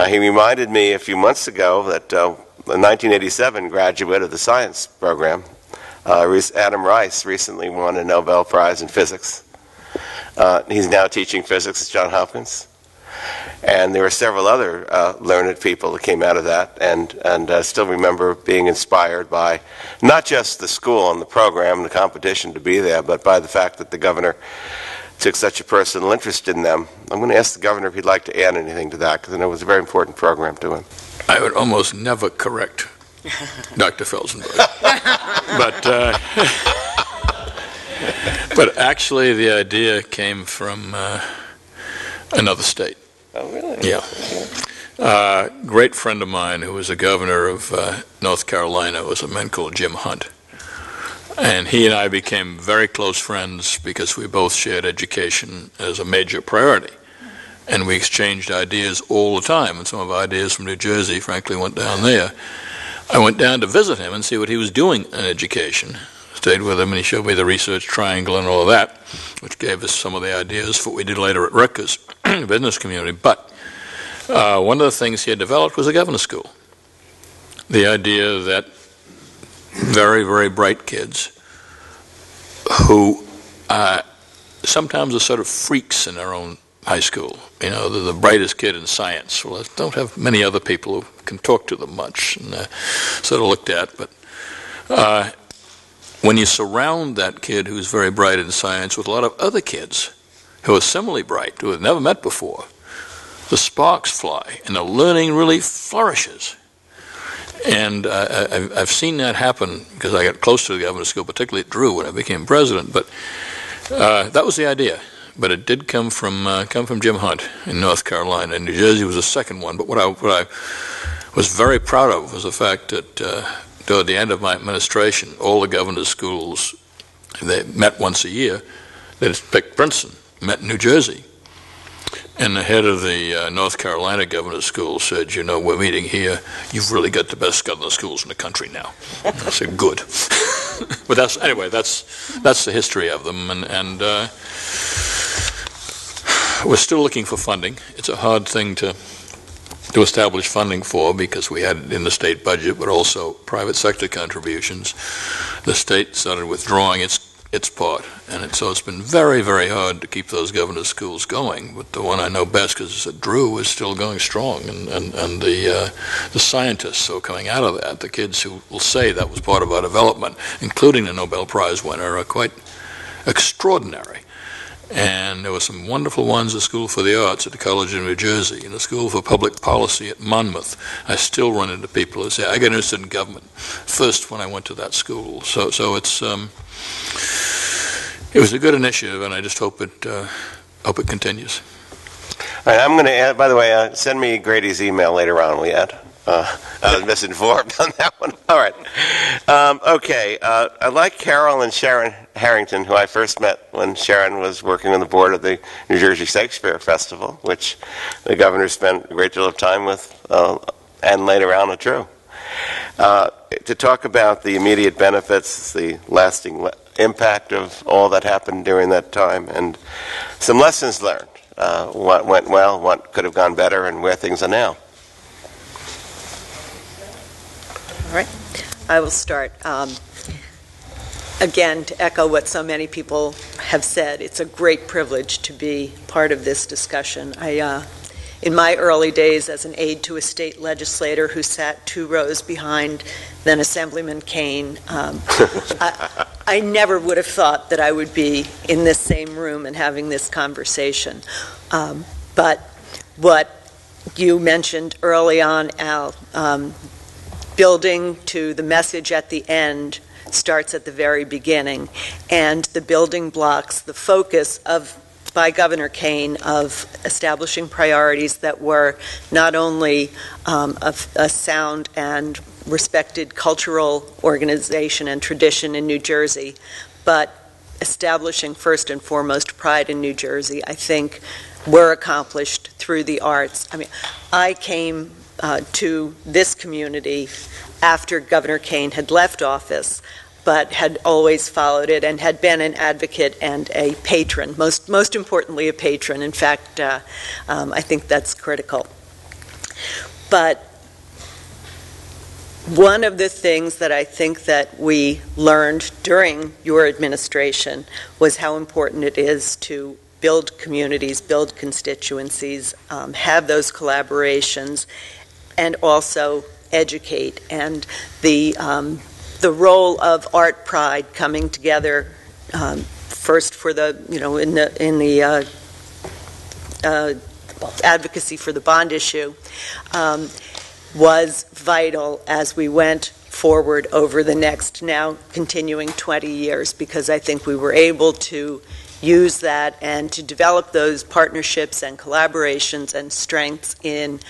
He reminded me a few months ago that a 1987 graduate of the science program, Adam Rice, recently won a Nobel Prize in physics. He's now teaching physics at Johns Hopkins. And there were several other learned people that came out of that, and I still remember being inspired by not just the school and the program and the competition to be there, but by the fact that the governor took such a personal interest in them. I'm going to ask the governor if he'd like to add anything to that, because I know it was a very important program to him.
I would almost never correct Dr. Felzenberg. But actually the idea came from another state.
Oh, really?
Yeah. great friend of mine who was a governor of North Carolina was a man called Jim Hunt. And he and I became very close friends because we both shared education as a major priority. And we exchanged ideas all the time. And some of our ideas from New Jersey, frankly, went down there. I went down to visit him and see what he was doing in education. Stayed with him, and he showed me the research triangle and all of that, which gave us some of the ideas for what we did later at Rutgers, the business community. But one of the things he had developed was a governor's school. The idea that very, very bright kids who sometimes are sort of freaks in their own high school. You know, they're the brightest kid in science. Well, I don't have many other people who can talk to them much, and sort of looked at. But when you surround that kid who's very bright in science with a lot of other kids who are similarly bright, who have never met before, the sparks fly, and the learning really flourishes. And I've seen that happen because I got close to the governor's school, particularly at Drew when I became president. But that was the idea. But it did come from Jim Hunt in North Carolina. And New Jersey was the second one. But what I was very proud of was the fact that toward the end of my administration, all the governor's schools, they met once a year. They just picked Princeton, met in New Jersey. And the head of the North Carolina governor's school said, you know, we're meeting here. You've really got the best governor's schools in the country now. I said, good. But that's the history of them. And we're still looking for funding. It's a hard thing to establish funding for because we had it in the state budget, but also private sector contributions. The state started withdrawing its part, and so it's been very, very hard to keep those governor's schools going. But the one I know best, because it's at Drew, is still going strong, and the scientists who are coming out of that, the kids who will say that was part of our development, including the Nobel Prize winner, are quite extraordinary. And there were some wonderful ones at School for the Arts at the College of New Jersey, and the School for Public Policy at Monmouth. I still run into people who say, I got interested in government first when I went to that school. So it's it was a good initiative, and I just hope it continues.
All right, I'm going to add, by the way, send me Grady's email later on, will you add? I was misinformed on that one. All right. Okay. I like Carol and Sharon Harrington, who I first met when Sharon was working on the board of the New Jersey Shakespeare Festival, which the governor spent a great deal of time with, and later on at Drew. To talk about the immediate benefits, the lasting impact of all that happened during that time, and some lessons learned, what went well, what could have gone better, and where things are now.
All right, I will start. Again, to echo what so many people have said, it's a great privilege to be part of this discussion. In my early days as an aide to a state legislator who sat 2 rows behind then Assemblyman Kean, I never would have thought that I would be in this same room and having this conversation. But what you mentioned early on, Al, building to the message at the end starts at the very beginning, and the building blocks, the focus by Governor Kean of establishing priorities that were not only a sound and respected cultural organization and tradition in New Jersey, but establishing first and foremost pride in New Jersey, I think were accomplished through the arts. I mean, I came to this community after Governor Kean had left office, but had always followed it and had been an advocate and a patron, most importantly a patron. In fact, I think that's critical. But one of the things that I think that we learned during your administration was how important it is to build communities, build constituencies, have those collaborations, and also educate. And the role of Art Pride coming together first for the, in the advocacy for the bond issue was vital as we went forward over the next now continuing 20 years, because I think we were able to use that and to develop those partnerships and collaborations and strengths in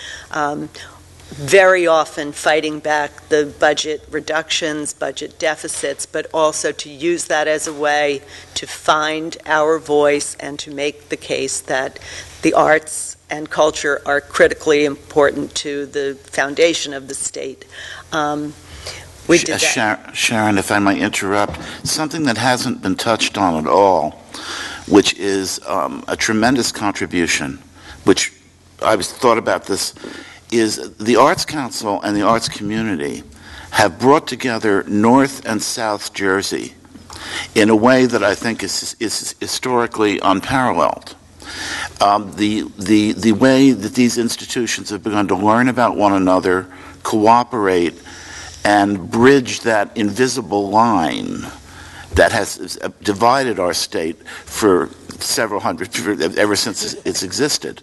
very often fighting back the budget reductions, budget deficits, but also to use that as a way to find our voice and to make the case that the arts and culture are critically important to the foundation of the state. We did that.
Sharon, if I might interrupt, something that hasn't been touched on at all, which is a tremendous contribution, which I've thought about this, is the Arts Council and the arts community have brought together North and South Jersey in a way that I think is historically unparalleled. The way that these institutions have begun to learn about one another, cooperate, and bridge that invisible line that has divided our state for several hundred, ever since it's existed.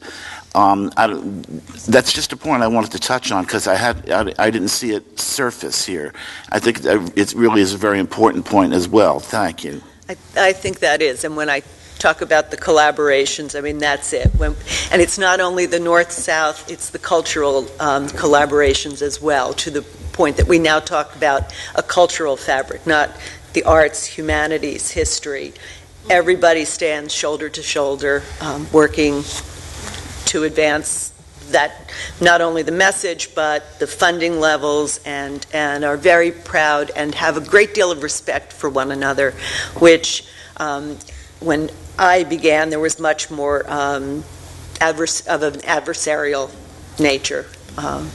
That's just a point I wanted to touch on because I didn't see it surface here. I think it really is a very important point as well. Thank you.
I think that is, and when I talk about the collaborations, I mean, that's it. And it's not only the North-South, it's the cultural collaborations as well, to the point that we now talk about a cultural fabric, not the arts, humanities, history. Everybody stands shoulder to shoulder, working to advance that, not only the message, but the funding levels, and are very proud and have a great deal of respect for one another, which when I began, there was much more of an adversarial nature,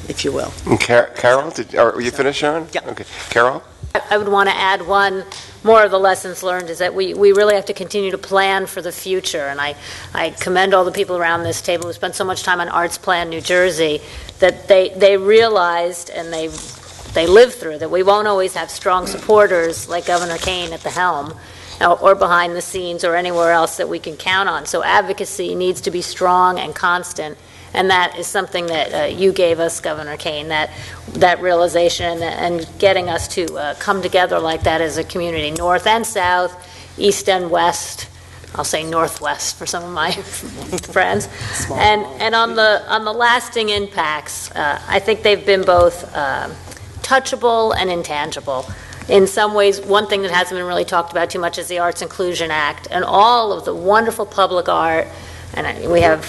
if you will.
Carol, are you finished, Sharon?
Yeah.
Okay. Carol?
I would want to add one more of the lessons learned is that we really have to continue to plan for the future. And I commend all the people around this table who spent so much time on Arts Plan New Jersey that they realized and they lived through that we won't always have strong supporters like Governor Kean at the helm or behind the scenes or anywhere else that we can count on. So advocacy needs to be strong and constant. And that is something that you gave us, Governor Kean, that realization and getting us to come together like that as a community, North and South, East and West. I'll say Northwest for some of my friends. And on the lasting impacts, I think they've been both touchable and intangible. In some ways, one thing that hasn't been really talked about too much is the Arts Inclusion Act and all of the wonderful public art. And we have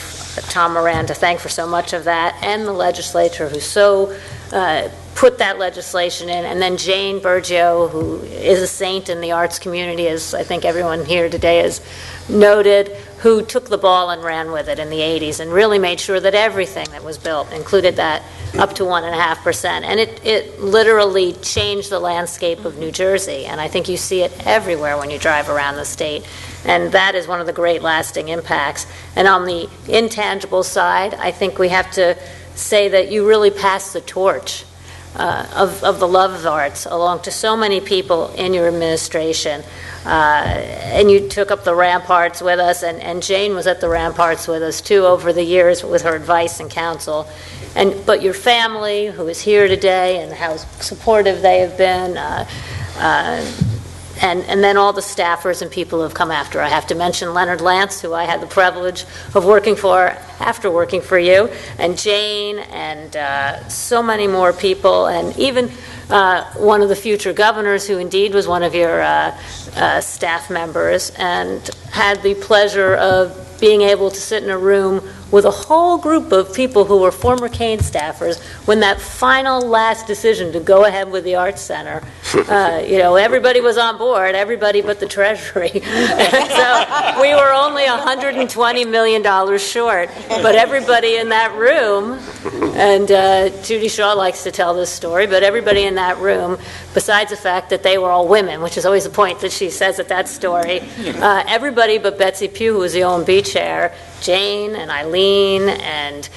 Tom Moran to thank for so much of that, and the legislature who so put that legislation in, and then Jane Bergio, who is a saint in the arts community, as I think everyone here today has noted, who took the ball and ran with it in the 80s and really made sure that everything that was built included that up to 1.5%. And it literally changed the landscape of New Jersey, and I think you see it everywhere when you drive around the state. And that is one of the great lasting impacts. And on the intangible side, I think we have to say that you really passed the torch of the love of the arts along to so many people in your administration. And you took up the ramparts with us, and Jane was at the ramparts with us too over the years with her advice and counsel. But your family, who is here today, and how supportive they have been, and then all the staffers and people who have come after. I have to mention Leonard Lance, who I had the privilege of working for after working for you, and Jane, and so many more people, and even one of the future governors who indeed was one of your staff members, and had the pleasure of being able to sit in a room with a whole group of people who were former Kean staffers when that final last decision to go ahead with the Arts Center, everybody was on board, everybody but the Treasury. So we were only $120 million short, but everybody in that room, and Judy Shaw likes to tell this story, but everybody in that room, besides the fact that they were all women, which is always the point that she says at that story, everybody but Betsy Pugh, who was the O&B chair, Jane and Eileen and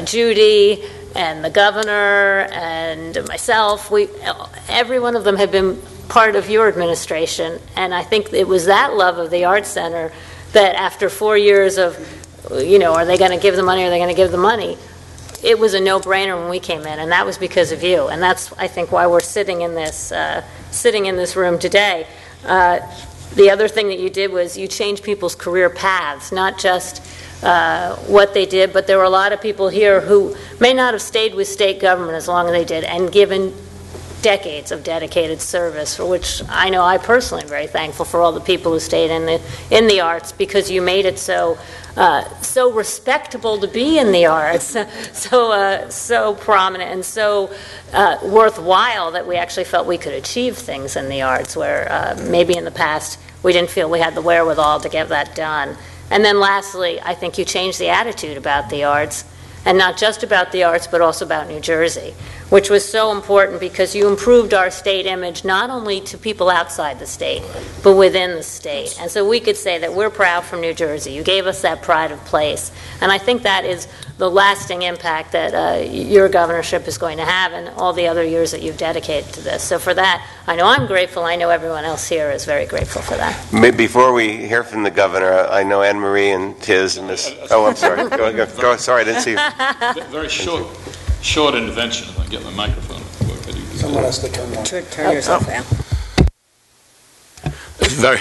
Judy and the governor and myself, every one of them have been part of your administration. And I think it was that love of the Arts Center that after 4 years of, are they going to give the money, are they going to give the money? It was a no-brainer when we came in, and that was because of you. And that's, I think, why we're sitting in this room today. the other thing that you did was you changed people's career paths, not just what they did, but there were a lot of people here who may not have stayed with state government as long as they did and given decades of dedicated service, for which I know I personally am very thankful for all the people who stayed in the arts, because you made it so respectable to be in the arts, so prominent and so worthwhile that we actually felt we could achieve things in the arts where maybe in the past we didn't feel we had the wherewithal to get that done. And then lastly, I think you changed the attitude about the arts, and not just about the arts, but also about New Jersey, which was so important because you improved our state image not only to people outside the state, but within the state. And so we could say that we're proud from New Jersey. You gave us that pride of place. And I think that is the lasting impact that your governorship is going to have and all the other years that you've dedicated to this. So for that, I know I'm grateful. I know everyone else here is very grateful for that.
Maybe before we hear from the governor, I know Anne Marie and Tiz and Miss. Oh, I'm sorry. Go. Sorry, I didn't see you.
Very short intervention. If I get my microphone.
Someone has to
Turn yourself down.
Very,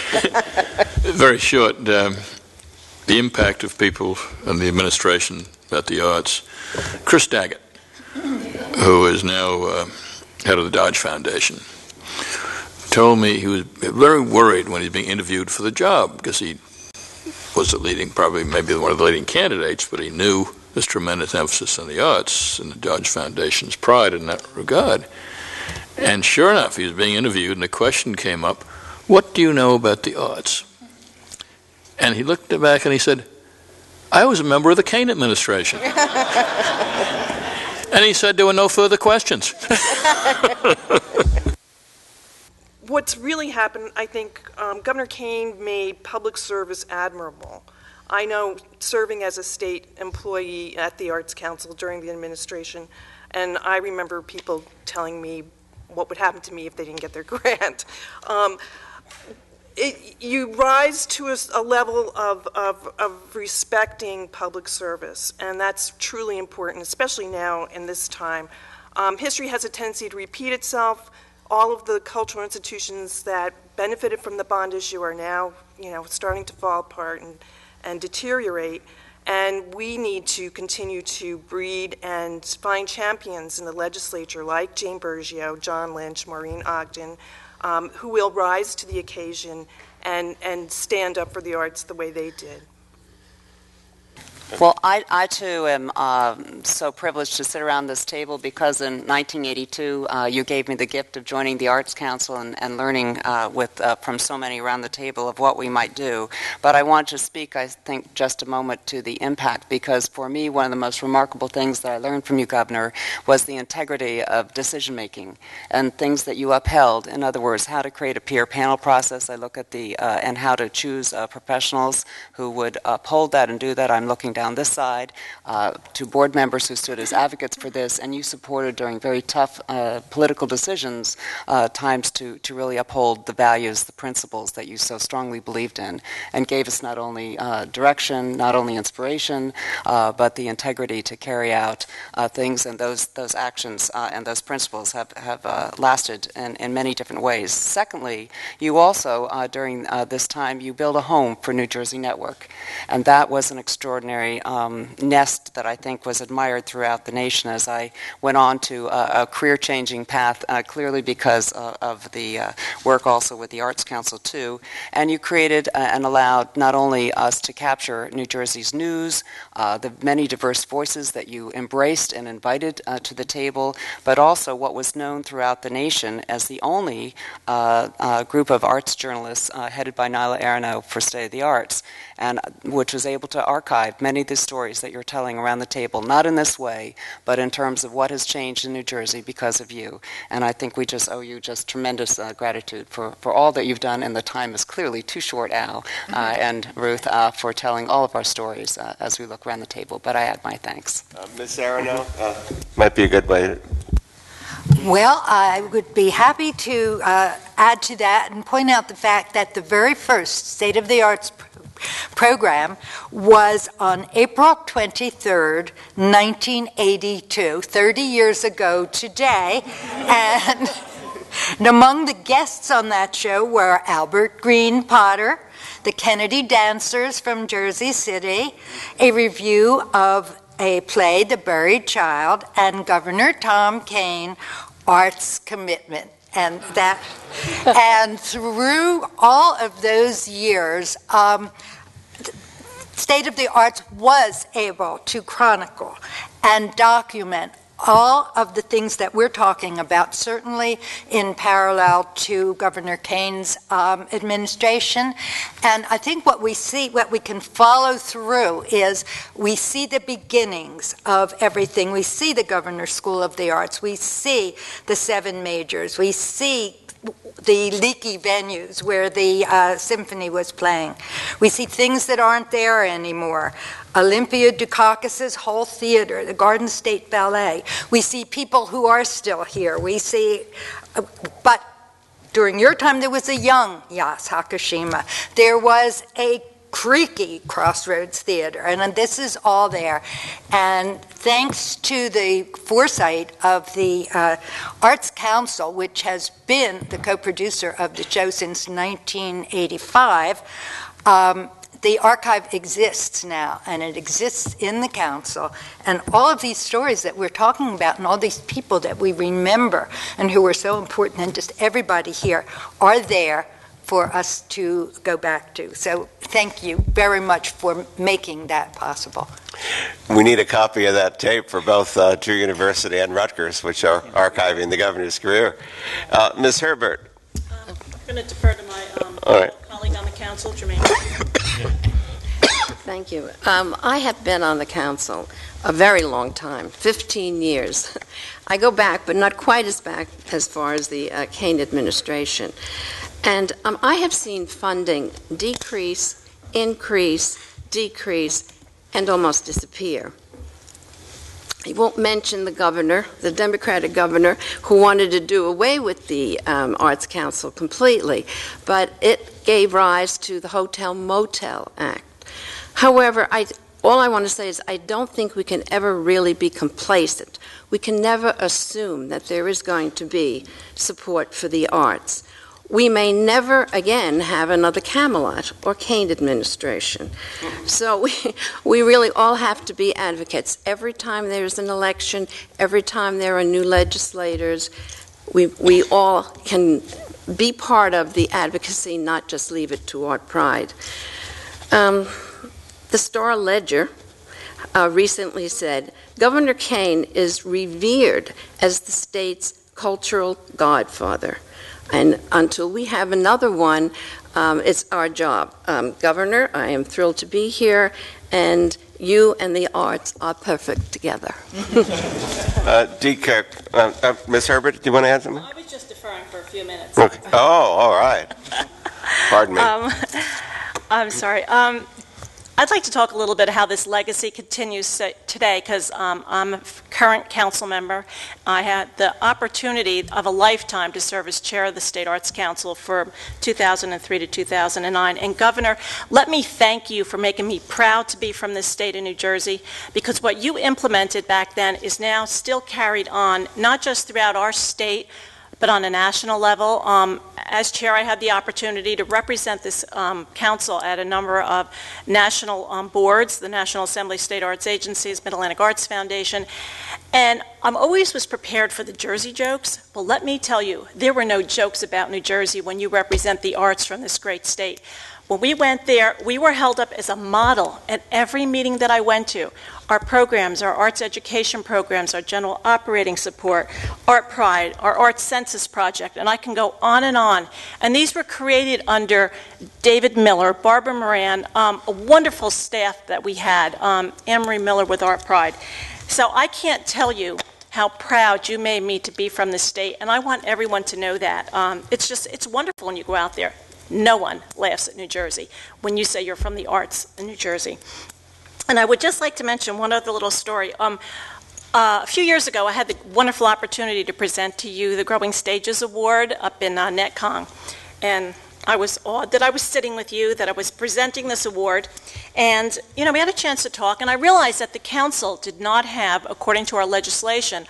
very short. The impact of people and the administration at the arts. Chris Daggett, who is now head of the Dodge Foundation, told me he was very worried when he was being interviewed for the job because he was maybe one of the leading candidates, but he knew this tremendous emphasis on the arts and the Dodge Foundation's pride in that regard. And sure enough, he was being interviewed, and the question came up, what do you know about the arts? And he looked back and he said, I was a member of the Kean administration. And he said there were no further questions.
What's really happened, I think, Governor Kean made public service admirable. I know, serving as a state employee at the Arts Council during the administration, and I remember people telling me what would happen to me if they didn't get their grant. You rise to a level of respecting public service, and that's truly important, especially now in this time. History has a tendency to repeat itself. All of the cultural institutions that benefited from the bond issue are now, starting to fall apart and deteriorate. And we need to continue to breed and find champions in the legislature like Jane Bergio, John Lynch, Maureen Ogden, who will rise to the occasion and stand up for the arts the way they did.
Well, I too am so privileged to sit around this table because in 1982 you gave me the gift of joining the Arts Council and learning from so many around the table of what we might do. But I want to speak, I think, just a moment to the impact, because for me one of the most remarkable things that I learned from you, Governor, was the integrity of decision making and things that you upheld. In other words, how to create a peer panel process. I look at and how to choose professionals who would uphold that and do that. I'm looking down this side to board members who stood as advocates for this, and you supported during very tough political decisions times to really uphold the values, the principles that you so strongly believed in, and gave us not only direction, not only inspiration, but the integrity to carry out things, and those actions and those principles have lasted in many different ways. Secondly, you also, during this time, you built a home for New Jersey Network, and that was an extraordinary nest that I think was admired throughout the nation as I went on to a career-changing path, clearly because of the work also with the Arts Council too. And you created and allowed not only us to capture New Jersey's news, the many diverse voices that you embraced and invited to the table, but also what was known throughout the nation as the only group of arts journalists headed by Nyla Arano for State of the Arts, and which was able to archive many of the stories that you're telling around the table, not in this way, but in terms of what has changed in New Jersey because of you. And I think we just owe you just tremendous gratitude for all that you've done, and the time is clearly too short, Al and Ruth, for telling all of our stories as we look around the table. But I add my thanks.
Ms. Arano, might be a good way.
Well, I would be happy to add to that and point out the fact that the very first State of the Arts program was on April 23rd, 1982, 30 years ago today, And among the guests on that show were Albert Green Potter, the Kennedy Dancers from Jersey City, a review of a play, The Buried Child, and Governor Tom Kean, Arts Commitment. And through all of those years, State of the Arts was able to chronicle and document all of the things that we're talking about, certainly in parallel to Governor Kean's administration. And I think what we see, what we can follow through is we see the beginnings of everything. We see the Governor's School of the Arts. We see the 7 majors. We see the leaky venues where the symphony was playing. We see things that aren't there anymore. Olympia Dukakis's whole theater, the Garden State Ballet. We see people who are still here. We see, but during your time there was a young Yas Hakashima. There was a creaky Crossroads Theater, and this is all there. And thanks to the foresight of the Arts Council, which has been the co-producer of the show since 1985, the archive exists now, and it exists in the council, and all of these stories that we're talking about and all these people that we remember and who are so important, and just everybody here are there for us to go back to. So thank you very much for making that possible.
We need a copy of that tape for both Drew University and Rutgers, which are archiving the governor's career. Ms. Herbert.
I'm going to defer to my colleague on the council, Jermaine.
Thank you. I have been on the council a very long time, 15 years. I go back, but not quite as back as far as the Kean administration. And I have seen funding decrease, increase, decrease, and almost disappear. I won't mention the governor, the Democratic governor, who wanted to do away with the Arts Council completely, but it gave rise to the Hotel Motel Act. However, all I want to say is I don't think we can ever really be complacent. We can never assume that there is going to be support for the arts. We may never again have another Camelot or Kean administration. So we really all have to be advocates. Every time there's an election, every time there are new legislators, we all can be part of the advocacy, not just leave it to Art Pride. The Star-Ledger recently said, Governor Kean is revered as the state's cultural godfather. And until we have another one, it's our job. Governor, I am thrilled to be here, and you and the arts are perfect together.
Ms. Herbert, do you want to add something?
I was just deferring for a few minutes.
Okay. Oh, all right. Pardon me.
I'm sorry. I'd like to talk a little bit how this legacy continues today, because I'm a current council member. I had the opportunity of a lifetime to serve as chair of the State Arts Council from 2003 to 2009. And Governor, let me thank you for making me proud to be from this state of New Jersey, because what you implemented back then is now still carried on, not just throughout our state, but on a national level. As chair, I had the opportunity to represent this council at a number of national boards, the National Assembly State Arts Agencies, Mid-Atlantic Arts Foundation, and I'm always was prepared for the Jersey jokes. Well, let me tell you, there were no jokes about New Jersey when you represent the arts from this great state. When we went there, we were held up as a model at every meeting that I went to. Our programs, our arts education programs, our general operating support, Art Pride, our Arts Census Project, and I can go on. And these were created under David Miller, Barbara Moran, a wonderful staff that we had, Anne-Marie Miller with Art Pride. So I can't tell you how proud you made me to be from this state, and I want everyone to know that. It's wonderful when you go out there. No one laughs at New Jersey when you say you're from the arts in New Jersey. And I would just like to mention one other little story. A few years ago, I had the wonderful opportunity to present to you the Growing Stages Award up in Netcong. And I was awed that I was sitting with you, that I was presenting this award. And, you know, we had a chance to talk, and I realized that the council did not have, according to our legislation,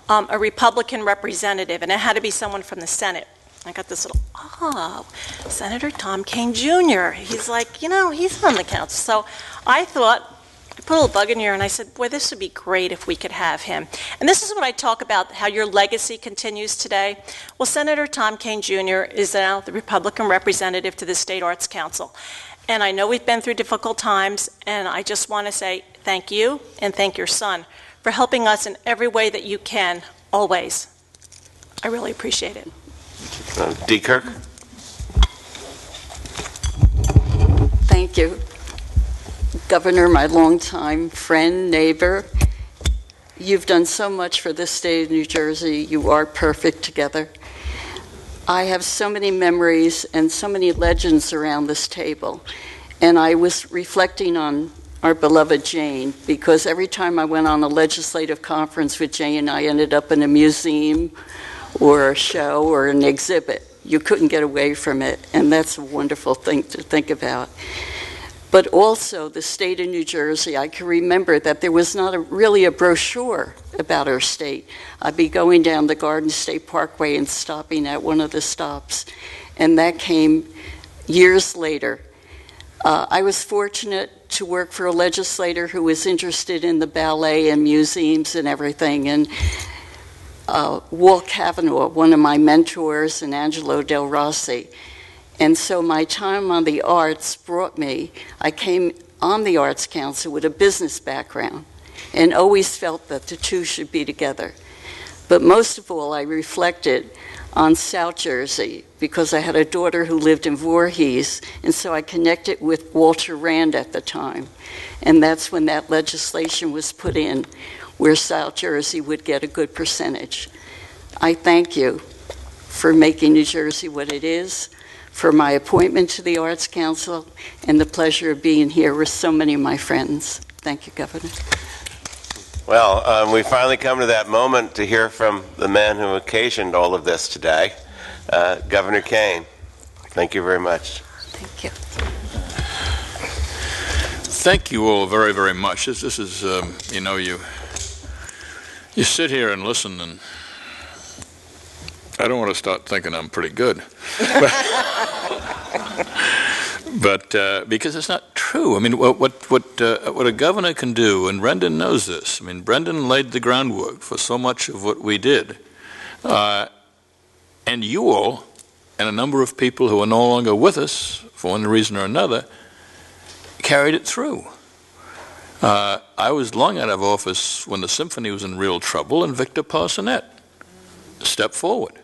a Republican representative, and it had to be someone from the Senate. I got this little, Senator Tom Kean Jr. He's like, you know, he's on the council. So I thought, I put a little bug in here, and I said, boy, this would be great if we could have him. And this is what I talk about, how your legacy continues today. Well, Senator Tom Kean Jr. is now the Republican representative to the State Arts Council. And I know we've been through difficult times, and I just want to say thank you and thank your son for helping us in every way that you can, always. I really appreciate it.
D. Kirk.
Thank you. Governor, my longtime friend, neighbor, you've done so much for this state of New Jersey. You are perfect together. I have so many memories and so many legends around this table. And I was reflecting on our beloved Jane, because every time I went on a legislative conference with Jane, I ended up in a museum or a show or an exhibit. You couldn't get away from it, and that's a wonderful thing to think about. But also the state of New Jersey, I can remember that there was not really a brochure about our state. I'd be going down the Garden State Parkway and stopping at one of the stops, and that came years later. I was fortunate to work for a legislator who was interested in the ballet and museums and everything, and Walt Kavanaugh, one of my mentors, and Angelo Del Rossi. And so my time on the arts brought me, I came on the Arts Council with a business background and always felt that the two should be together. But most of all, I reflected on South Jersey because I had a daughter who lived in Voorhees, and so I connected with Walter Rand at the time. And that's when that legislation was put in, where South Jersey would get a good percentage. I thank you for making New Jersey what it is, for my appointment to the Arts Council, and the pleasure of being here with so many of my friends. Thank you, Governor.
Well, we finally come to that moment to hear from the man who occasioned all of this today, Governor Kean. Thank you very much.
Thank you.
Thank you all very, very much. This is, you know, you sit here and listen, and I don't want to start thinking I'm pretty good. But because it's not true. I mean, what a governor can do, and Brendan knows this. I mean, Brendan laid the groundwork for so much of what we did. And you all, and a number of people who are no longer with us, for one reason or another, carried it through. I was long out of office when the symphony was in real trouble, and Victor Parsonette stepped forward.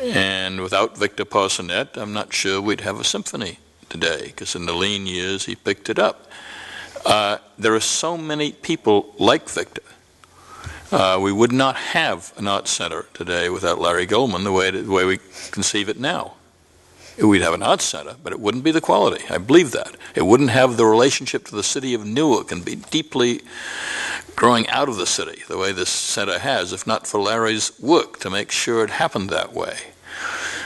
And without Victor Parsonette, I'm not sure we'd have a symphony today, because in the lean years he picked it up. There are so many people like Victor. We would not have an arts center today without Larry Goldman the way we conceive it now. We'd have an arts center, but it wouldn't be the quality. I believe that. It wouldn't have the relationship to the city of Newark and be deeply growing out of the city the way this center has, if not for Larry's work to make sure it happened that way.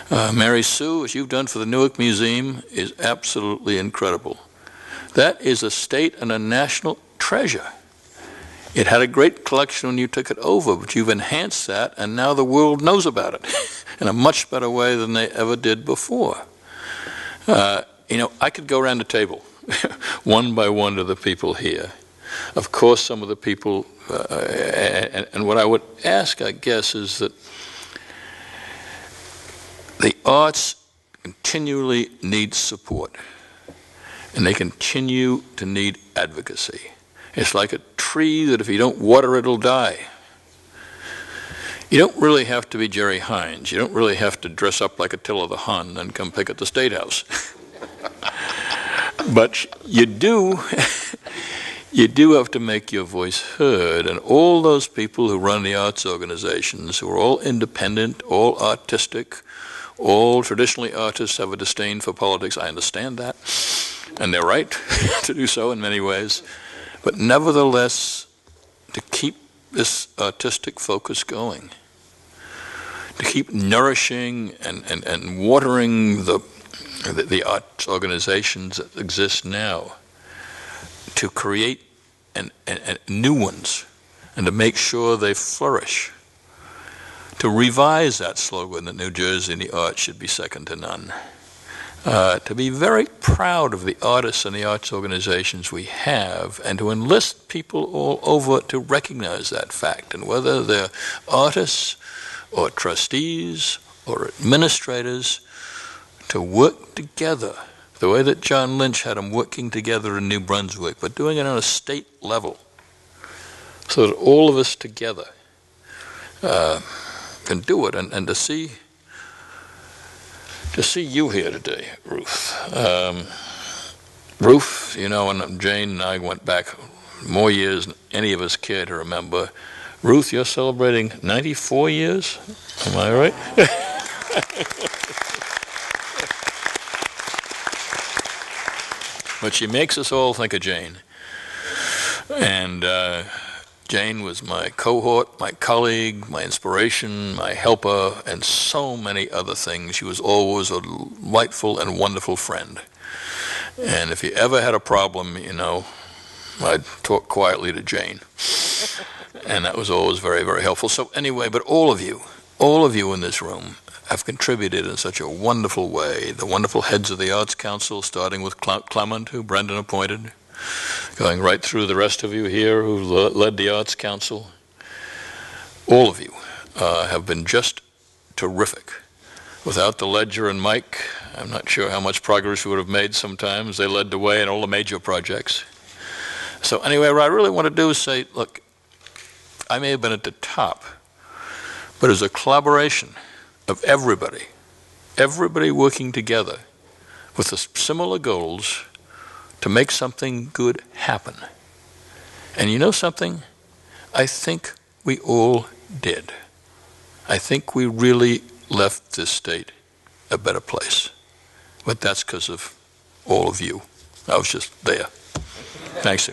Mary Sue, as you've done for the Newark Museum, is absolutely incredible. That is a state and a national treasure. It had a great collection when you took it over, but you've enhanced that, and now the world knows about it in a much better way than they ever did before. You know, I could go around the table one by one to the people here. Of course, some of the people, and what I would ask, I guess, is that the arts continually need support, and they continue to need advocacy. It's like a tree that if you don't water it, it'll die. You don't really have to be Jerry Hines. You don't really have to dress up like Attila the Hun and come pick at the State House. But you do have to make your voice heard, and all those people who run the arts organizations, who are all independent, all artistic, all traditionally artists have a disdain for politics. I understand that, and they're right to do so in many ways. But nevertheless, to keep this artistic focus going, to keep nourishing and watering the arts organizations that exist now, to create new ones and to make sure they flourish. To revise that slogan that New Jersey and the arts should be second to none. To be very proud of the artists and the arts organizations we have, and to enlist people all over to recognize that fact. And whether they're artists or trustees or administrators, to work together the way that John Lynch had them working together in New Brunswick, but doing it on a state level, so that all of us together can do it. And to see you here today, Ruth. Ruth, you know, and Jane and I went back more years than any of us care to remember. Ruth, you're celebrating 94 years? Am I right? But she makes us all think of Jane. And Jane was my cohort, my colleague, my inspiration, my helper, and so many other things. She was always a delightful and wonderful friend. And if you ever had a problem, you know, I'd talk quietly to Jane. And that was always very, very helpful. So anyway, but all of you in this room have contributed in such a wonderful way. The wonderful heads of the Arts Council, starting with Clement, who Brendan appointed, going right through the rest of you here who led the Arts Council. All of you have been just terrific. Without the Ledger and Mike, I'm not sure how much progress we would have made sometimes. They led the way in all the major projects. So anyway, what I really want to do is say, look, I may have been at the top, but as a collaboration of everybody working together with the similar goals to make something good happen. And you know something? I think we all did. I think we really left this state a better place. But that's because of all of you. I was just there. Thanks.